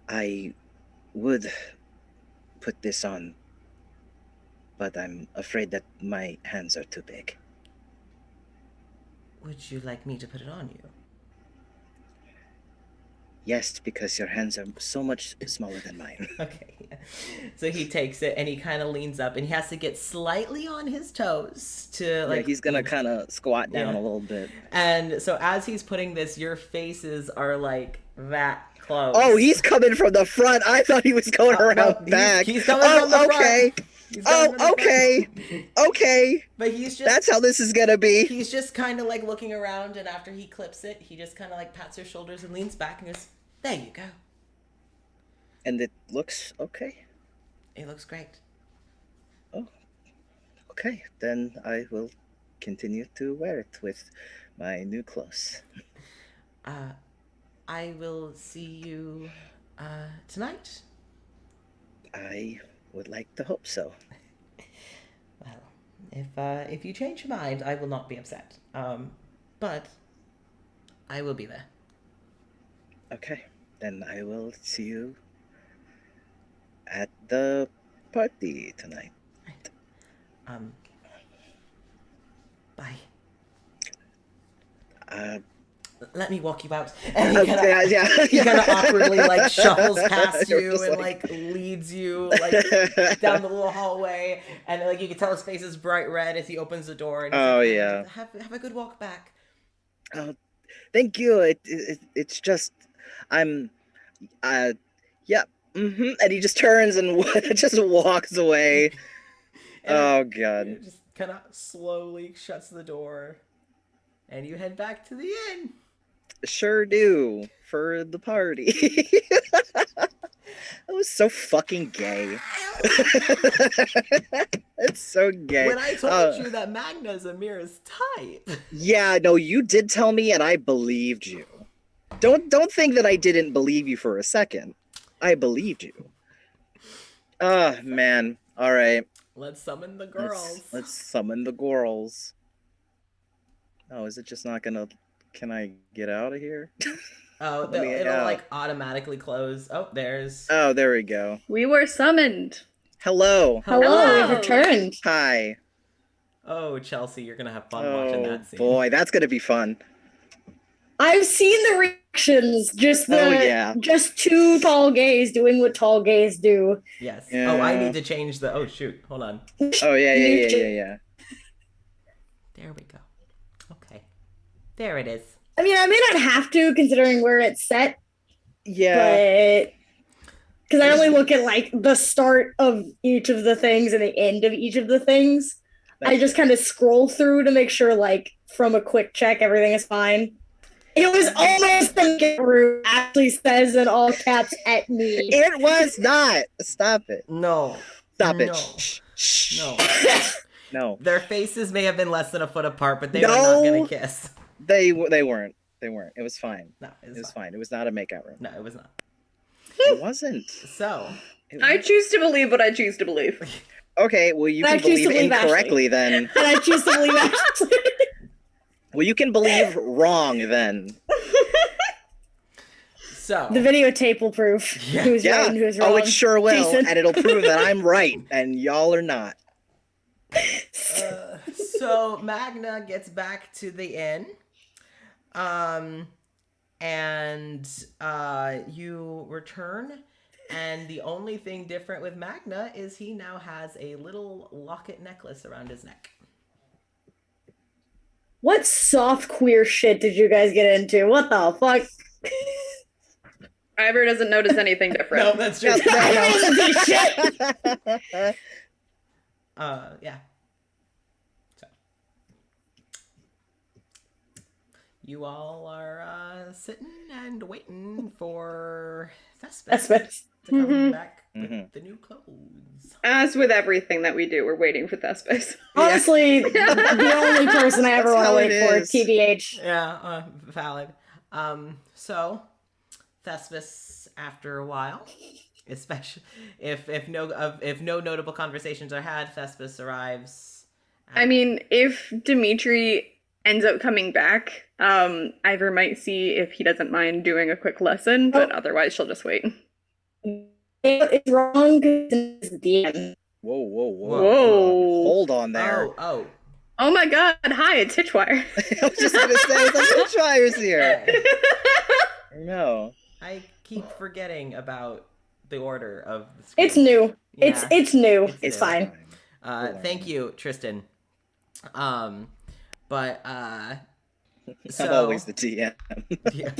I would put this on, but I'm afraid that my hands are too big. Would you like me to put it on you? Yes, because your hands are so much smaller than mine. Okay. So he takes it and he kind of leans up and he has to get slightly on his toes to like. Yeah, he's gonna kind of squat down Yeah. a little bit. And so as he's putting this, your faces are like that close. Oh, he's coming from the front. I thought he was going around no, back. he's coming from the front. Okay. He's got another okay. friend. Okay. But he's just That's how this is gonna be. he's just kind of like looking around, and after he clips it, he just kind of like pats her shoulders and leans back and goes, "There you go. And it looks okay. It looks great." Oh, okay. Then I will continue to wear it with my new clothes. I will see you tonight. I would like to hope so. Well, if you change your mind, I will not be upset. But I will be there. Okay. Then I will see you at the party tonight. Bye. Uh, Let me walk you out. And he yeah. kind of awkwardly like shuffles past You're you just and like- like leads you like down the little hallway, and like you can tell his face is bright red as he opens the door. And he's Oh, like, yeah. Have a good walk back. Oh, thank you. It's just I'm yeah. And he just turns and just walks away. And Oh it god. just kind of slowly shuts the door, and you head back to the inn. Sure do for the party. That was so fucking gay. It's so gay. When I told you that Magna's Amira's type. Yeah, no, you did tell me and I believed you. Don't think that I didn't believe you for a second. I believed you. Oh man. All right. Let's summon the girls. Let's summon the girls. Oh, is it just not gonna? Can I get out of here? Oh, Let me it'll out. like automatically close. Oh, there's. Oh, there we go. We were summoned. Hello. Hello, we've returned. Hi. Oh, Chelsea, you're gonna have fun watching Oh that scene. boy, that's gonna be fun. I've seen the reactions. Just Oh, yeah. just two tall gays doing what tall gays do. Yes. Yeah. Oh, I need to change the. Oh shoot! Hold on. Oh yeah. There we go. Okay. There it is. I mean, I may not have to considering where it's set, Yeah. but because I only look at like the start of each of the things and the end of each of the things. I just kind of scroll through to make sure, like, from a quick check, everything is fine. It was almost the Guru actually says in all caps at me. It was not. Stop it. No. Stop it. No. Shh. Shh. No. No. Their faces may have been less than a foot apart, but they were No. not gonna kiss. They weren't. They weren't. It was fine. No, It was fine. It was not a makeout room. No, it was not. It wasn't. So. It I wasn't. choose to believe what I choose to believe. Okay, well you I can choose to believe believe Ashley. incorrectly then. And I choose to believe Ashley. Well, you can believe wrong then. So. The videotape will prove who's Yeah. right and who's wrong. Oh, it sure will, Jason. and it'll prove that I'm right and y'all are not. So Magna gets back to the inn, and you return, and the only thing different with Magna is he now has a little locket necklace around his neck. What soft queer shit did you guys get into? What the fuck? Ivor doesn't notice anything different. that's true. Yeah. So you all are sitting and waiting for Thespis Thespis. to come Mhm. back with Mhm. the new clothes. As with everything that we do, we're waiting for Thespis. Honestly, the only person I ever That's want how to it wait for, is. TBH. Yeah, valid. So Thespis, after a while, especially if no notable conversations are had, Thespis arrives. I mean, if Dimitri ends up coming back, Ivor might see if he doesn't mind doing a quick lesson, but otherwise she'll just wait. It's wrong because it's the DM. Whoa. Whoa. Hold on there. Oh. Oh my god, hi, it's Hitchwire. I was just gonna say, the Hitchwire's here. No. I keep forgetting about the order of the screen. It's new. Yeah. It's new. It's It's new. fine. Thank you, Tristan. But I'm so always the DM. yeah,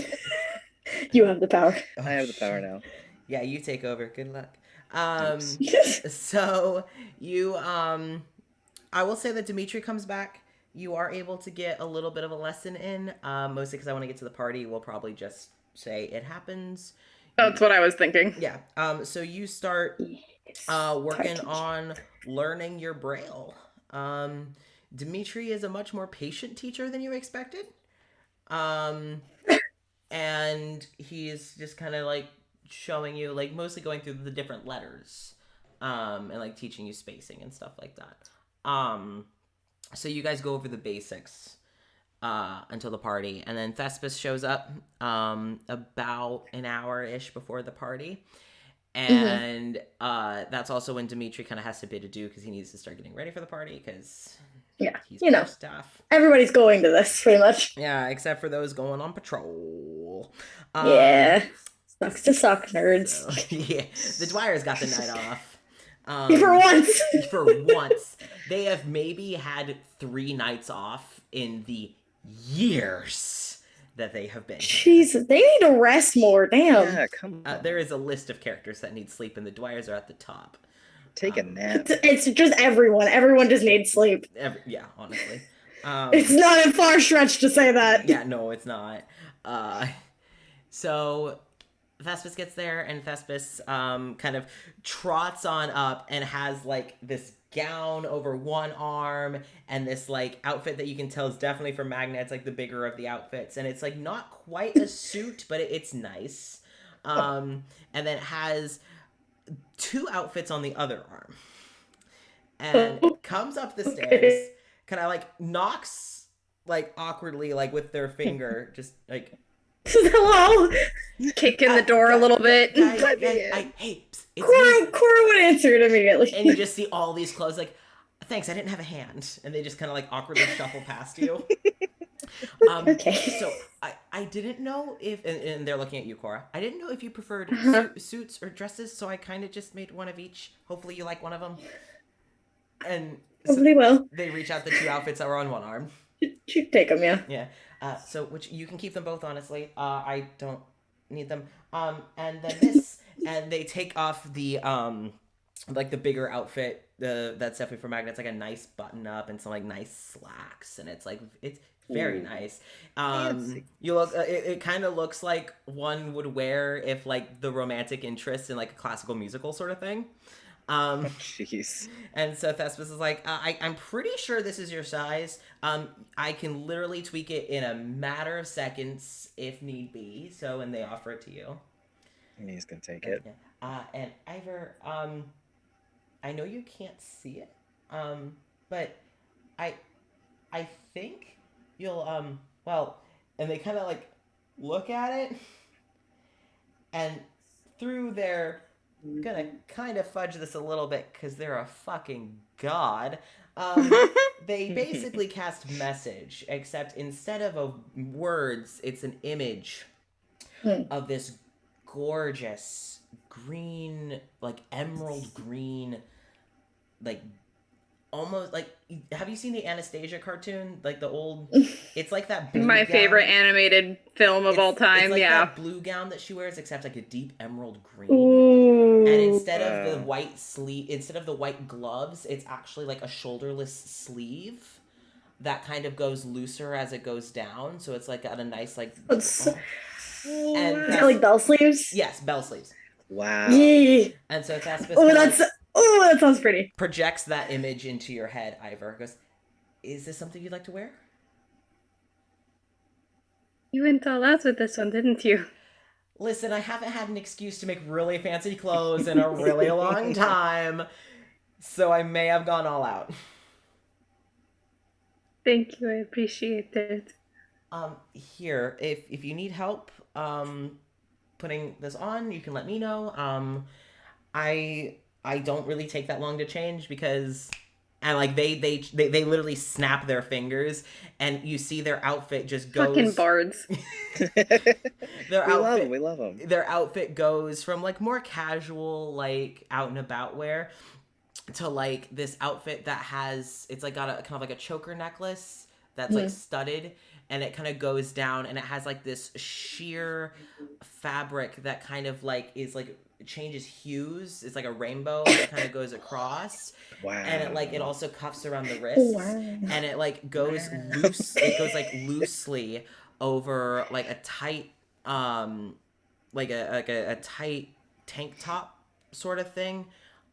You have the power. I have the power now. yeah, you take over. Good luck. So you I will say that Dimitri comes back. You are able to get a little bit of a lesson in, mostly because I want to get to the party. We'll probably just say it happens. That's what I was thinking. Yeah. So you start working on learning your Braille. Dimitri is a much more patient teacher than you expected. And he's just kind of like showing you, like, mostly going through the different letters, and like teaching you spacing and stuff like that. So you guys go over the basics until the party, and then Thespis shows up about an hour-ish before the party. And that's also when Dimitri kind of has a bit to do because he needs to start getting ready for the party because he's staff. Everybody's going to this pretty much. Yeah, except for those going on patrol. Sucks to suck, nerds. So, yeah, the Dwyer's got the night off. For once. For once. They have maybe had 3 nights off in the years that they have been. Jesus, they need to rest more. Damn. Yeah, come on. There is a list of characters that need sleep, and the Dwyers are at the top. Take a nap. It's just everyone. Everyone just needs sleep. Yeah, honestly. It's not a far stretch to say that. Yeah, no, it's not. So Thespis gets there, and Thespis kind of trots on up and has like this gown over one arm and this like outfit that you can tell is definitely for Magna. It's like the bigger of the outfits, and it's like not quite a suit, but it's nice. And then it has 2 outfits on the other arm, and comes up the stairs, kind of like knocks like awkwardly, like with their finger, just like Hello. Kicking the door a little bit. Hey, it's me. Cora would answer it immediately. And you just see all these clothes, like, thanks, I didn't have a hand. And they just kind of like awkwardly shuffle past you. Okay. So I didn't know if, and they're looking at you, Cora. I didn't know if you preferred suits or dresses, so I kind of just made one of each. Hopefully you like one of them. And so Hopefully will. they reach out the 2 outfits that were on one arm. You take them, yeah. Yeah. So which you can keep them both, honestly. I don't need them. And then this, and they take off the like the bigger outfit. That's definitely for Magna. It's like a nice button up and some like nice slacks, and it's very nice. You look. It kind of looks like one would wear if like the romantic interest in like a classical musical sort of thing. Jeez. And so Thespis is like, I'm pretty sure this is your size. I can literally tweak it in a matter of seconds if need be. So, and they offer it to you. And he's gonna take it. Yeah. And Ivor, I know you can't see it, but I think you'll, well, and they kind of like look at it, and through their, gonna kind of fudge this a little bit because they're a fucking god. They basically cast message, except instead of words, it's an image of this gorgeous green, like emerald green, like almost like, have you seen the Anastasia cartoon? Like the old, it's like that blue My gown. favorite animated film of all time, It's like yeah. that blue gown that she wears, except like a deep emerald green. Ooh. And instead of the white sleeve, instead of the white gloves, it's actually like a shoulderless sleeve that kind of goes looser as it goes down. So it's like got a nice like. And Is it like bell sleeves? yes, bell sleeves. Wow. Yeah. And so Thespis that sounds pretty. projects that image into your head. Ivor goes, "Is this something you'd like to wear?" You went all out with this one, didn't you? Listen, I haven't had an excuse to make really fancy clothes in a really long time, so I may have gone all out. Thank you, I appreciate it. Here, if you need help putting this on, you can let me know. I don't really take that long to change because, and like they literally snap their fingers and you see their outfit just goes. Fucking bards. We love them. Their outfit goes from like more casual, like out and about wear, to like this outfit that has, it's like got a kind of like a choker necklace that's like studded, and it kind of goes down, and it has like this sheer fabric that kind of like is like changes hues. It's like a rainbow that kind of goes across. Wow. And it also cuffs around the wrists. Wow. And it like goes loose. It goes like loosely over like a tight like a tight tank top sort of thing.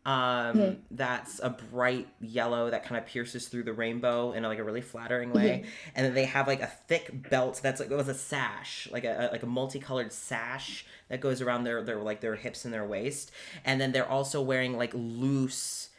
That's a bright yellow that kind of pierces through the rainbow in like a really flattering way. And then they have like a thick belt that's like, it was a sash, like a multicolored sash that goes around their hips and their waist. And then they're also wearing like loose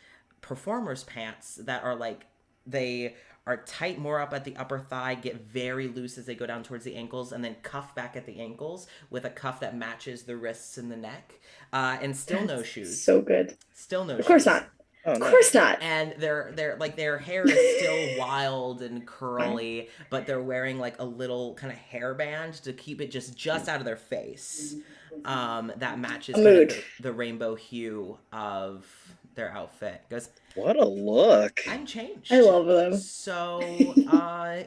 performers pants that are like, they are tight more up at the upper thigh, get very loose as they go down towards the ankles, and then cuff back at the ankles with a cuff that matches the wrists and the neck. And still no shoes. So good. Still no shoes. Of course not. Oh, Of no. course not. And their hair is still wild and curly, but they're wearing like a little kind of hairband to keep it just out of their face. That matches kind of the rainbow hue of their outfit. Goes, What a look. I'm changed. I love them. So,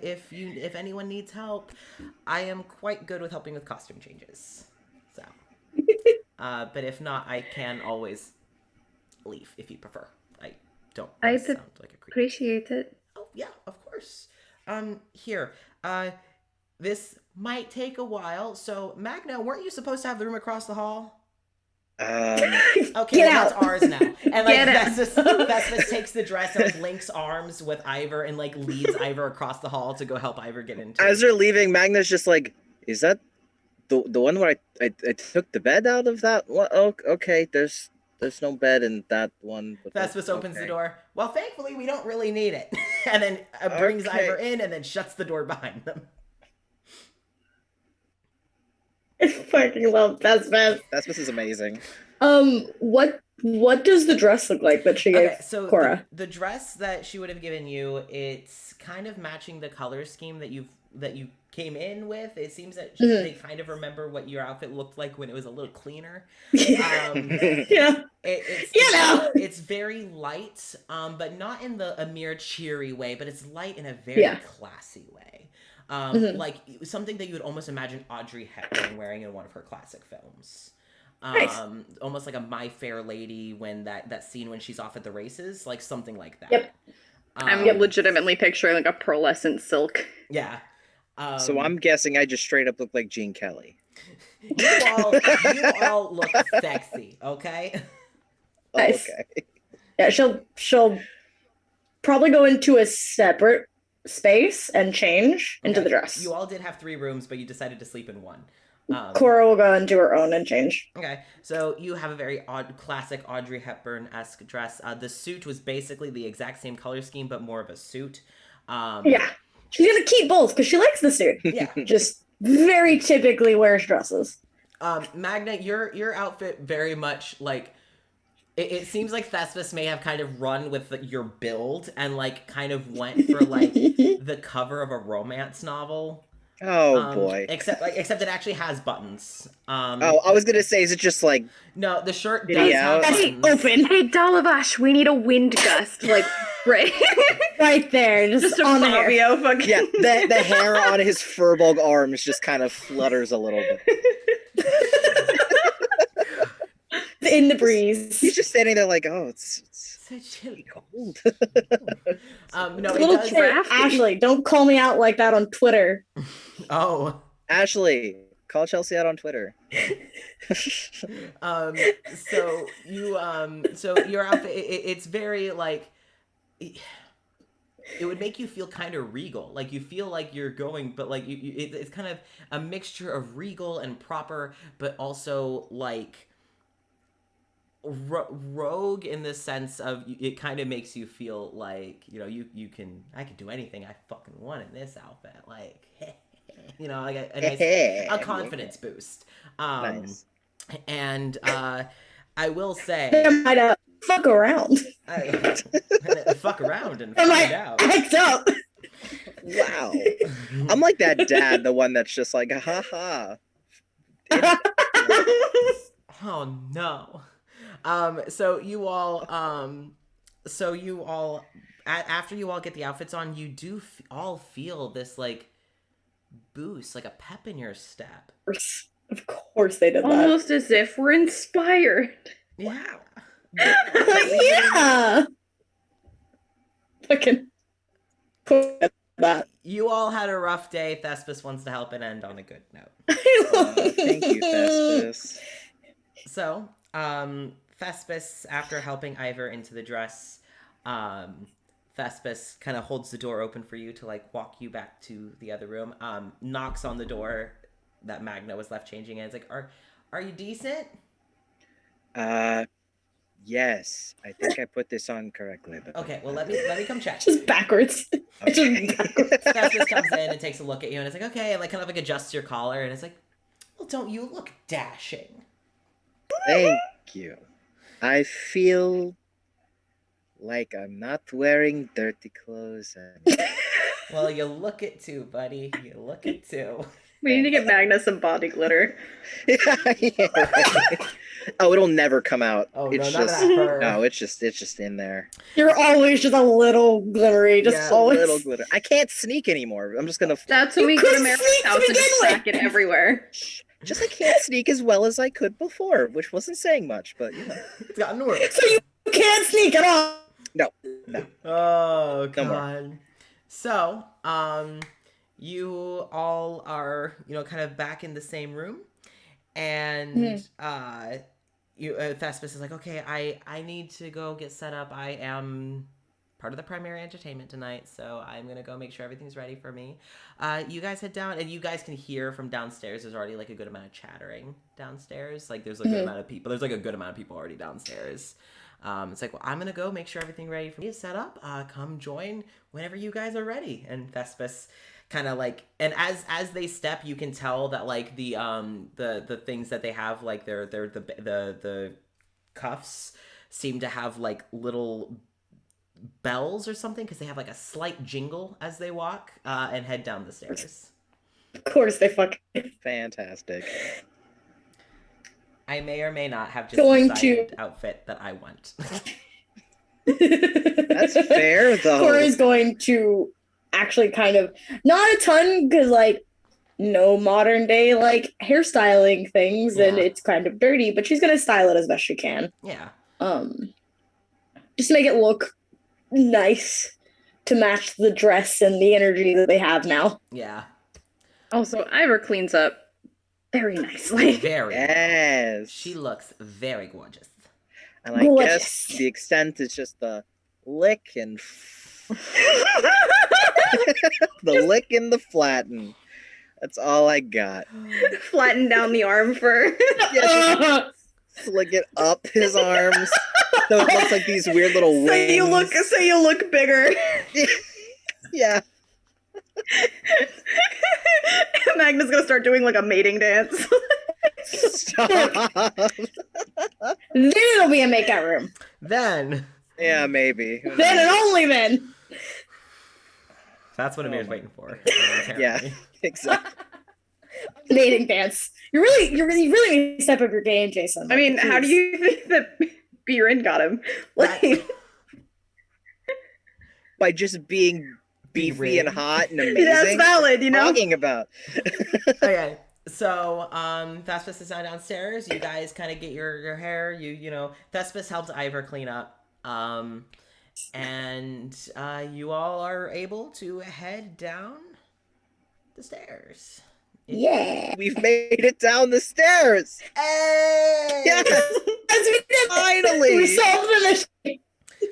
if anyone needs help, I am quite good with helping with costume changes. So, but if not, I can always leave if you prefer. I don't I sound like a creep. Appreciate it. Oh yeah, of course. Here, this might take a while. So, Magna, weren't you supposed to have the room across the hall? Okay, Get well, that's out. ours now. And like Get out. Vespas takes the dress and like links arms with Ivor and like leads Ivor across the hall to go help Ivor get into As it. they're leaving, Magna's just like, is that the one where I took the bed out of that one? Oh, okay, there's no bed in that one. But Vespas opens the okay. door. Well, thankfully, we don't really need it. And then brings Okay. Ivor in and then shuts the door behind them. I fucking love Vespas. Vespas is amazing. What does the dress look like that she gave Okay, so Cora? the dress that she would have given you, it's kind of matching the color scheme that you came in with. It seems that they kind of remember what your outfit looked like when it was a little cleaner. Yeah. It's very light, but not in a mere cheery way, but it's light in a very classy way. Like something that you would almost imagine Audrey Hepburn wearing in one of her classic films. Nice. Almost like a My Fair Lady when that scene when she's off at the races, like something like that. Yep. I'm legitimately picturing like a pearlescent silk. Yeah. So I'm guessing I just straight up look like Gene Kelly. You all look sexy, okay? Nice. Okay. Yeah, she'll probably go into a separate space and change into the dress. You all did have 3 rooms, but you decided to sleep in one. Cora will go into her own and change. Okay, so you have a very classic Audrey Hepburn-esque dress. The suit was basically the exact same color scheme, but more of a suit. Yeah. She's gonna keep both because she likes the suit. Yeah. Just very typically wears dresses. Magna, your outfit very much like it seems like Thespis may have kind of run with your build and like kind of went for like the cover of a romance novel. Oh boy. Except it actually has buttons. Oh, I was gonna say, is it just like No, the shirt does Yeah. have That's buttons. open. Hey, Dalavash, we need a wind gust. Like, right. Right there. Just Just a on the hair. Fabio fucking. yeah, the hair on his furbog arms just kind of flutters a little bit. In the breeze. He's just standing there like, oh, it's So chilly. cold. No, it Little does. draft. Ashley, don't call me out like that on Twitter. Oh. Ashley, call Chelsea out on Twitter. So your outfit it's very like it would make you feel kind of regal, like you feel like you're going, but like it's kind of a mixture of regal and proper, but also like rogue in the sense of it kind of makes you feel like, you know, I can do anything I fucking want in this outfit, like you know, like a confidence boost. Nice. And I will say, I might fuck around. fuck around and I find might out. act up. Wow. I'm like that dad, the one that's just like, haha. Oh no. So you all after you all get the outfits on, you do all feel this like boost, like a pep in your step. Of course they did that. Almost as if we're inspired. Yeah. Yeah. Fucking cool at that. You all had a rough day. Thespis wants to help and end on a good note. Thank you, Thespis. So, Thespis, after helping Ivor into the dress, Thespis kind of holds the door open for you to like walk you back to the other room. Knocks on the door that Magna was left changing in. It's like, are you decent? Yes. I think I put this on correctly. But... Okay, well let me come check. Just backwards. Okay. Thespis comes in and takes a look at you and it's like, okay, and like kind of like adjusts your collar and it's like, well, don't you look dashing? Thank you. I feel like I'm not wearing dirty clothes. And... Well, you look it too, buddy. You look it too. We need to get Magna some body glitter. yeah, right. Oh, it'll never come out. Oh, it's no, none of just that fur. no, it's just in there. You're always just a little glittery. Just Yeah, always. Little glitter. I can't sneak anymore. I'm just gonna That's when we go to couldn't Mary's sneak to house and begin just with. stack it everywhere. just I can't sneak as well as I could before, which wasn't saying much, but you know. It's gotten worse. So you can't sneak at all. No. Oh, No more. God. So, you all are, kind of back in the same room. And, Thespis is like, okay, I need to go get set up. I am part of the primary entertainment tonight, so I'm going to go make sure everything's ready for me. You guys head down, and you guys can hear from downstairs. There's already, like, a good amount of chattering downstairs. Like, there's a good amount of people. There's, like, a good amount of people already downstairs. It's like, well, I'm going to go make sure everything ready for me is set up. Come join whenever you guys are ready. And Thespis kind of like, and as they step, you can tell that like the things that they have, like the cuffs seem to have like little bells or something, because they have like a slight jingle as they walk and head down the stairs. Of course they fucking. Fantastic. I may or may not have just Going decided to- outfit that I want. That's fair though. Cora's going to actually kind of not a ton, because like no modern day like hairstyling things, and Yeah. it's kind of dirty, but she's gonna style it as best she can. Yeah. Just to make it look nice to match the dress and the energy that they have now. Yeah. Also, Ivor cleans up very nicely. Very. Yes. She looks very gorgeous. And I Gorgeous. guess the extent is just the lick and the lick and the flatten. That's all I got. Flatten down the arm for. Yeah, slick it up his arms, so it looks like these weird little wings. So you look bigger. Yeah. Magna's gonna start doing like a mating dance. Stop. Then it'll be a makeout room. Then Yeah, maybe. Who Then and knows? only then. that's what Oh Amir's my- waiting for. Yeah. apparently. Exactly. Mating dance. You really need to step up your game, Jason. I mean, how do Jeez. you think that Biren got him? Like, By just being beefy and hot and amazing. that's valid, you know? Talking about. Okay, so Thespis is downstairs. You guys kind of get your hair. Thespis helps Ivor clean up. And you all are able to head down the stairs. Yeah. We've made it down the stairs. Hey! Yes, As we did finally. we solved the mission.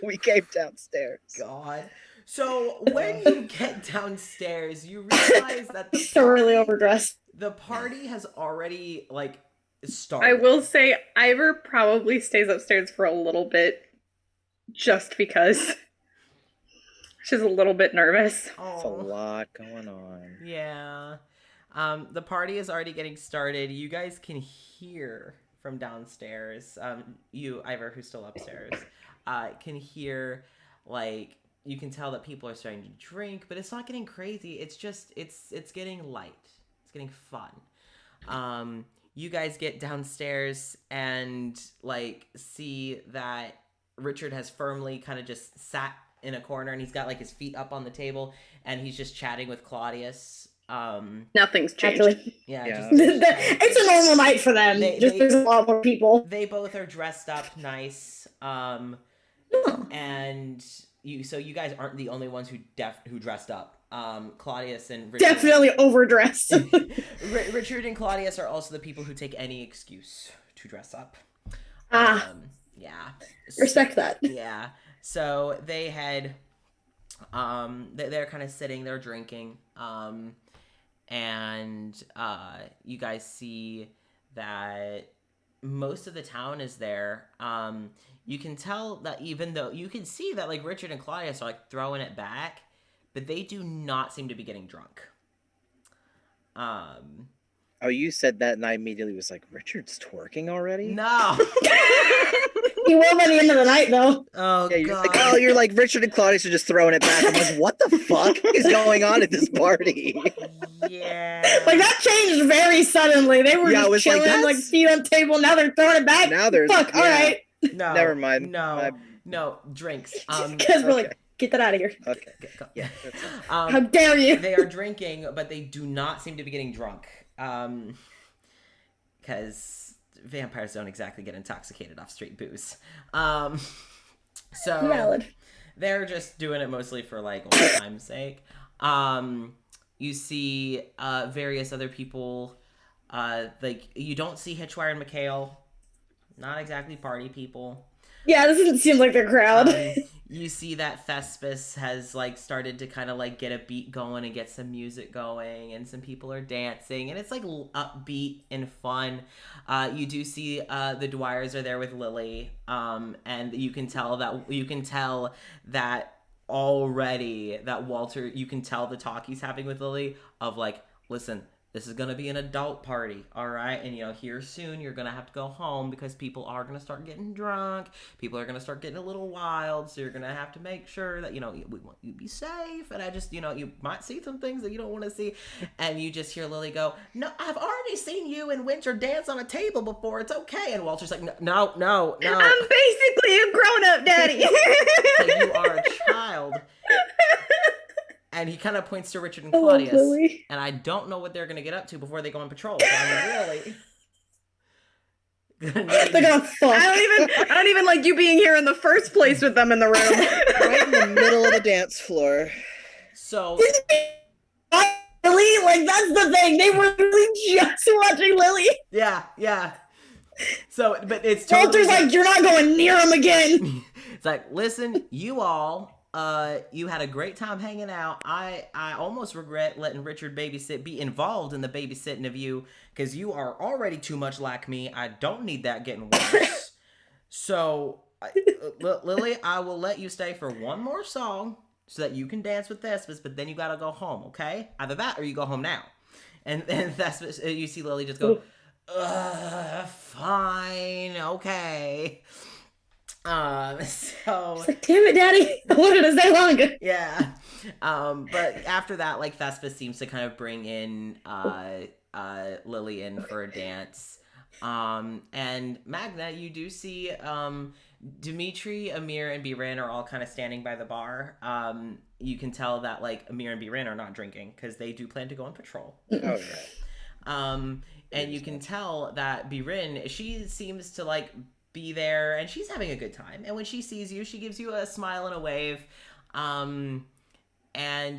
We came downstairs. God. So when you get downstairs, you realize that Thoroughly overdressed. the party has already like started. I will say Ivor probably stays upstairs for a little bit just because she's a little bit nervous. It's a Oh, lot going on. yeah. The party is already getting started. You guys can hear from downstairs. You, Ivor, who's still upstairs, can hear like you can tell that people are starting to drink, but it's not getting crazy. It's just it's getting light. It's getting fun. You guys get downstairs and like see that Richard has firmly kind of just sat in a corner and he's got like his feet up on the table and he's just chatting with Claudius. Nothing's changed. Actually, Yeah, Yeah. it's a normal night for them. There's a lot more people. they both are dressed up nice. Oh. And you guys aren't the only ones who dressed up. Claudius and Richard, Definitely overdressed. Richard and Claudius are also the people who take any excuse to dress up. Yeah. Respect that. Yeah. So they had they're kind of sitting, they're drinking. And you guys see that most of the town is there. You can tell that even though you can see that like Richard and Claudius are like throwing it back, but they do not seem to be getting drunk. Oh, you said that, and I immediately was like, Richard's twerking already? No. He will by the end of the night, though. Oh Yeah, you're god. like, oh, you're like Richard and Claudius are just throwing it back. I'm like, what the fuck is going on at this party? Yeah. Like, that changed very suddenly. They were Yeah, I just was like, chilling, like, that's- feet on the table. Now they're throwing it back. Now there's Fuck, all right. No. Never mind. No, drinks. Because we're like, okay. get that out of here. Okay. Go. Yeah. That's it. How dare you? They are drinking, but they do not seem to be getting drunk. Because vampires don't exactly get intoxicated off straight booze. So Valid. they're just doing it mostly for like old time's sake. You see various other people. Like you don't see Hitchwire and McHale. Not exactly party people. Yeah, this doesn't seem like their crowd. You see that Thespis has like started to kind of like get a beat going and get some music going, and some people are dancing, and it's like upbeat and fun. You do see the Dwyers are there with Lily, and you can tell that already that Walter, you can tell the talk he's having with Lily of like, listen, this is going to be an adult party, all right? And, here soon you're going to have to go home because people are going to start getting drunk. People are going to start getting a little wild. So you're going to have to make sure that, we want you to be safe. And I just, you might see some things that you don't want to see. And you just hear Lily go, no, I've already seen you and Winter dance on a table before. It's okay. And Walter's like, no. I'm basically a grown-up daddy. So you are a child. And he kind of points to Richard and Claudius. Lily. And I don't know what they're going to get up to before they go on patrol. So I'm really gonna They're gonna fuck. I don't even like you being here in the first place with them in the room. Right in the middle of the dance floor. So Lily, like that's the thing. They were really just watching Lily. yeah. So, but it's totally Walter's like, you're not going near him again. It's like, listen, you all, you had a great time hanging out. I almost regret letting Richard be involved in the babysitting of you, because you are already too much like me. I don't need that getting worse. So, Lily, I will let you stay for one more song so that you can dance with Thespis, but then you gotta go home, okay? Either that or you go home now. And Thespis, you see Lily just go, fine, okay. So It's like, damn it, Daddy. I wanted to stay longer. yeah. But after that, like, Thespis seems to kind of bring in Lily in for a dance. And Magna, you do see Dimitri, Amir, and Birin are all kind of standing by the bar. You can tell that like Amir and Birin are not drinking because they do plan to go on patrol. Oh, yeah. And you can tell that Birin, she seems to like be there and she's having a good time. And when she sees you, she gives you a smile and a wave. And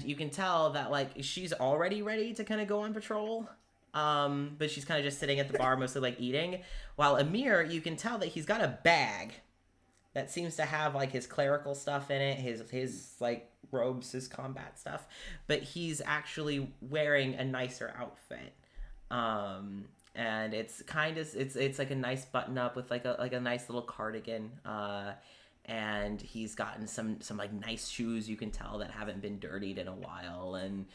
you can tell that like she's already ready to kind of go on patrol. But she's kind of just sitting at the bar, mostly like eating. While Amir, you can tell that he's got a bag that seems to have like his clerical stuff in it, his like robes, his combat stuff. But he's actually wearing a nicer outfit. And it's kind of it's like a nice button up with like a nice little cardigan. And he's gotten some like nice shoes, you can tell, that haven't been dirtied in a while. And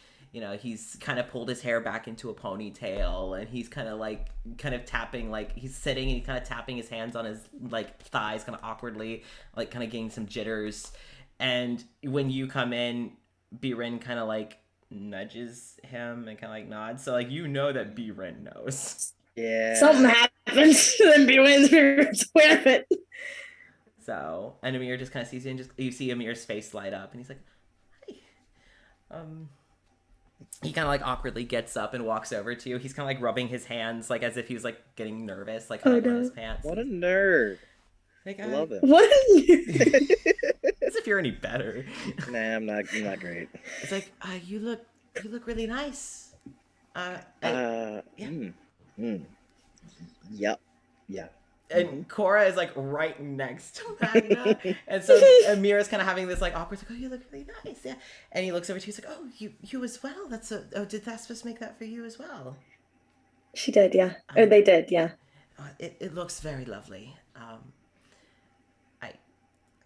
he's kind of pulled his hair back into a ponytail, and he's kind of tapping, like he's sitting and he's kind of tapping his hands on his like thighs kind of awkwardly, like kind of getting some jitters. And when you come in, Birin kind of like nudges him and kind of like nods. So like that Birin knows. Yeah. Something happens, then Birin's aware of it. So, and Amir just kind of sees you, and you see Amir's face light up, and he's like, "Hey, he kind of like awkwardly gets up and walks over to you. He's kind of like rubbing his hands, like as if he was like getting nervous, like kind of on his pants. What a nerd. Like, Love it. What? As if you're any better. Nah, I'm not great. It's like, you look really nice. Yeah. Yep. Yeah. And Cora is like right next to Magna, and so Amira's kind of having this like awkward, like, oh, you look really nice, yeah. And he looks over to you, he's like, oh, you as well. Did Thespis make that for you as well? She did, yeah. Or they did, yeah. It looks very lovely.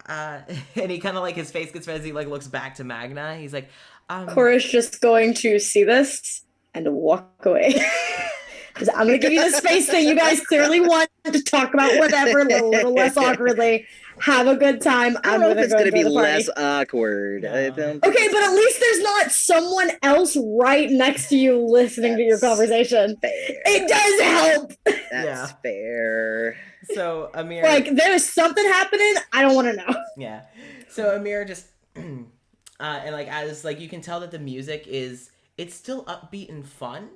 And he kind of like his face gets red as he like looks back to Magna. He's like, Cora's just going to see this and walk away. I'm going to give you the space that you guys clearly want to talk about whatever a little less awkwardly. Have a good time. I don't know if it's going to be less awkward. No. I don't Okay, but at least there's not someone else right next to you listening to your conversation. Fair. It does help. That's fair. so Amir, Like, there's something happening. I don't want to know. yeah. So Amir just, and like as like you can tell that the music it's still upbeat and fun.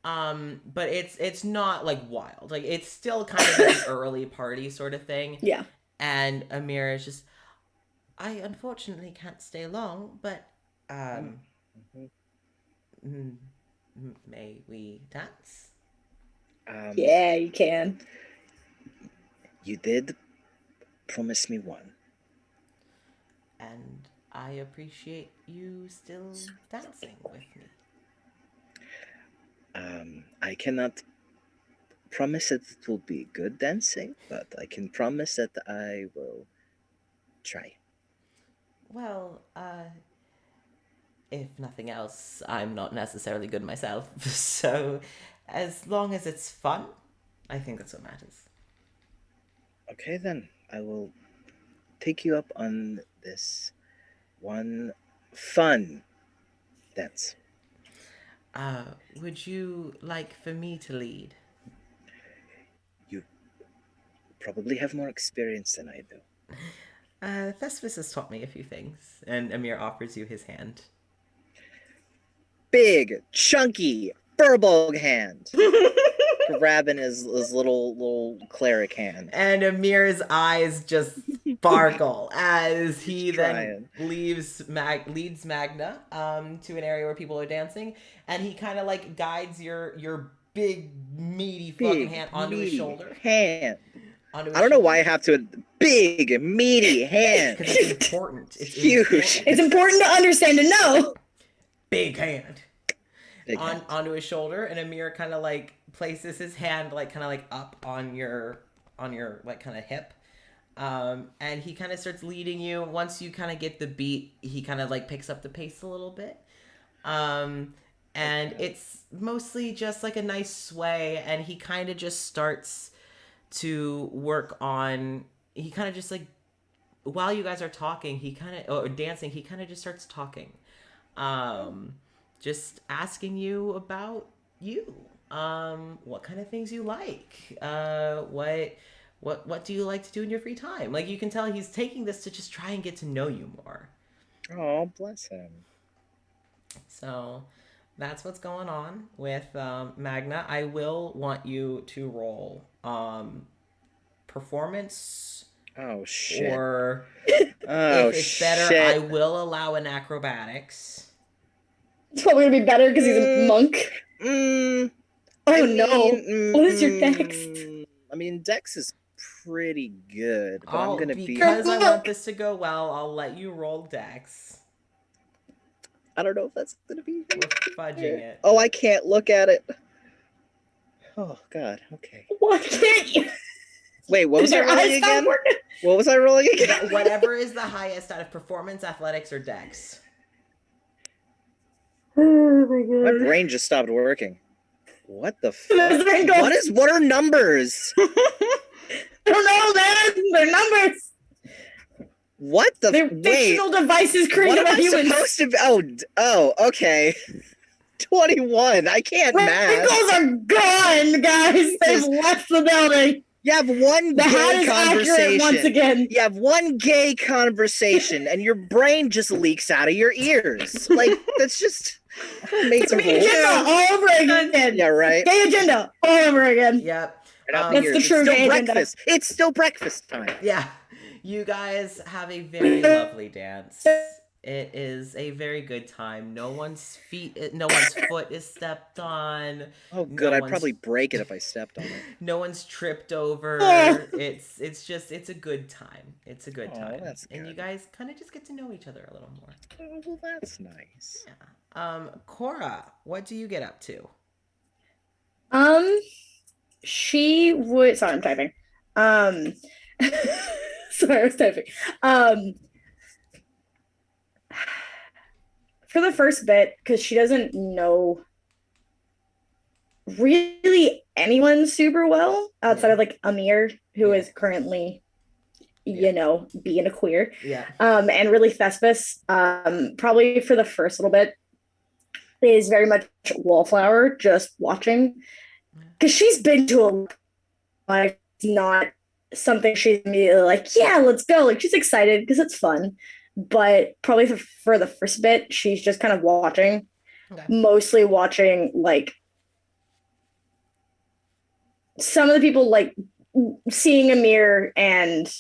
But it's not like wild. Like it's still kind of an early party sort of thing. Yeah. And Amira is just, I unfortunately can't stay long, but may we dance? Yeah, you can. You did promise me one. And I appreciate you still dancing with me. I cannot promise that it will be good dancing, but I can promise that I will try. Well, if nothing else, I'm not necessarily good myself. So, as long as it's fun, I think that's what matters. Okay, then. I will take you up on this one fun dance. Would you like for me to lead? You probably have more experience than I do. Thespis has taught me a few things, and Amir offers you his hand. Big, chunky, furball hand. Grabbing his little cleric hand. And Amir's eyes just sparkle as he then leads Magna to an area where people are dancing, and he kind of like guides your big meaty fucking hand onto his shoulder. Hand. I don't know why I have to. Big meaty hand. Because it's important. It's huge. Important. It's important to understand and know. Big hand. Onto his shoulder, and Amir kind of like places his hand like kind of like up on your like kind of hip, and he kind of starts leading you. Once you kind of get the beat, he kind of like picks up the pace a little bit, and it's mostly just like a nice sway, and he kind of just starts to work on. He kind of just like while you guys are talking, or dancing, he kind of just starts talking. Just asking you about you. What kind of things you like? What do you like to do in your free time? Like you can tell he's taking this to just try and get to know you more. Oh, bless him. So that's what's going on with Magna. I will want you to roll performance. Oh shit. Or oh if it's better, shit. I will allow an acrobatics. It's probably gonna be better because he's a monk. Oh what is your dex? I mean, dex is pretty good, but I'm gonna because I want this to go well, I'll let you roll dex. I don't know if that's gonna be. We're fudging it. Oh, I can't look at it. Oh God. Okay. Why can't you? Wait, what was I rolling again? What was I rolling again? Whatever is the highest out of performance, athletics, or dex. Oh my God. My brain just stopped working. What the fuck? What are numbers? I don't know, man. They're numbers. What the? They're fictional devices created what by am I humans. supposed to be? Oh, okay. 21. I can't math. Wrinkles are gone, guys. They've left the building. You have one The hat gay is accurate conversation. once again. You have one gay conversation, and your brain just leaks out of your ears. Like, that's just make the Gay agenda rules. all over again. Yeah, right. Gay agenda all over again. Yep. Right out the That's ears. the true It's still gay agenda. breakfast. It's still breakfast time. Yeah. You guys have a very lovely dance. It is a very good time. No one's foot is stepped on. Oh, good. No I'd one's- probably break it if I stepped on it. No one's tripped over. Oh. It's a good time. It's a good Oh, time. that's And you good. guys kind of just get to know each other a little more. Oh, well, that's nice. Cora, what do you get up to? She would. Sorry, I'm typing. Sorry, I was typing. For the first bit, because she doesn't know really anyone super well outside of like Amir, who is currently, being a queer. Yeah. And really Thespis, probably for the first little bit, is very much Wallflower, just watching. Because she's been to a like not something she's immediately like, yeah, let's go. Like she's excited because it's fun. But probably for the first bit, she's just kind of watching, Okay. mostly watching like some of the people like seeing Amir and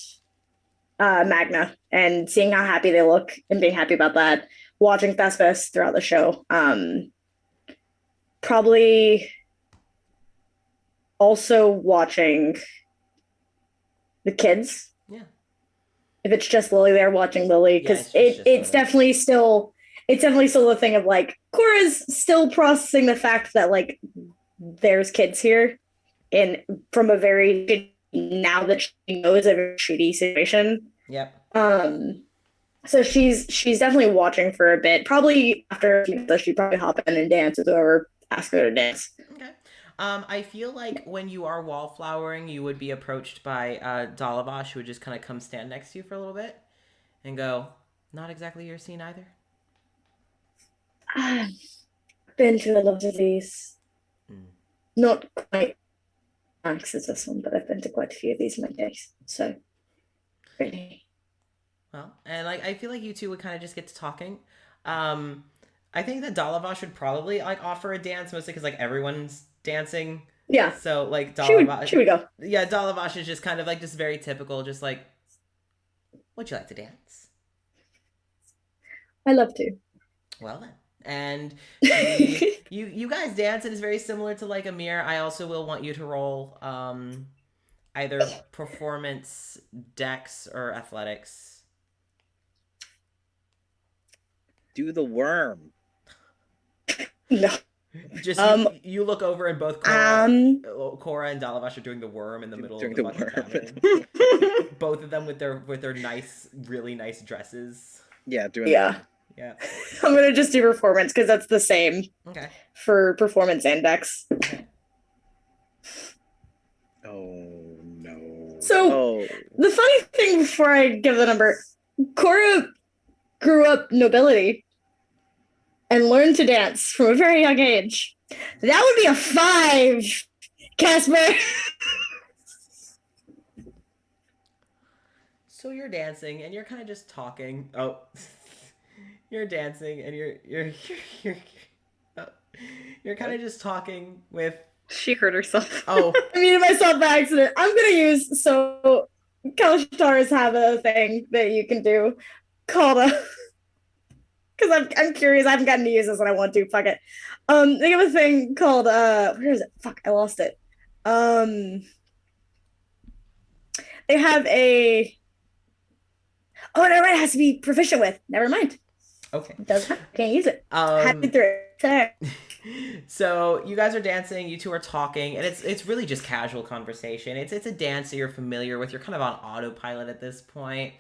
Magna and seeing how happy they look and being happy about that, watching Thespis throughout the show. Probably also watching the kids. Yeah. If it's just Lily there, watching Lily, because Yeah, it's just it's Lily. definitely still the thing of like Cora's still processing the fact that like there's kids here, and from a very now that she knows a very shitty situation. Yep. So she's definitely watching for a bit. Probably after she'd probably hop in and dance with whoever asks her to dance. Okay. I feel like when you are wallflowering, you would be approached by Dalavash, who would just kind of come stand next to you for a little bit and go, not exactly your scene either. I've been to a lot of these. Not quite max as this one, but I've been to quite a few of these in my days. So, really. Well, and like I feel like you two would kind of just get to talking. I think that Dalavash would probably like offer a dance, mostly because like everyone's dancing. Yeah. So like She Dalavash, would go. yeah, Dalavash is just kind of like just very typical, just like, would you like to dance? I love to. Well then. And you guys dance, and it's very similar to like Amir. I also will want you to roll either performance, dex, or athletics. Do the worm. No. Just you look over and both Cora and Dalavash are doing the worm in the middle Doing of the fucking cabin. Both of them with their nice, really nice dresses. Yeah, doing Yeah. Yeah. I'm going to just do performance because that's the same Okay. for performance and dex. Oh no. So, the funny thing before I give the number, Cora grew up nobility and learned to dance from a very young age. That would be a 5, Casper. So you're dancing and you're kind of just talking. Oh, you're dancing and you're kind of just talking with. She hurt herself. Oh, I muted myself by accident. I'm going to use, so Kalashtaras have a thing that you can do called a, because I'm curious. I haven't gotten to use this and I want to. Fuck it. They have a thing called, where is it? Fuck, I lost it. They have a, oh, no, right, it has to be proficient with. Never mind. okay. It doesn't, can't use it. Happy through it. Sorry. So you guys are dancing, you two are talking, and it's really just casual conversation. It's a dance that you're familiar with. You're kind of on autopilot at this point.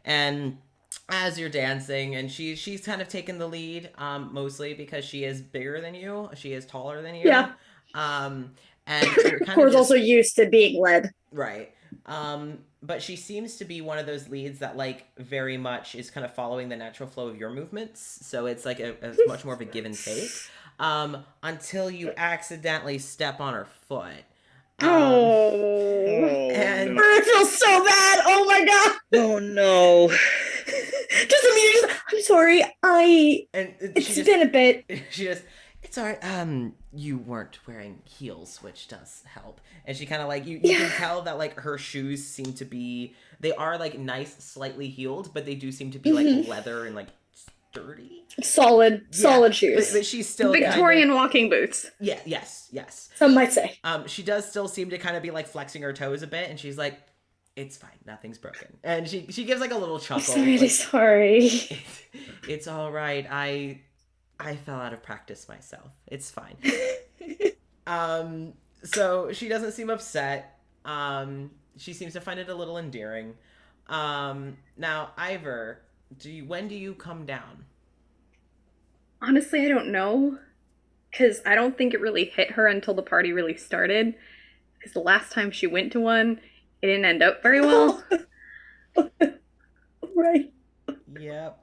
And as you're dancing, and she's kind of taken the lead, mostly because she is bigger than you. She is taller than you. Yeah. And you're kind Cora's of also used to being led. right. But she seems to be one of those leads that like very much is kind of following the natural flow of your movements. So it's like a much more of a give and take. Until you accidentally step on her foot. And no. I feel so bad. Oh my god. Oh no. Just immediately, I'm sorry. It's been a bit. She just, it's all right. You weren't wearing heels, which does help. And she kind of like, you can tell that like her shoes seem to be, they are like nice, slightly heeled, but they do seem to be like leather and like sturdy. Solid shoes. But she's still Victorian walking boots. Yeah, yes. Some might say. She does still seem to kind of be like flexing her toes a bit, and she's like, it's fine, nothing's broken. And she gives like a little chuckle. I'm really sorry. It's all right. I fell out of practice myself. It's fine. So she doesn't seem upset. She seems to find it a little endearing. Now, Ivor, when do you come down? Honestly, I don't know. Because I don't think it really hit her until the party really started. Because the last time she went to one, it didn't end up very well. Right. Yep.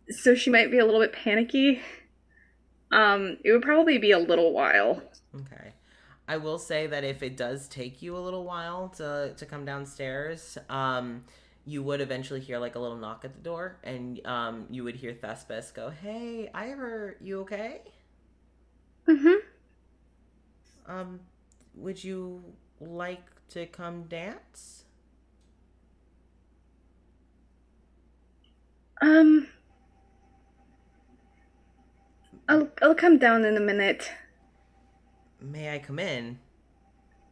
So she might be a little bit panicky. It would probably be a little while. Okay. I will say that if it does take you a little while to come downstairs, you would eventually hear like a little knock at the door, and you would hear Thespis go, "Hey, Ivor, you okay? Mm-hmm. Would you like to come dance?" I'll come down in a minute. May I come in?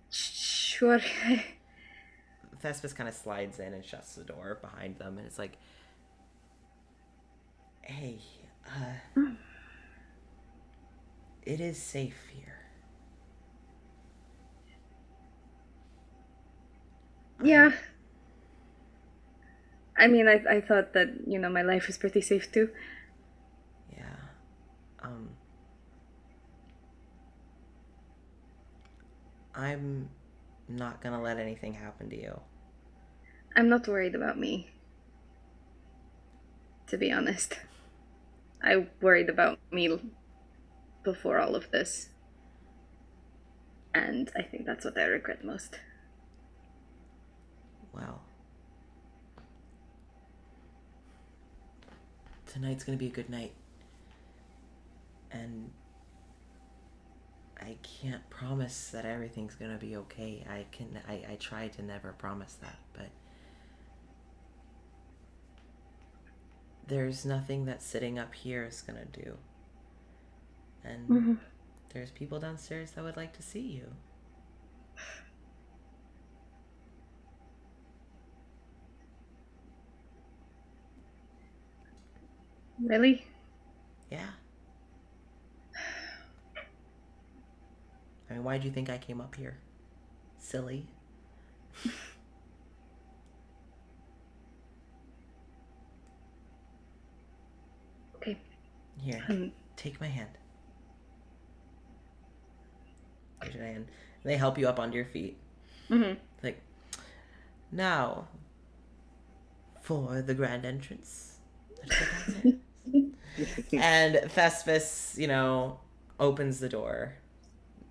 Sure. Thespis kind of slides in and shuts the door behind them, and it's like, "Hey, it is safe here." Yeah. I mean, I thought that, my life was pretty safe too. Yeah. I'm not gonna let anything happen to you. I'm not worried about me. To be honest. I worried about me before all of this. And I think that's what I regret most. Well, tonight's gonna be a good night. And I can't promise that everything's gonna be okay. I try to never promise that, but there's nothing that sitting up here is gonna do. And there's people downstairs that would like to see you. Really? Yeah. I mean, why do you think I came up here? Silly. Okay. Here, take my hand. Here's your hand. And they help you up onto your feet. Mm-hmm. Like, now, for the grand entrance. And Thespis, opens the door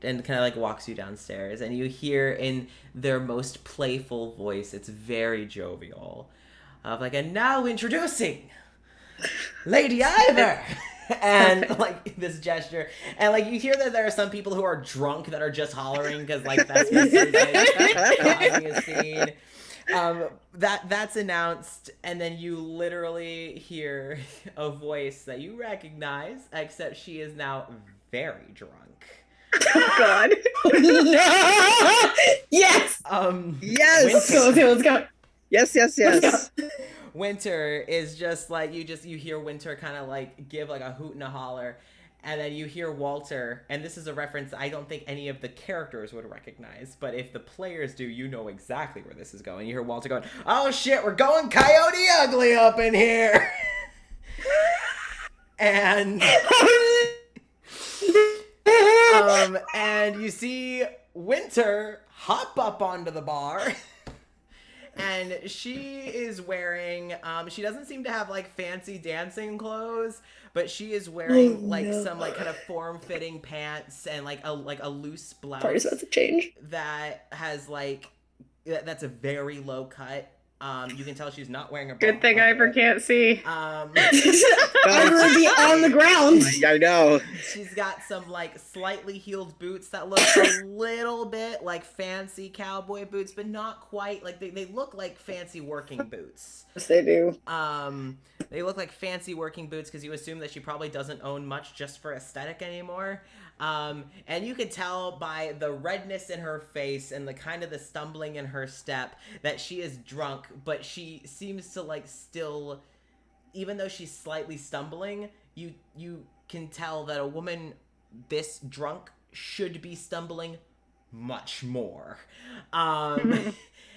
and kind of like walks you downstairs, and you hear in their most playful voice, it's very jovial, of like, "And now introducing Lady Ivor." And like this gesture, and like you hear that there are some people who are drunk that are just hollering because like that's causing a scene. That's announced, and then you literally hear a voice that you recognize, except she is now very drunk. Oh God. Yes. Yes. Let's go. Yes. Winter is just like you hear Winter kind of like give like a hoot and a holler, and then you hear Walter, and this is a reference I don't think any of the characters would recognize, but if the players do, you know exactly where this is going. You hear Walter going, "Oh shit, we're going Coyote Ugly up in here." And and you see Winter hop up onto the bar And she is wearing, she doesn't seem to have like fancy dancing clothes, but she is wearing some like kind of form-fitting pants and like a loose blouse. Party's about to change. That has like, that's a very low cut. You can tell she's not wearing a bra. Good thing Ivor can't see. I would be on the ground. I know. She's got some like slightly heeled boots that look a little bit like fancy cowboy boots, but not quite. Like they look like fancy working boots. Yes, they do. They look like fancy working boots because you assume that she probably doesn't own much just for aesthetic anymore. And you can tell by the redness in her face and the kind of the stumbling in her step that she is drunk, but she seems to like still, even though she's slightly stumbling, you can tell that a woman this drunk should be stumbling much more.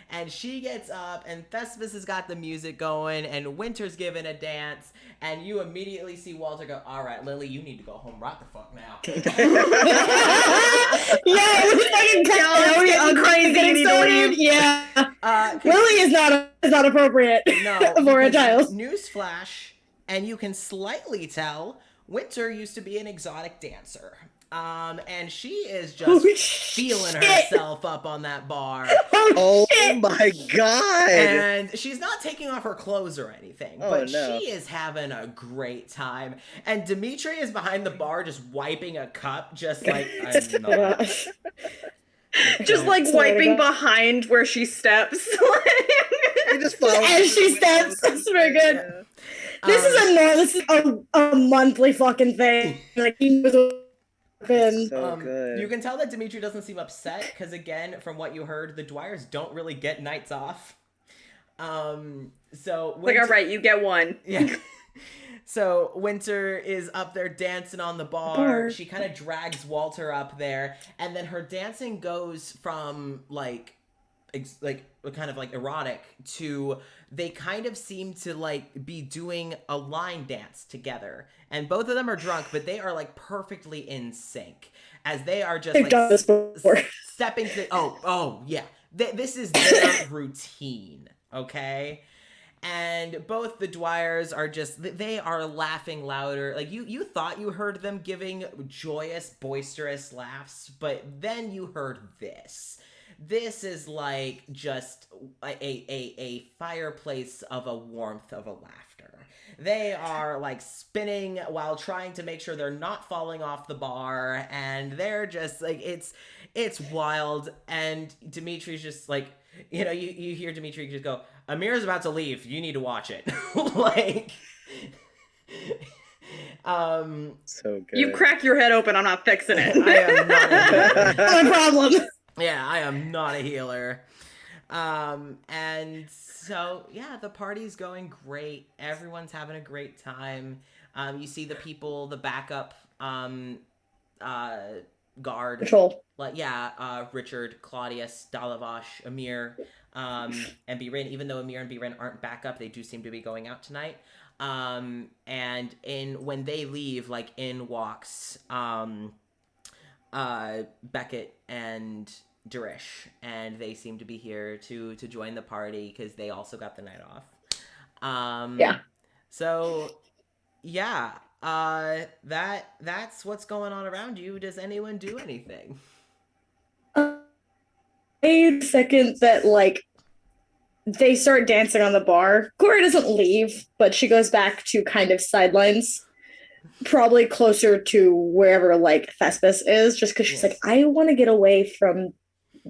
And she gets up, and Thespis has got the music going, and Winter's giving a dance, and you immediately see Walter go, all right, Lily, you need to go home right the fuck now. Yeah, it was fucking crazy. You need to leave. Yeah. Lily is not appropriate for a child. Newsflash, and you can slightly tell Winter used to be an exotic dancer. And she is just feeling herself up on that bar. Oh my god! And she's not taking off her clothes or anything, but no. she is having a great time. And Dimitri is behind the bar just wiping a cup, just like, I'm not. Just like wiping behind where she steps. You just follow As she steps. That's very good. Yeah. This is a monthly fucking thing. Like, he was So good. You can tell that Dimitri doesn't seem upset because, again, from what you heard, the Dwyers don't really get nights off. So Like, all right, you get one. Yeah. So Winter is up there dancing on the bar. She kind of drags Walter up there, and then her dancing goes from like kind of like erotic to they kind of seem to like be doing a line dance together, and both of them are drunk, but they are like perfectly in sync as they are just like done this before. stepping to oh yeah, this is their routine, okay? And both the Dwyers are just, they are laughing louder. Like, you thought you heard them giving joyous, boisterous laughs, but then you heard this. This is like just a fireplace of a warmth of a laughter. They are like spinning while trying to make sure they're not falling off the bar, and they're just like, it's wild. And Dimitri's just like, you know, you hear Dimitri just go, Amir's about to leave. You need to watch it. Like, so good. You crack your head open, I'm not fixing it. I am not a healer. No problem. Yeah, I am not a healer. And so, yeah, the party's going great. Everyone's having a great time. You see the people, the backup, guard. Patrol. Like, yeah, Richard, Claudius, Dalavash, Amir, and Birin. Even though Amir and Birin aren't back up, they do seem to be going out tonight. And when they leave, like, in walks Beckett and Darish, and they seem to be here to join the party because they also got the night off. Yeah. So, yeah. That's what's going on around you. Does anyone do anything? A second that like they start dancing on the bar. Cora doesn't leave, but she goes back to kind of sidelines, probably closer to wherever like Thespis is, just because she's like, I want to get away from.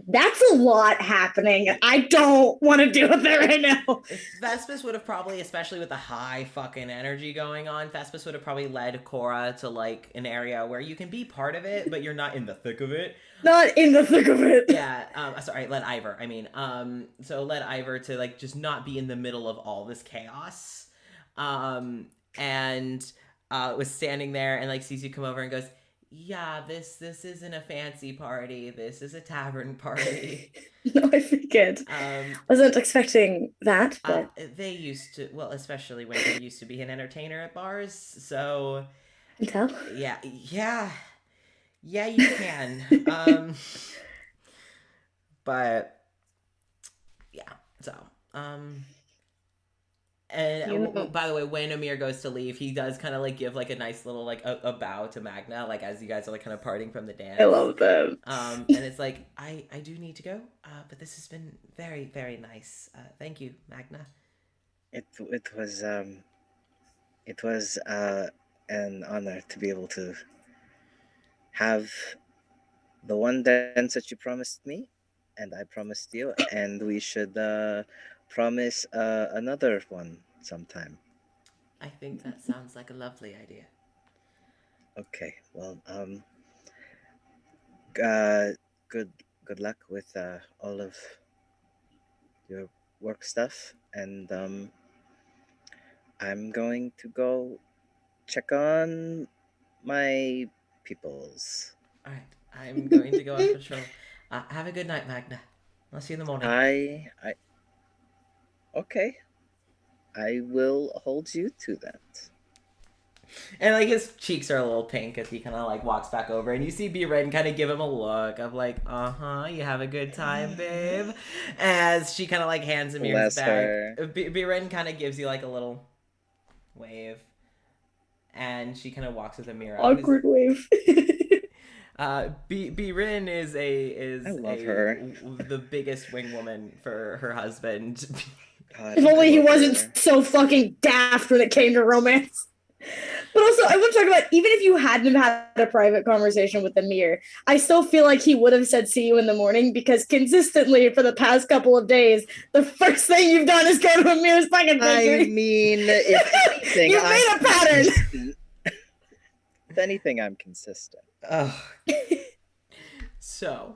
That's a lot happening. I don't want to deal with it right now. Thespis would have probably, especially with the high fucking energy going on, Thespis would have probably led Cora to like an area where you can be part of it, but you're not in the thick of it. Not in the thick of it. Yeah, sorry, led Ivor. I mean, so led Ivor to like just not be in the middle of all this chaos. And was standing there and like sees you come over and goes, yeah, this isn't a fancy party. This is a tavern party. No, I figured. Wasn't expecting that, but they used to, well, especially when they used to be an entertainer at bars. So, I can tell. Yeah, you can. But yeah, so And You know. by the way, when Amir goes to leave, he does kind of like give like a nice little like a bow to Magna, like as you guys are like kind of parting from the dance. I love them. And it's like I do need to go, but this has been very very nice. Thank you, Magna. It was an honor to be able to have the one dance that you promised me, and I promised you, and we should promise another one sometime. I think that sounds like a lovely idea. Okay. Well, good luck with all of your work stuff, and I'm going to go check on my peoples. All right, I'm going to go on patrol. Have a good night, Magna. I'll see you in the morning. Okay. I will hold you to that. And like his cheeks are a little pink as he kind of like walks back over, and you see B Ren kind of give him a look of like, you have a good time, babe. As she kind of like hands him his bag. B Ren kind of gives you like a little wave, and she kind of walks with Amira. Awkward wave. B Rin is I love her. The biggest wing woman for her husband. God, If only he I love wasn't her. so fucking daft when it came to romance. But also, I want to talk about, even if you hadn't had a private conversation with Amir, I still feel like he would have said, see you in the morning, because consistently for the past couple of days, the first thing you've done is go to Amir's fucking I bedroom. mean, if anything, You made a pattern. consistent. If anything, I'm consistent. So,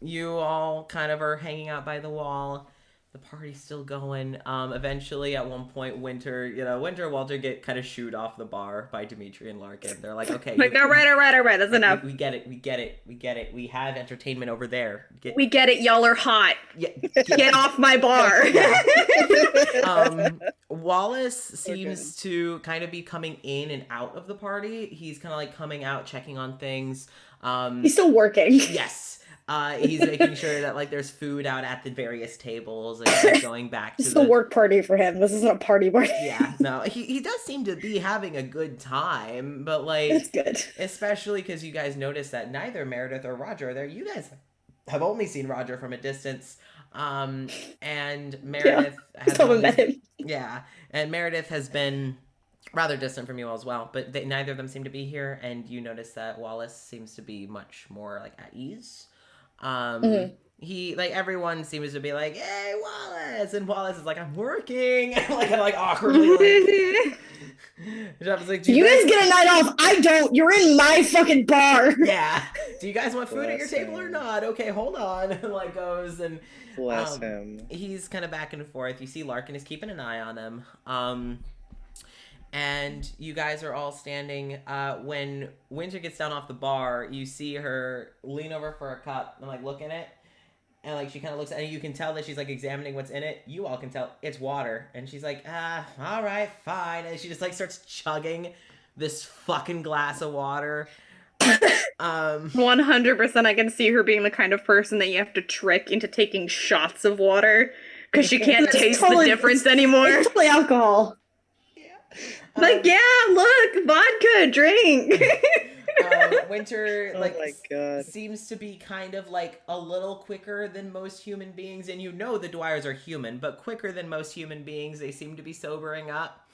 you all kind of are hanging out by the wall. The party's still going. Eventually, at one point, Winter and Walter get kind of shooed off the bar by Dimitri and Larkin. They're like, okay. Like, all right, that's enough. We get it. We have entertainment over there. We get it, y'all are hot. Get Get off my bar. Wallace seems to kind of be coming in and out of the party. He's kind of like coming out, checking on things. He's still working. Yes. He's making sure that like there's food out at the various tables and like, going back to It's a work party for him. This isn't a party party. Yeah, no, he does seem to be having a good time, but like That's good. especially because you guys notice that neither Meredith or Roger are there. You guys have only seen Roger from a distance, and Meredith has Still haven't only- met him. yeah, and Meredith has been rather distant from you all as well, but neither of them seem to be here, and you notice that Wallace seems to be much more like at ease. He like everyone seems to be like, hey Wallace, and Wallace is like, I'm working, and like kind of like awkwardly like, Jeff is like, You guys get a night off. I don't. You're in my fucking bar. yeah, do you guys want food at your Bless table or him. not? Okay, hold on. And like goes and Bless him. he's kind of back and forth. You see Larkin is keeping an eye on him. And you guys are all standing. When Winter gets down off the bar, you see her lean over for a cup and like look in it. And like she kind of looks at it, and you can tell that she's like examining what's in it. You all can tell it's water. And she's like, all right, fine. And she just like starts chugging this fucking glass of water. 100% I can see her being the kind of person that you have to trick into taking shots of water because she can't It's taste totally- the difference anymore. It's totally alcohol. Like, yeah, look, vodka, drink. Winter Oh like my God. seems to be kind of like a little quicker than most human beings, and you know the Dwyers are human, but quicker than most human beings. They seem to be sobering up.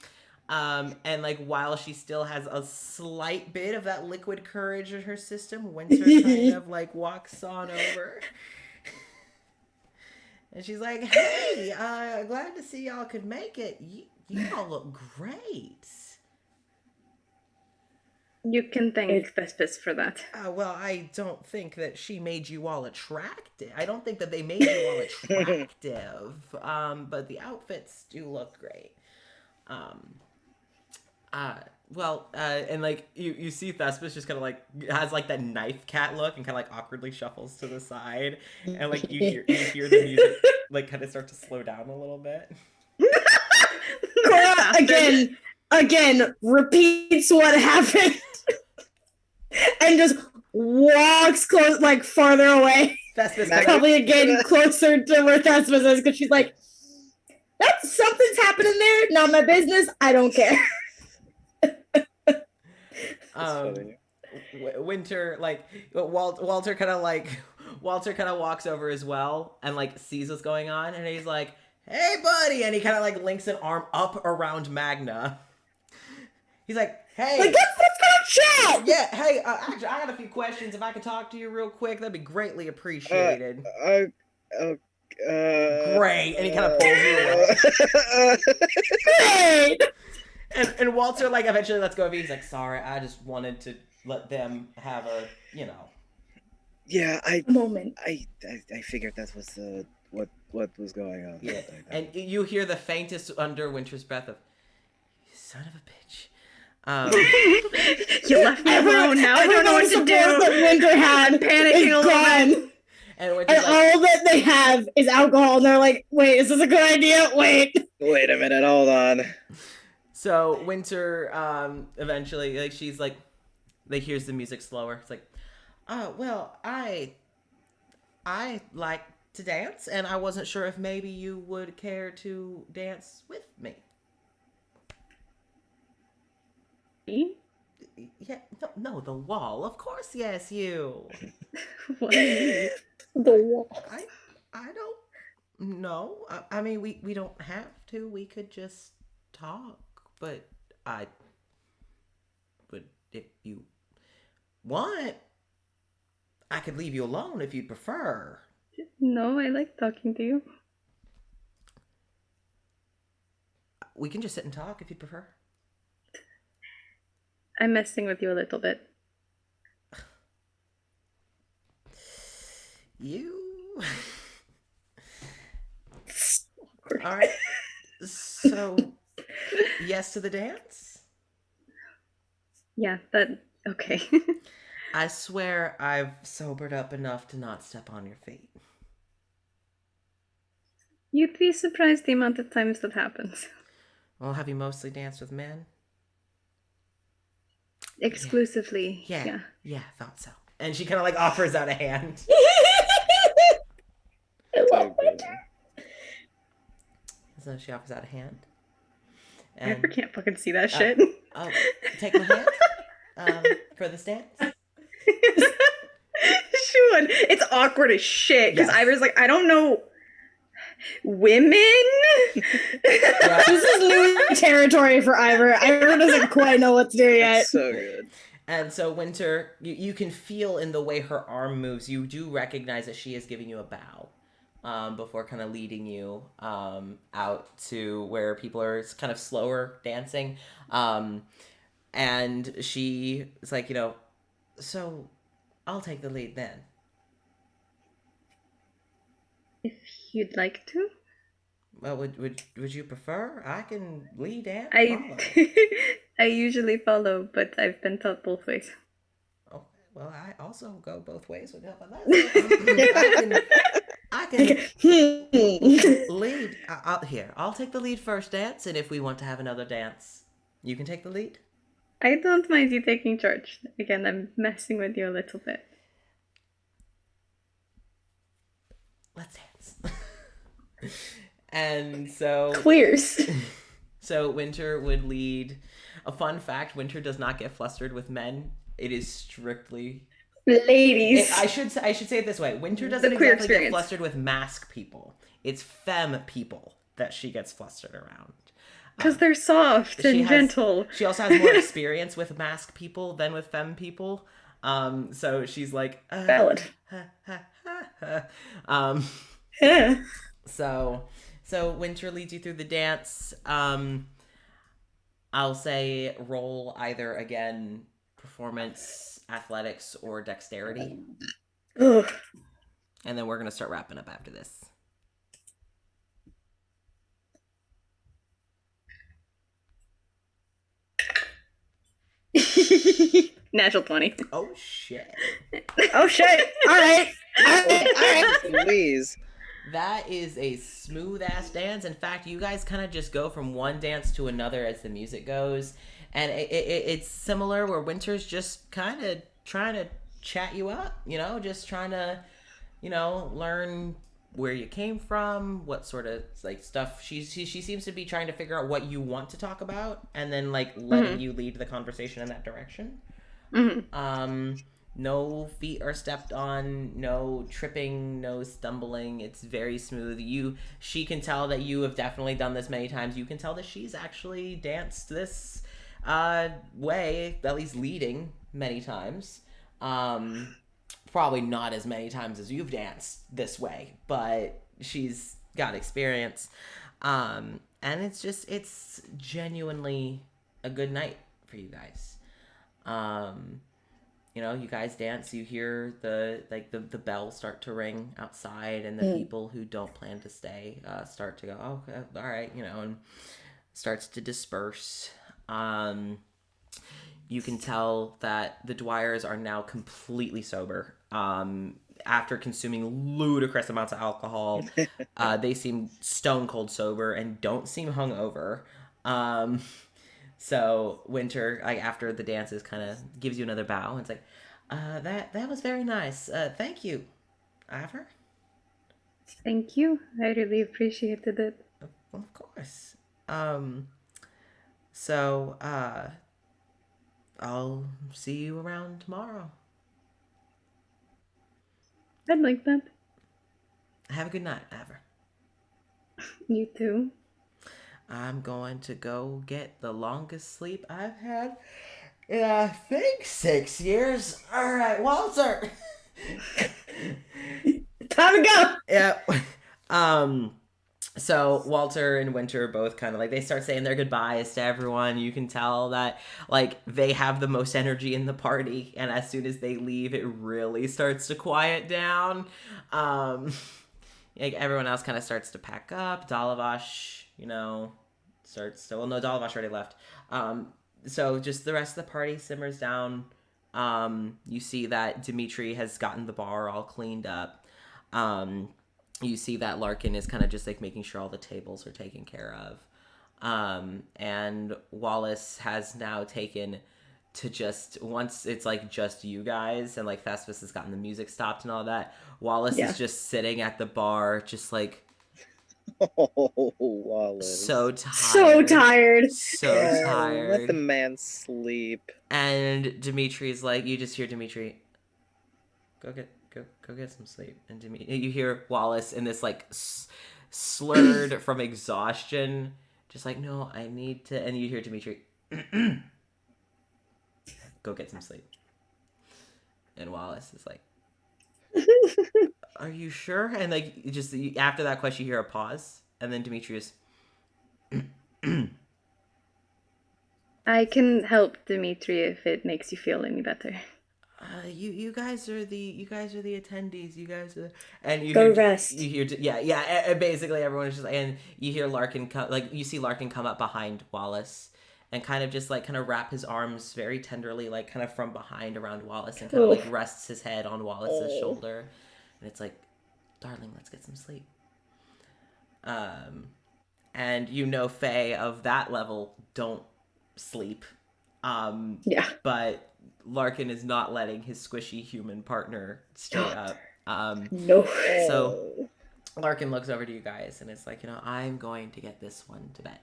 And like while she still has a slight bit of that liquid courage in her system, Winter kind of like walks on over. And she's like, hey, glad to see y'all could make it. You all look great. You can thank Vespis for that. Well, I don't think that she made you all attractive. I don't think that they made you all attractive. But the outfits do look great. And like you see Thespis just kind of like has like that knife cat look and kind of like awkwardly shuffles to the side, and like you hear the music like kind of start to slow down a little bit. Cora again repeats what happened and just walks close, like farther away. Thespis Probably again closer to where Thespis is because she's like, that's something's happening there. Not my business. I don't care. Winter, like Walter kind of walks over as well and like sees what's going on, and he's like, "Hey, buddy!" And he kind of like links an arm up around Magna. He's like, "Hey, Like, let's go chat." yeah, hey, actually, I got a few questions. If I could talk to you real quick, that'd be greatly appreciated." Great, and he kind of pulls you away. Great. And Walter like eventually lets go of you. He's like, "Sorry, I just wanted to let them have a, you know." Yeah, Moment. I figured that was what was going on. Yeah, and you hear the faintest under Winter's breath of, "You son of a bitch." You left me alone. Now I don't know what to do. That Winter had I'm panicking a little bit. And And all that they have is alcohol, and they're like, "Wait, is this a good idea? Wait." Wait a minute, hold on. So Winter, eventually, like she's like, hears the music slower. It's like, "Oh, well, I like to dance, and I wasn't sure if maybe you would care to dance with me." Me? Yeah, no, the wall. Of course, yes, you. What do you mean? The wall. I don't know. I mean, we don't have to. We could just talk. But if you want, I could leave you alone if you'd prefer. No, I like talking to you. We can just sit and talk if you'd prefer. I'm messing with you a little bit. You. All right. So, yes to the dance? Yeah, okay. I swear I've sobered up enough to not step on your feet. You'd be surprised the amount of times that happens. Well, have you mostly danced with men? Exclusively. Yeah, thought so. And she kind of like offers out a hand. I love Winter. So she offers out a hand. I can't fucking see that shit. Oh, take my hand for this dance. She would. It's awkward as shit because Yes. Ivor's like, I don't know women. Yeah. This is new territory for Ivor. Ivor doesn't quite know what to do yet. It's so good. And so Winter, you can feel in the way her arm moves, you do recognize that she is giving you a bow before kind of leading you out to where people are kind of slower dancing. And she is like, so I'll take the lead then. If you'd like to. Well, would you prefer? I can lead and I follow. I usually follow, but I've been taught both ways. Oh, well, I also go both ways with help on that. I can lead. I'll take the lead first dance, and if we want to have another dance, you can take the lead. I don't mind you taking charge. Again, I'm messing with you a little bit. Let's dance. And so Clears. So Winter would lead. A fun fact, Winter does not get flustered with men. It is strictly Ladies. I should say it this way. Winter doesn't The queer exactly get experience. flustered with mask people. It's femme people that she gets flustered around. Because they're soft and gentle. She also has more experience with mask people than with femme people. So she's like Valid. Yeah. So Winter leads you through the dance. I'll say roll either again performance, athletics, or dexterity, Ugh. and then we're gonna start wrapping up after this. Natural 20. Oh shit! Oh shit. All right. All right. Please. That is a smooth ass dance. In fact, you guys kind of just go from one dance to another as the music goes, and it's similar where Winter's just kind of trying to chat you up, just trying to learn where you came from, what sort of like stuff she seems to be trying to figure out what you want to talk about, and then like letting you lead the conversation in that direction. No feet are stepped on, no tripping, no stumbling. It's very smooth. She can tell that you have definitely done this many times. You can tell that she's actually danced this way, at least leading many times. Probably not as many times as you've danced this way, but she's got experience. And it's genuinely a good night for you guys. You guys dance, you hear the bells start to ring outside, and the people who don't plan to stay start to go, oh, all right, and starts to disperse. You can tell that the Dwyers are now completely sober. After consuming ludicrous amounts of alcohol, they seem stone cold sober and don't seem hungover. So Winter, like after the dances, kind of gives you another bow and it's like, that was very nice. Thank you, Ivor. Thank you. I really appreciated it. Of course. So I'll see you around tomorrow. I'd like that. Have a good night, Ivor. You too. I'm going to go get the longest sleep I've had in, I think, 6 years. All right, Walter. Time to go. Yep. So Walter and Winter both kind of like, they start saying their goodbyes to everyone. You can tell that like they have the most energy in the party, and as soon as they leave, it really starts to quiet down. Like everyone else kind of starts to pack up. Dalavash, starts to, well, no, Dalavash already left. So just the rest of the party simmers down. You see that Dimitri has gotten the bar all cleaned up. You see that Larkin is kind of just like making sure all the tables are taken care of. And Wallace has now taken to just, once it's like just you guys and like Thespis has gotten the music stopped and all that, Wallace is just sitting at the bar just like, Oh, Wallace. so tired. So tired. So Yeah, tired. Let the man sleep. And Dimitri's like, you just hear Dimitri, go get some sleep. And you hear Wallace in this like slurred from exhaustion, just like, no, I need to. And you hear Dimitri, go get some sleep. And Wallace is like, are you sure? And like, just after that question, you hear a pause, and then Dimitri is, I can help Dimitri if it makes you feel any better. you guys are the attendees. You guys are, and you Go hear, rest. You hear, yeah. Basically, everyone is just, and you hear Larkin come, like you see Larkin come up behind Wallace, and kind of wrap his arms very tenderly, like kind of from behind around Wallace, and kind of like rests his head on Wallace's shoulder, and it's like, darling, let's get some sleep. And Faye of that level don't sleep. But Larkin is not letting his squishy human partner stay up. No. So Larkin looks over to you guys and it's like, I'm going to get this one to bed.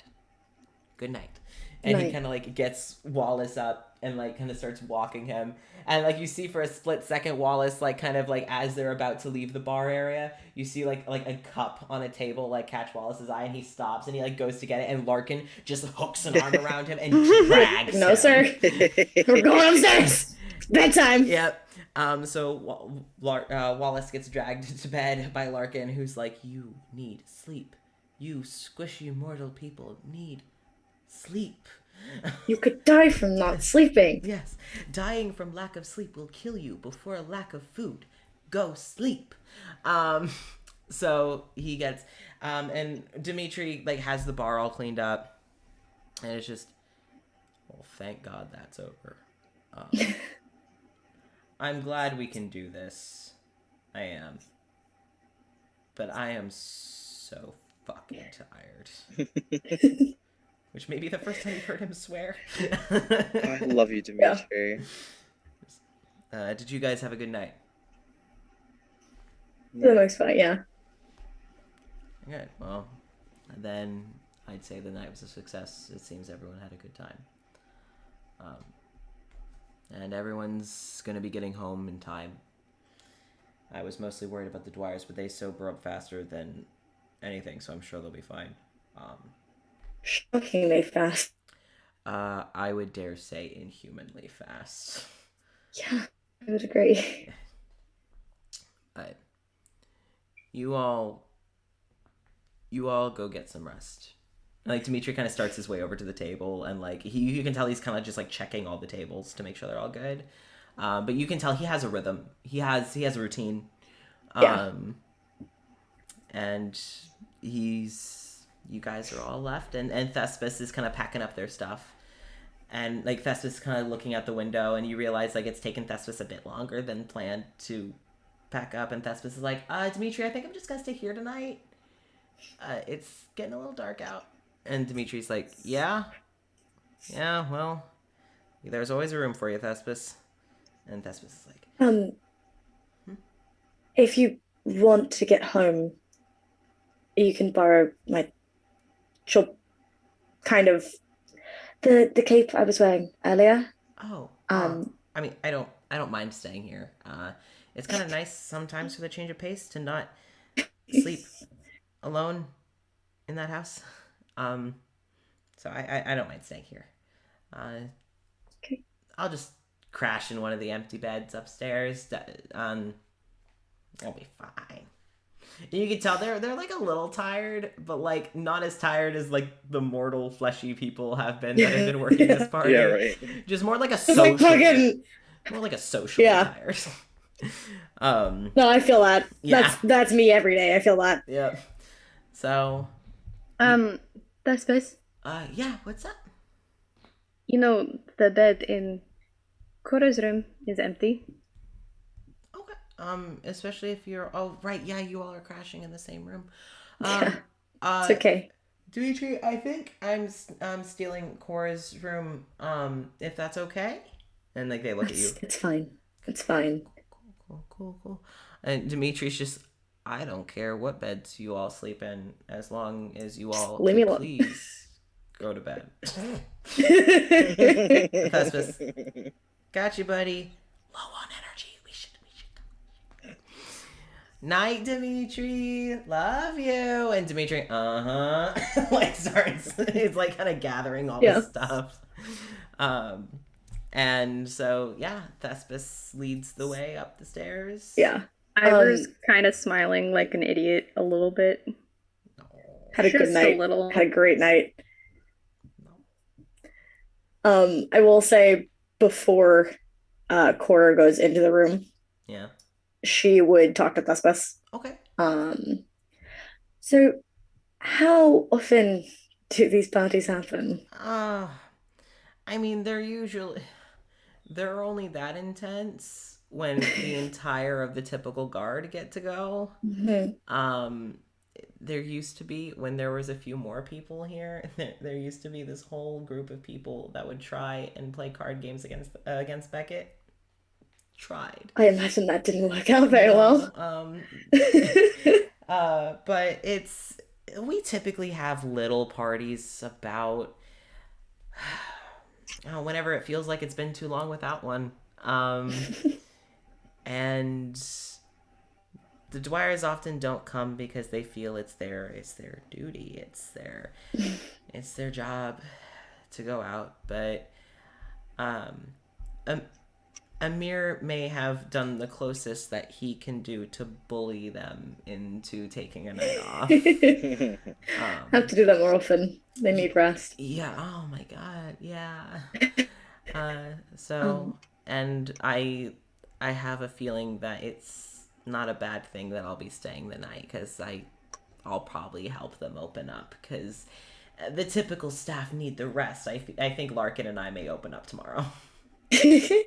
Good night. And he kind of like gets Wallace up and like kind of starts walking him. And like you see for a split second, Wallace like kind of like as they're about to leave the bar area, you see like a cup on a table like catch Wallace's eye, and he stops and he like goes to get it, and Larkin just hooks an arm around him and drags No, him. sir. We're going upstairs. Bedtime. Yep. So Wallace gets dragged to bed by Larkin, who's like, you need sleep. You squishy mortal people need sleep. You could die from not sleeping. Yes. Dying from lack of sleep will kill you before a lack of food. Go sleep. So he gets, and Dimitri like has the bar all cleaned up, and it's just, well, thank God that's over. I'm glad we can do this. I am. But I am so fucking tired. Which may be the first time you've heard him swear. I love you, Dimitri. Did you guys have a good night? For the most part, yeah. Good. Well, then I'd say the night was a success. It seems everyone had a good time. And everyone's going to be getting home in time. I was mostly worried about the Dwyers, but they sober up faster than anything, so I'm sure they'll be fine. Shockingly fast. I would dare say inhumanly fast. Yeah, I would agree. You all go get some rest. Like, Dimitri kind of starts his way over to the table, and like you can tell he's kind of just like checking all the tables to make sure they're all good. But you can tell he has a rhythm. He has a routine. Yeah. And you guys are all left, and Thespis is kind of packing up their stuff. And like Thespis is kind of looking out the window, and you realize like it's taken Thespis a bit longer than planned to pack up. And Thespis is like, Dimitri, I think I'm just gonna stay here tonight. It's getting a little dark out. And Dimitri's like, yeah, well, there's always a room for you, Thespis. And Thespis is like, If you want to get home, you can borrow my kind of the cape I was wearing earlier. Oh, I mean, I don't mind staying here. It's kind of nice sometimes for the change of pace to not sleep alone in that house. So I don't mind staying here. Okay. I'll just crash in one of the empty beds upstairs. I'll be fine. And you can tell they're like a little tired, but like not as tired as like the mortal fleshy people have been that have been working this party. Yeah, right. Just more like a Like social, fucking, more like a social tired. no, I feel that. Yeah. That's me every day. I feel that. Yep. So, Thespis, yeah, what's up? you know, the bed in Cora's room is empty. Okay. Especially if you're, oh, right, yeah, you all are crashing in the same room. It's okay. Dimitri, I think I'm stealing Cora's room, if that's okay. And like they look at you. It's fine. It's fine. Cool. And Dimitri's just, I don't care what beds you all sleep in, as long as you all Leave me could alone. please go to bed. Thespis, got you, buddy. Low on energy. We should go. Night, Dimitri. Love you. And Dimitri, like starts, it's like kind of gathering all this stuff. And so, yeah, Thespis leads the way up the stairs. Yeah. Ivor's kind of smiling like an idiot a little bit. Had a good Just night. a little. Had a great night. I will say before Cora goes into the room, Yeah. she would talk to Thespis. Okay. So how often do these parties happen? I mean, they're only that intense when the entire of the typical guard get to go. Mm-hmm. There used to be, when there was a few more people here, there used to be this whole group of people that would try and play card games against Beckett. Tried. I imagine that didn't work out very well. But we typically have little parties about whenever it feels like it's been too long without one. And the Dwyers often don't come because they feel it's their duty, it's their job to go out. But Amir may have done the closest that he can do to bully them into taking a night off. Have to do that more often. They need rest. Yeah. Oh my God. Yeah. And I have a feeling that it's not a bad thing that I'll be staying the night, because I'll probably help them open up, because the typical staff need the rest. I think Larkin and I may open up tomorrow. The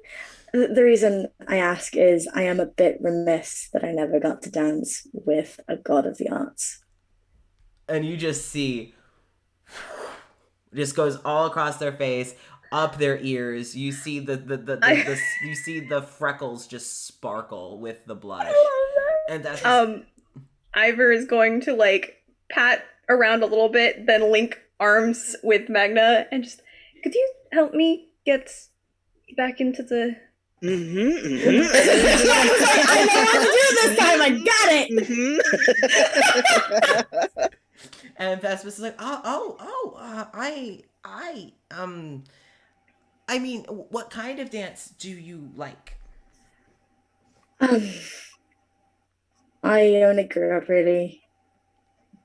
reason I ask is I am a bit remiss that I never got to dance with a god of the arts. And you just see, just goes all across their face, up their ears. You see you see the freckles just sparkle with the blush. And that's just, Ivor is going to like pat around a little bit, then link arms with Magna and just, could you help me get back into the... Mm-hmm. I know what to do this time. I got it. Mm-hmm. and Thespis is like, I mean, what kind of dance do you like? I only grew up really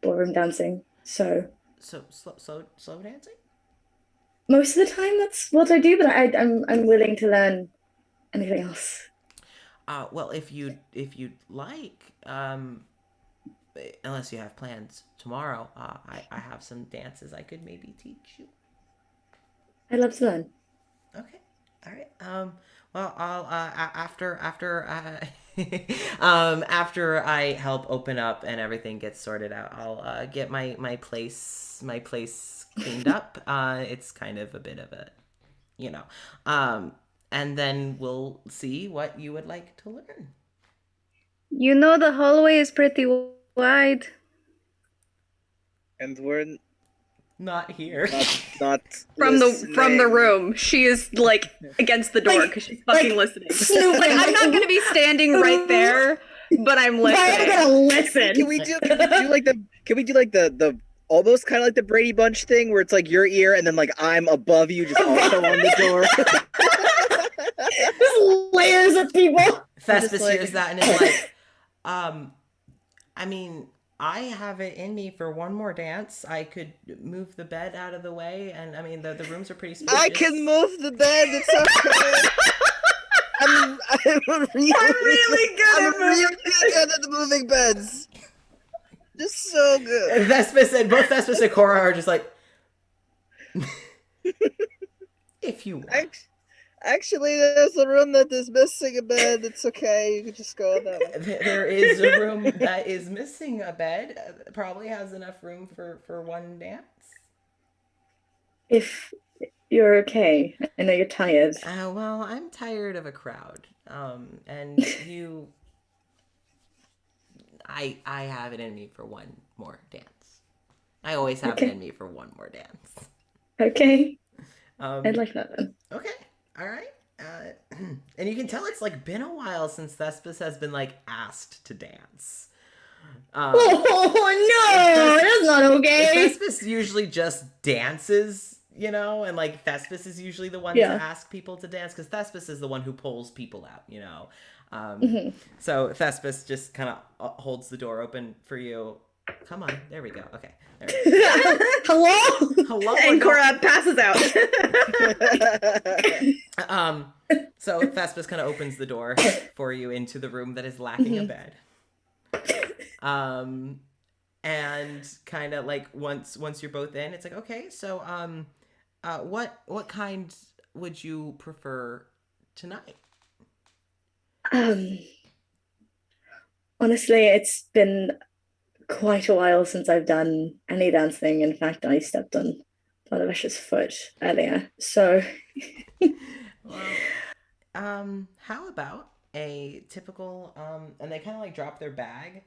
ballroom dancing, so So slow dancing? most of the time that's what I do. But I'm willing to learn anything else. Well, if you'd like, unless you have plans tomorrow, I have some dances I could maybe teach you. I'd love to learn. Okay. All right. Well, I'll after after I help open up and everything gets sorted out, I'll get my place cleaned up. It's kind of a bit of a, you know, and then we'll see what you would like to learn. You know the hallway is pretty wide. And we're Not here. not From listening. the room. She is like against the door because she's fucking listening. Snooping. Like, I'm not gonna be standing right there, but I'm I'm listening. gonna listen. Can we do like the almost kind of like the Brady Bunch thing where it's like your ear and then like I'm above you, just also on the door. Just layers of people. Thespis like- hears that and is like, I mean, I have it in me for one more dance. I could move the bed out of the way, and I mean the rooms are pretty spacious. I can move the bed. It's okay. I'm really good at the moving beds. Just so good. And both Thespis and Cora are just like, if you want. Actually, there's a room that is missing a bed. It's okay. You can just go in that way. There is a room that is missing a bed. Probably has enough room for one dance. If you're okay, I know you're tired. Well, I'm tired of a crowd. And you, I have it in me for one more dance. I always have Okay. it in me for one more dance. Okay, Um, I'd like that then. Okay. All right. And you can tell it's like been a while since Thespis has been like asked to dance. Oh no, that's not okay. Thespis usually just dances, you know, and like Thespis is usually the one Yeah. to ask people to dance because Thespis is the one who pulls people out, you know. Mhm. So Thespis just kind of holds the door open for you. Come on, there we go. Okay, there we go. Hello? Hello. And Cora passes out. So Thespis kind of opens the door for you into the room that is lacking a bed. And kind of like once you're both in, it's like, okay, so what kind would you prefer tonight? Honestly, it's been quite a while since I've done any dancing. In fact, I stepped on Donavesh's foot earlier. So, Well, how about a typical and they kind of like drop their bag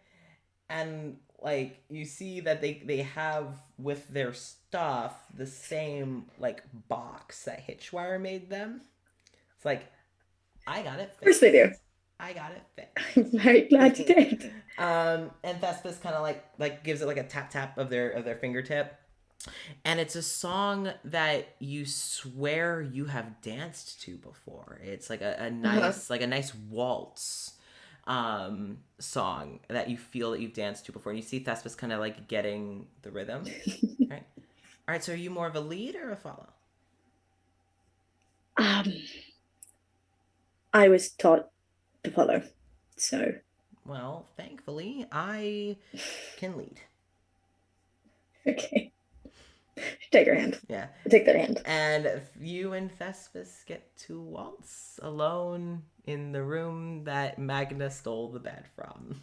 and like you see that they have with their stuff the same like box that Hitchwire made them. It's like I got it of course fixed. they do. I got it fixed. I'm very glad you did. And Thespis kind of like gives it like a tap of their fingertip. And it's a song that you swear you have danced to before. It's like a nice like a nice waltz song that you feel that you've danced to before. And you see Thespis kind of like getting the rhythm. Right? All right, so are you more of a lead or a follow? I was taught to follow. So, Well, thankfully, I can lead. okay. Take your hand. Yeah. Take their hand. And you and Thespis get to waltz alone in the room that Magna stole the bed from.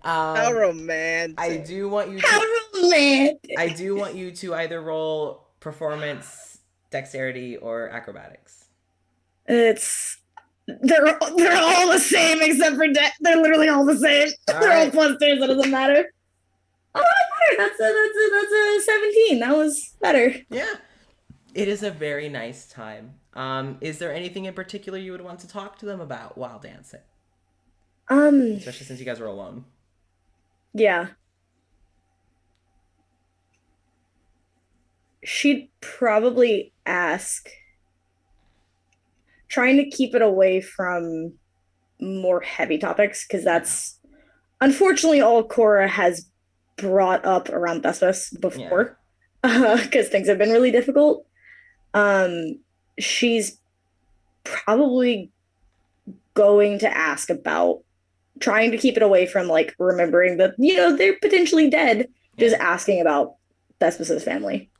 How romantic. I do want you How to romantic. I do want you to either roll performance, dexterity, or acrobatics. It's They're all the same except for they're literally all the same. All They're all right. +2, so it doesn't matter. Oh, that's better. That's a 17. That was better. Yeah. It is a very nice time. Is there anything in particular you would want to talk to them about while dancing? Especially since you guys were alone. Yeah. She'd probably ask, trying to keep it away from more heavy topics, because that's unfortunately all Cora has brought up around Thespis before, because things have been really difficult. She's probably going to ask about trying to keep it away from like remembering that they're potentially dead. Just asking about Thespis' family,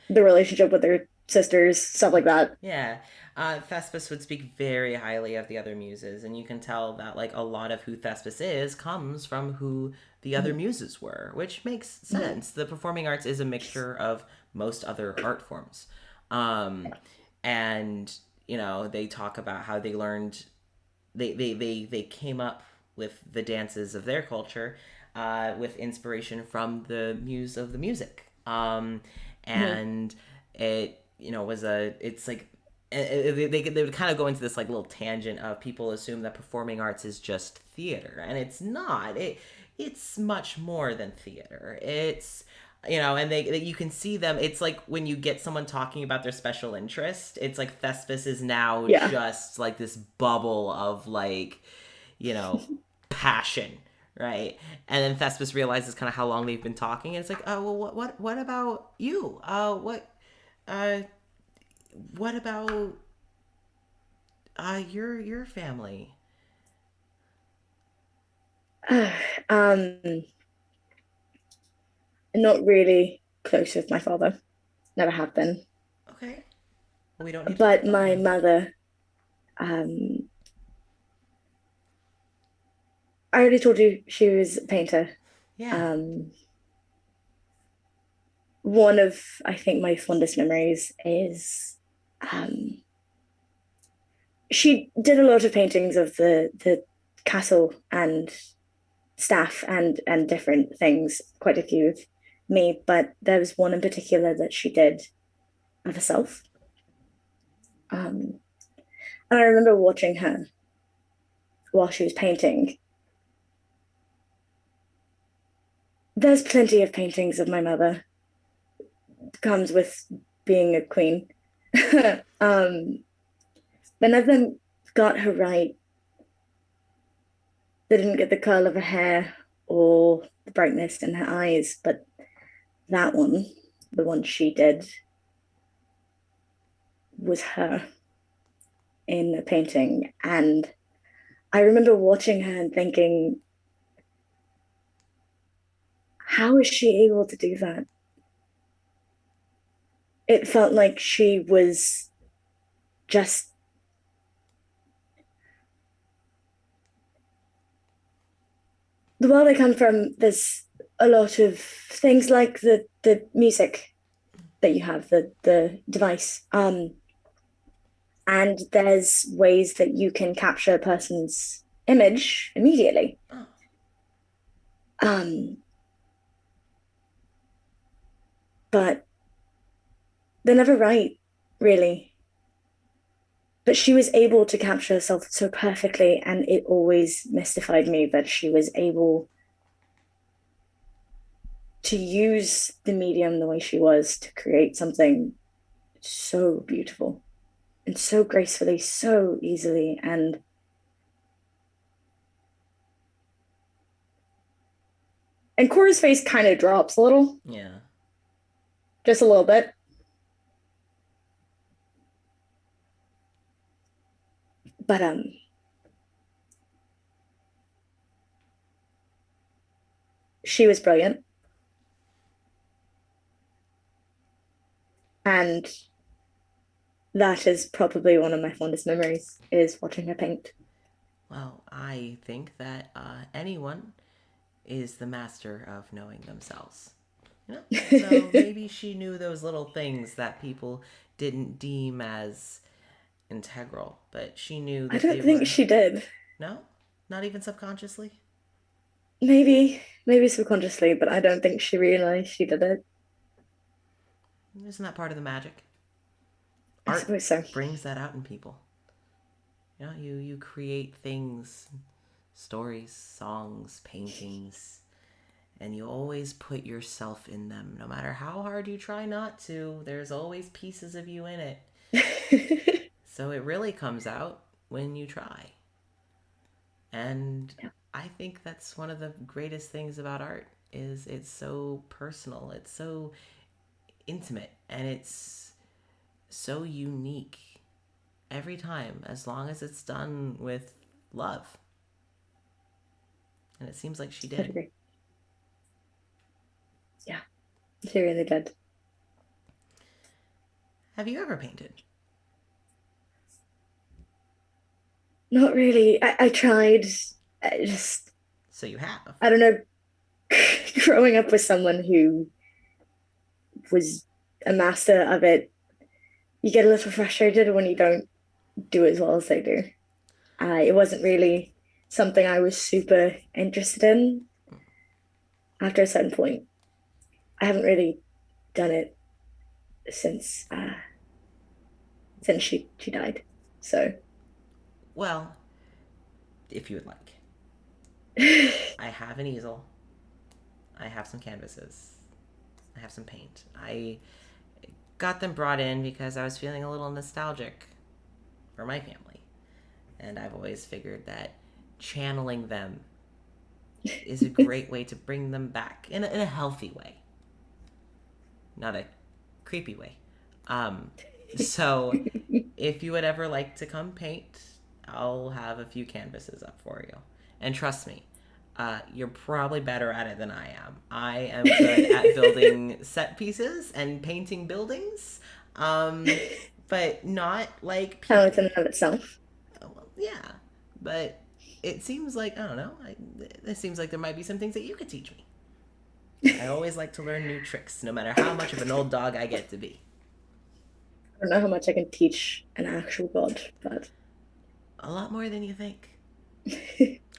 the relationship with their sisters, stuff like that. Yeah. Thespis would speak very highly of the other muses, and you can tell that like a lot of who Thespis is comes from who the other muses were, which makes sense. The performing arts is a mixture of most other art forms. And they talk about how they learned they came up with the dances of their culture with inspiration from the muse of the music. And it was it's like they would kind of go into this like little tangent of people assume that performing arts is just theater, and it's not. It's much more than theater. It's and you can see them. It's like when you get someone talking about their special interest, it's like Thespis is now just like this bubble of like passion, right? And then Thespis realizes kind of how long they've been talking, and it's like, oh well, what about you? What about your family? Not really close with my father. Never have been. Okay. Well, we don't need but to my mother, I already told you she was a painter. Yeah. One of, I think, my fondest memories is she did a lot of paintings of the castle and staff and different things, quite a few of me, but there was one in particular that she did of herself. And I remember watching her while she was painting. There's plenty of paintings of my mother. It comes with being a queen. But none of them got her right. They didn't get the curl of her hair or the brightness in her eyes, but that one, the one she did, was her in a painting. And I remember watching her and thinking, how is she able to do that? It felt like she was just the world I come from. There's a lot of things like the music that you have, the device, and there's ways that you can capture a person's image immediately. But they're never right, really. But she was able to capture herself so perfectly, and it always mystified me that she was able to use the medium the way she was to create something so beautiful and so gracefully, so easily. And Cora's face kind of drops a little. Yeah. Just a little bit. But she was brilliant. And that is probably one of my fondest memories, is watching her paint. Well, I think that anyone is the master of knowing themselves. So maybe she knew those little things that people didn't deem as integral, but she knew I that don't they think were. she did. No? Not even subconsciously? Maybe subconsciously, but I don't think she realized she did it. Isn't that part of the magic? I Art suppose so. brings that out in people. You know, you create things, stories, songs, paintings, and you always put yourself in them. No matter how hard you try not to, there's always pieces of you in it. So it really comes out when you try. And Yeah. I think that's one of the greatest things about art is it's so personal, it's so intimate, and it's so unique every time, as long as it's done with love. And it seems like she I'd did. agree. Yeah, she really did. Have you ever painted? Not really. I tried. I just, So you have. I don't know, growing up with someone who was a master of it, you get a little frustrated when you don't do as well as they do. It wasn't really something I was super interested in after a certain point. I haven't really done it since she died. So Well, if you would like. I have an easel. I have some canvases. I have some paint. I got them brought in because I was feeling a little nostalgic for my family. And I've always figured that channeling them is a great way to bring them back in a healthy way. Not a creepy way. So if you would ever like to come paint, I'll have a few canvases up for you. And trust me, you're probably better at it than I am. I am good at building set pieces and painting buildings, but not like how it's in and of itself. well, yeah, but it seems like, I don't know, it seems like there might be some things that you could teach me. I always like to learn new tricks, no matter how much of an old dog I get to be. I don't know how much I can teach an actual god, but A lot more than you think.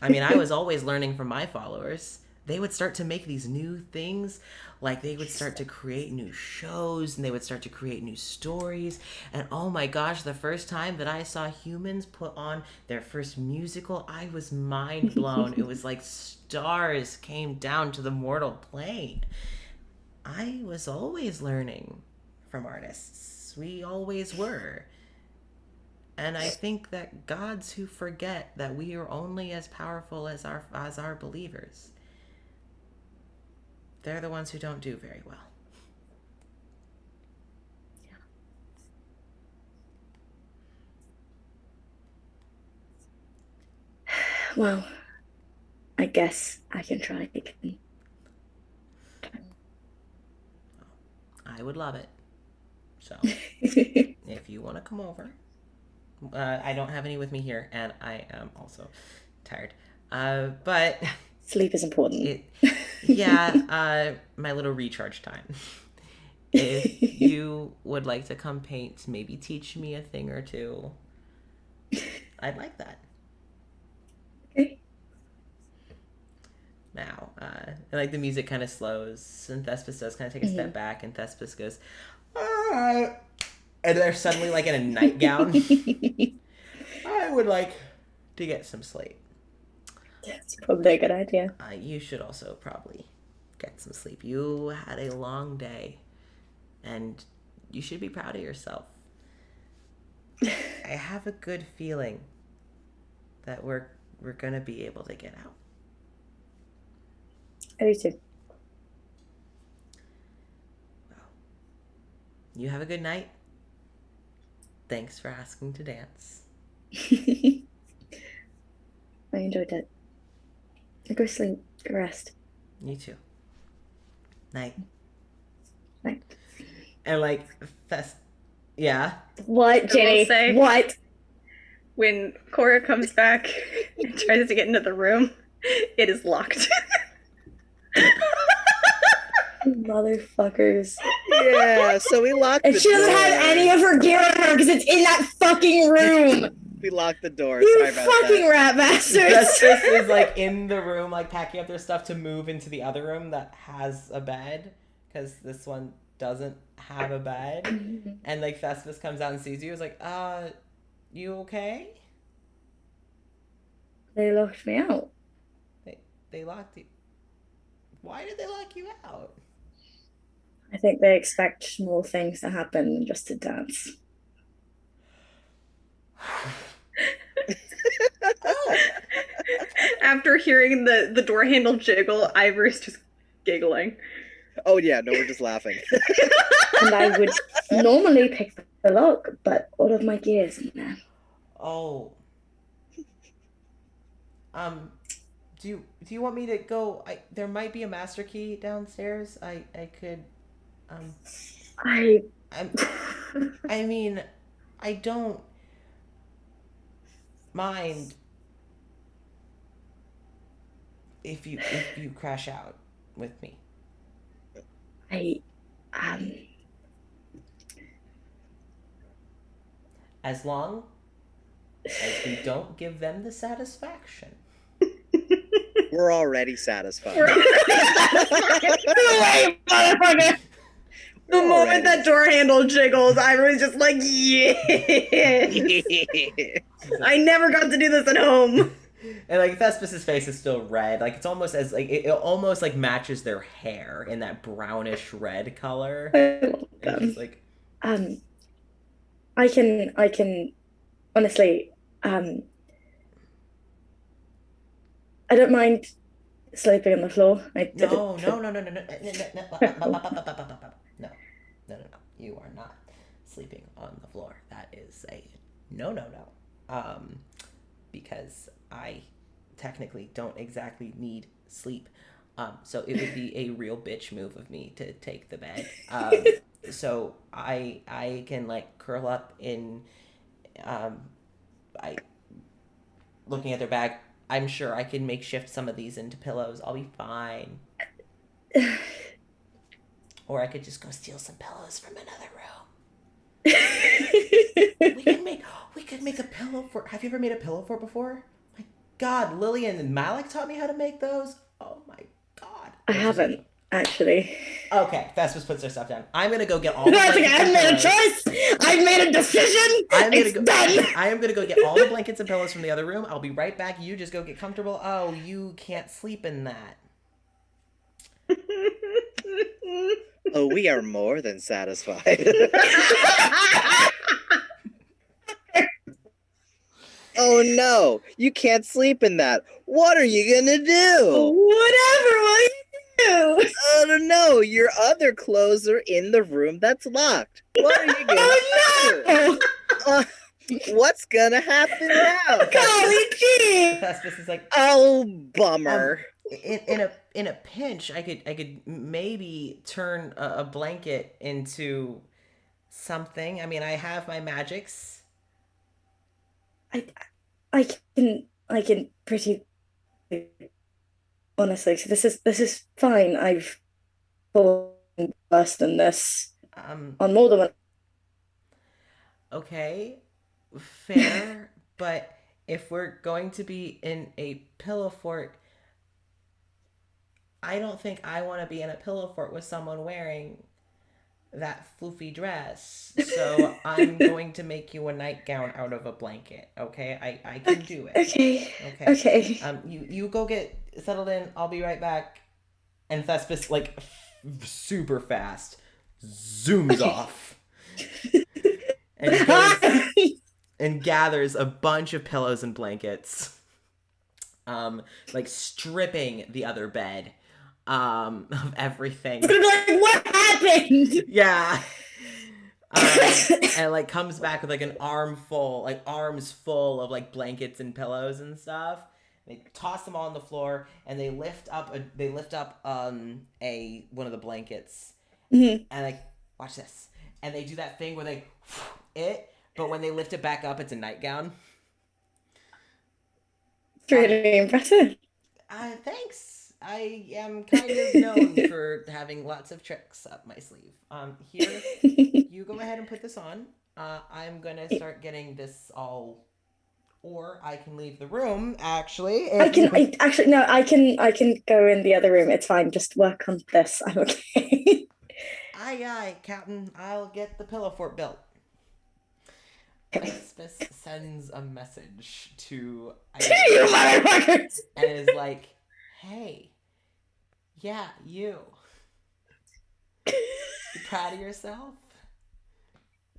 I mean, I was always learning from my followers. They would start to make these new things, like they would start to create new shows and they would start to create new stories. And oh my gosh, the first time that I saw humans put on their first musical, I was mind blown. It was like stars came down to the mortal plane. I was always learning from artists. We always were. And I think that gods who forget that we are only as powerful as our believers, they're the ones who don't do very well. well, I guess I can try again. I would love it. So, if you want to come over, I don't have any with me here, and I am also tired. But Sleep is important. my little recharge time. If you would like to come paint, maybe teach me a thing or two, I'd like that. Okay. Now, like the music kind of slows, and Thespis does kind of take a step back, and Thespis goes, "Ah," and they're suddenly like in a nightgown. I would like to get some sleep. That's probably a good idea. You should also probably get some sleep. You had a long day, and you should be proud of yourself. I have a good feeling that we're gonna be able to get out. I do too. Well, you have a good night. Thanks for asking to dance. I enjoyed it. Go sleep. Go rest. You too. Night. Night. And like, yeah. What, I will Jenny? say- What? When Cora comes back and tries to get into the room, it is locked. Motherfuckers. Yeah, so we locked the And she doesn't have door. any of her gear on her because it's in that fucking room. We locked the door. You Sorry about fucking that. rat bastards. Justice is like in the room, like packing up their stuff to move into the other room that has a bed, because this one doesn't have a bed. And like Thespis comes out and sees you. Is like, you okay? They locked me out. They locked you. Why did they lock you out? I think they expect more things to happen than just to dance. After hearing the door handle jiggle, Ivor's just giggling. Oh yeah, no, we're just laughing. And I would normally pick the lock, but all of my gear's in there. Oh. Do you want me to go? There might be a master key downstairs. I could. I mean, I don't mind if you crash out with me. As long as we don't give them the satisfaction. We're already satisfied. The moment that door handle jiggles, Ivor's just like, yeah. I never got to do this at home. And like Thespis' face is still red. Like it's almost as like it almost like matches their hair in that brownish red color. And he's like, I can honestly, I don't mind sleeping on the floor. no. You are not sleeping on the floor. That is a no. Because I technically don't exactly need sleep. So it would be a real bitch move of me to take the bed. So I can like curl up in, looking at their bag. I'm sure I can makeshift some of these into pillows. I'll be fine. Or I could just go steal some pillows from another room. We could make a pillow fort. Have you ever made a pillow fort before? My God, Lillian and Malik taught me how to make those. Oh my God. I haven't actually. Okay, Thespis puts their stuff down. I'm gonna go get all the I've blankets and made a pillows. choice. I've made a decision. Done. I am gonna go get all the blankets and pillows from the other room. I'll be right back. You just go get comfortable. Oh, you can't sleep in that. Oh, we are more than satisfied. Oh no, you can't sleep in that. What are you gonna do? Whatever will you do? Oh no, your other clothes are in the room that's locked. What are you gonna do? What's gonna happen now? Golly gee. Thespis is like, Oh, bummer. in a pinch, I could maybe turn a blanket into something. I mean, I have my magics. I can pretty honestly. So this is fine. I've fallen worse than this on more than one. Okay, fair, but if we're going to be in a pillow fort, I don't think I want to be in a pillow fort with someone wearing that floofy dress. So I'm going to make you a nightgown out of a blanket. Okay, I can do it. Okay. You go get settled in. I'll be right back. And Thespis, like, super fast, zooms off. And goes and gathers a bunch of pillows and blankets, like stripping the other bed of everything. Like, what happened? Yeah. And like comes back with like an arms full of like blankets and pillows and stuff. They toss them all on the floor and they lift up one of the blankets. Mm-hmm. And like, watch this. And they do that thing where they but when they lift it back up, it's a nightgown. It's really impressive. Thanks. I am kind of known for having lots of tricks up my sleeve. Here, you go ahead and put this on. I'm gonna start getting this all, or I can leave the room. Actually, I can go in the other room. It's fine. Just work on this. I'm okay. Aye, Captain. I'll get the pillow fort built. Okay. Casper sends a message to You motherfuckers! and is like, "Hey, yeah, you proud of yourself?"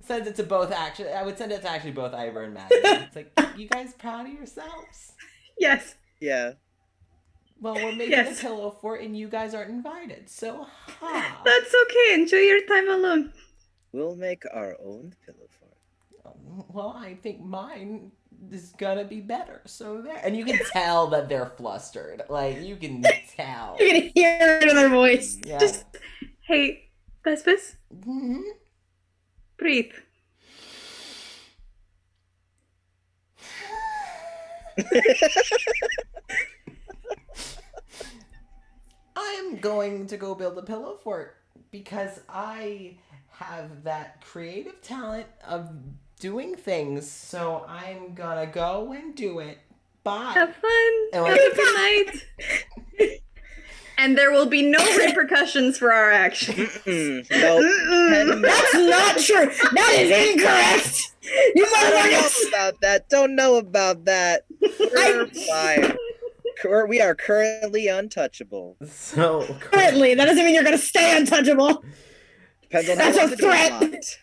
Sends it to both. Actually, I would send it to actually both Ivor and Maddie. It's like, "You guys proud of yourselves?" Yes. Yeah. Well, we're making Yes. a pillow fort, and you guys aren't invited. So, ha. That's okay. Enjoy your time alone. We'll make our own pillow fort. Well, I think mine is gonna be better. So there, and you can tell that they're flustered. Like you can tell. You can hear it in their voice. Yeah. Just, hey, Vespis, Mhm. breathe. I am going to go build a pillow fort because I have that creative talent of doing things. So I'm gonna go and do it. Bye. Have fun. And Have a good night. And there will be no repercussions for our actions. Nope. That's not true. That is incorrect. You Don't know motherfuckers. about that. Don't know about that. We're fine. We are currently untouchable. So Currently, that doesn't mean you're gonna stay untouchable. Depends on That's how a long the door's threat. locked.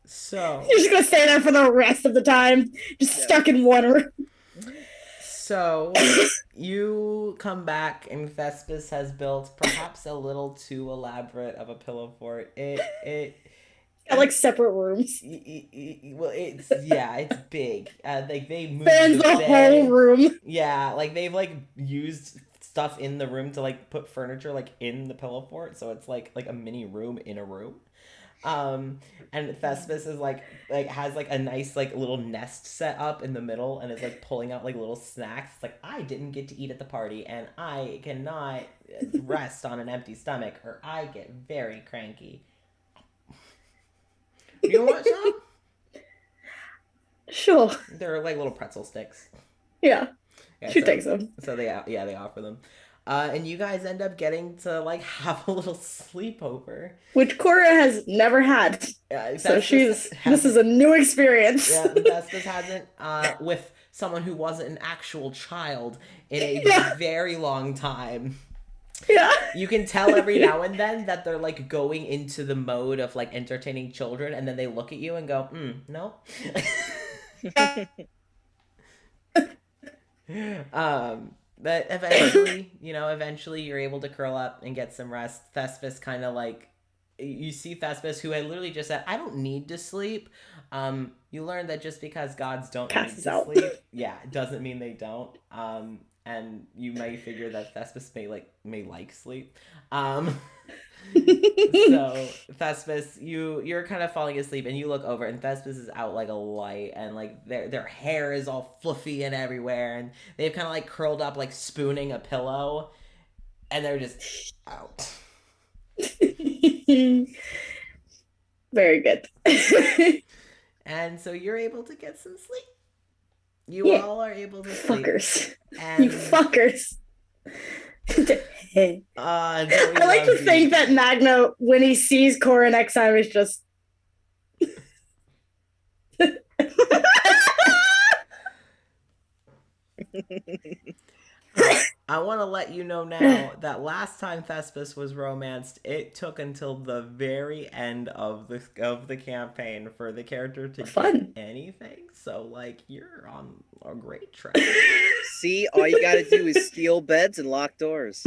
So You're just gonna stay there for the rest of the time, just Yeah. stuck in one room. So you come back and Thespis has built perhaps a little too elaborate of a pillow fort. It Got like separate rooms. well it's big. Like they moved Spans the bed. whole room. Yeah, like they've like used stuff in the room to like put furniture like in the pillow fort, so it's like a mini room in a room. And Thespis is like has like a nice like little nest set up in the middle and is like pulling out like little snacks. It's like I didn't get to eat at the party and I cannot rest on an empty stomach or I get very cranky. You want some? Sure. They're like little pretzel sticks. Yeah. Yeah, She so- takes them. So they offer them. And you guys end up getting to like have a little sleepover. Which Cora has never had. So this is a new experience. Yeah, Thespis hasn't with someone who wasn't an actual child in a Yeah. very long time. Yeah. You can tell every now and then that they're like going into the mode of like entertaining children, and then they look at you and go, no. But eventually, eventually you're able to curl up and get some rest. Thespis kind of like, you see Thespis who had literally just said, I don't need to sleep. You learn that just because gods don't Passes need to out. sleep, it doesn't mean they don't. And you may figure that Thespis may like sleep. So Thespis, you're kind of falling asleep and you look over and Thespis is out like a light and like their hair is all fluffy and everywhere and they've kind of like curled up like spooning a pillow and they're just out. Very good. And so you're able to get some sleep. Yeah. All are able to sleep. Fuckers. And, You fuckers. Hey. I I like to think that Magno, when he sees Cora next time, is just I want to let you know now that last time Thespis was romanced, it took until the very end of the campaign for the character to Fun. get anything. So like you're on a great track. See, all you gotta do is steal beds and lock doors.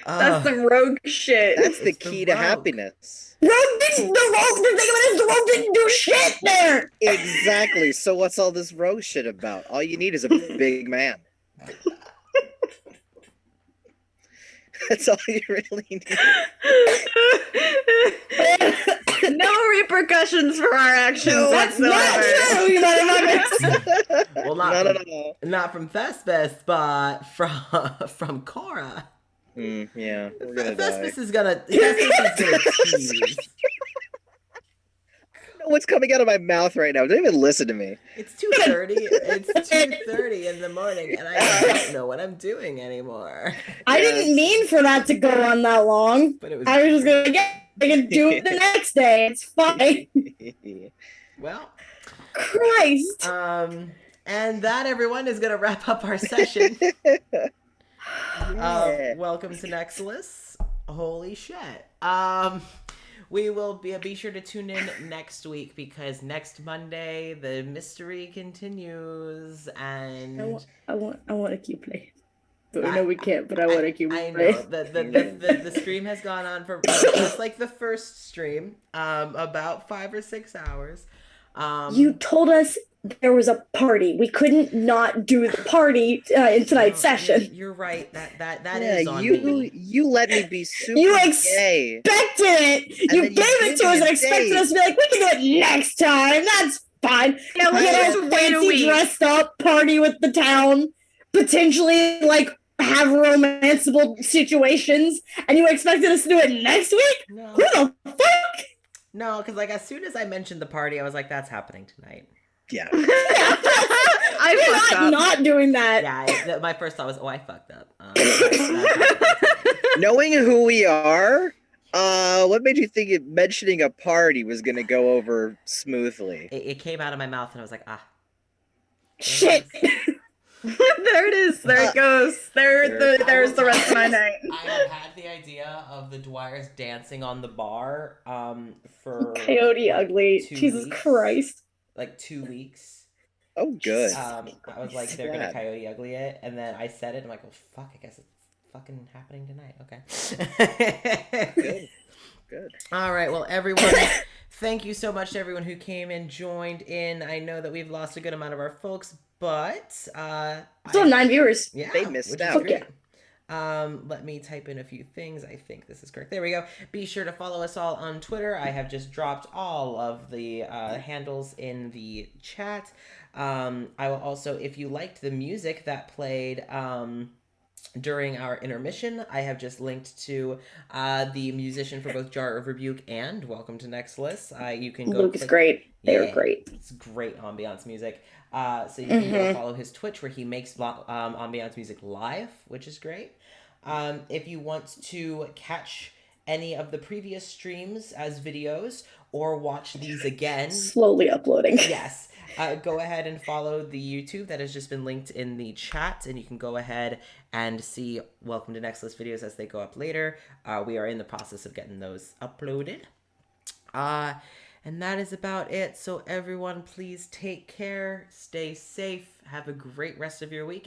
That's some rogue shit. That's the It's the key to rogue. happiness. the thing about it is the rogue didn't do shit there. Exactly. So what's all this rogue shit about? All you need is a big man. That's all you really need. No repercussions for our actions That's not whatsoever. true, you motherfuckers. Well, Not at all. not from Thespis, but from Cora. Yeah, we're gonna die. Thespis is gonna tease. I don't know what's coming out of my mouth right now. Don't even listen to me. It's 2:30. It's 2:30 in the morning, and I don't know what I'm doing anymore. I didn't mean for that to go on that long. But it was. I was just gonna I can do it the next day. It's fine. Well. Christ. And that, everyone, is gonna wrap up our session. Welcome to Nexilis. Holy shit. We will be sure to tune in next week because next Monday the mystery continues, and I want to keep playing. But I know we can't, but I want to keep playing. I know the stream has gone on for just like the first stream, about 5 or 6 hours. You told us there was a party. We couldn't not do the party in tonight's session. You're right. That Yeah, is on me. you let me be super You gay. expected it. You then gave you it to us and didn't expected say. us to be like, we can do it next time. That's fine. Yeah, let's Get just a wait a fancy week. dressed up party with the town, potentially like have romanceable situations, and you expected us to do it next week? No. Who the fuck? No, because like as soon as I mentioned the party, I was like, "That's happening tonight." Yeah. I We're fucked up. not doing that. Yeah, my first thought was, "Oh, I fucked up." Knowing who we are, what made you think mentioning a party was gonna go over smoothly? It came out of my mouth, and I was like, "Ah." Shit. There it is. There it goes. There's the rest of my night. I have had the idea of the Dwyers dancing on the bar for Coyote ugly. 2 Jesus weeks. Christ. Like 2 weeks. Oh, good. I was like, they're gonna Glad. Coyote ugly it, and then I said it. I'm like, well, fuck. I guess it's fucking happening tonight. Okay. Good. Good. All right. Well, everyone, thank you so much to everyone who came and joined in. I know that we've lost a good amount of our folks, but Still 9 viewers. yeah, They missed which is out. great. Let me type in a few things. I think this is correct. There we go. Be sure to follow us all on Twitter. I have just dropped all of the handles in the chat. I will also, if you liked the music that played during our intermission, I have just linked to the musician for both Jar of Rebuke and Welcome to Nexilis. You can go. Luke is great. They were Yeah. great. It's great ambiance music. So you can go follow his Twitch where he makes ambiance music live, which is great. If you want to catch any of the previous streams as videos or watch these again, Slowly uploading. yes, go ahead and follow the YouTube that has just been linked in the chat, and you can go ahead and see Welcome to Nexilis videos as they go up later. We are in the process of getting those uploaded. And that is about it. So everyone, please take care, stay safe, have a great rest of your week.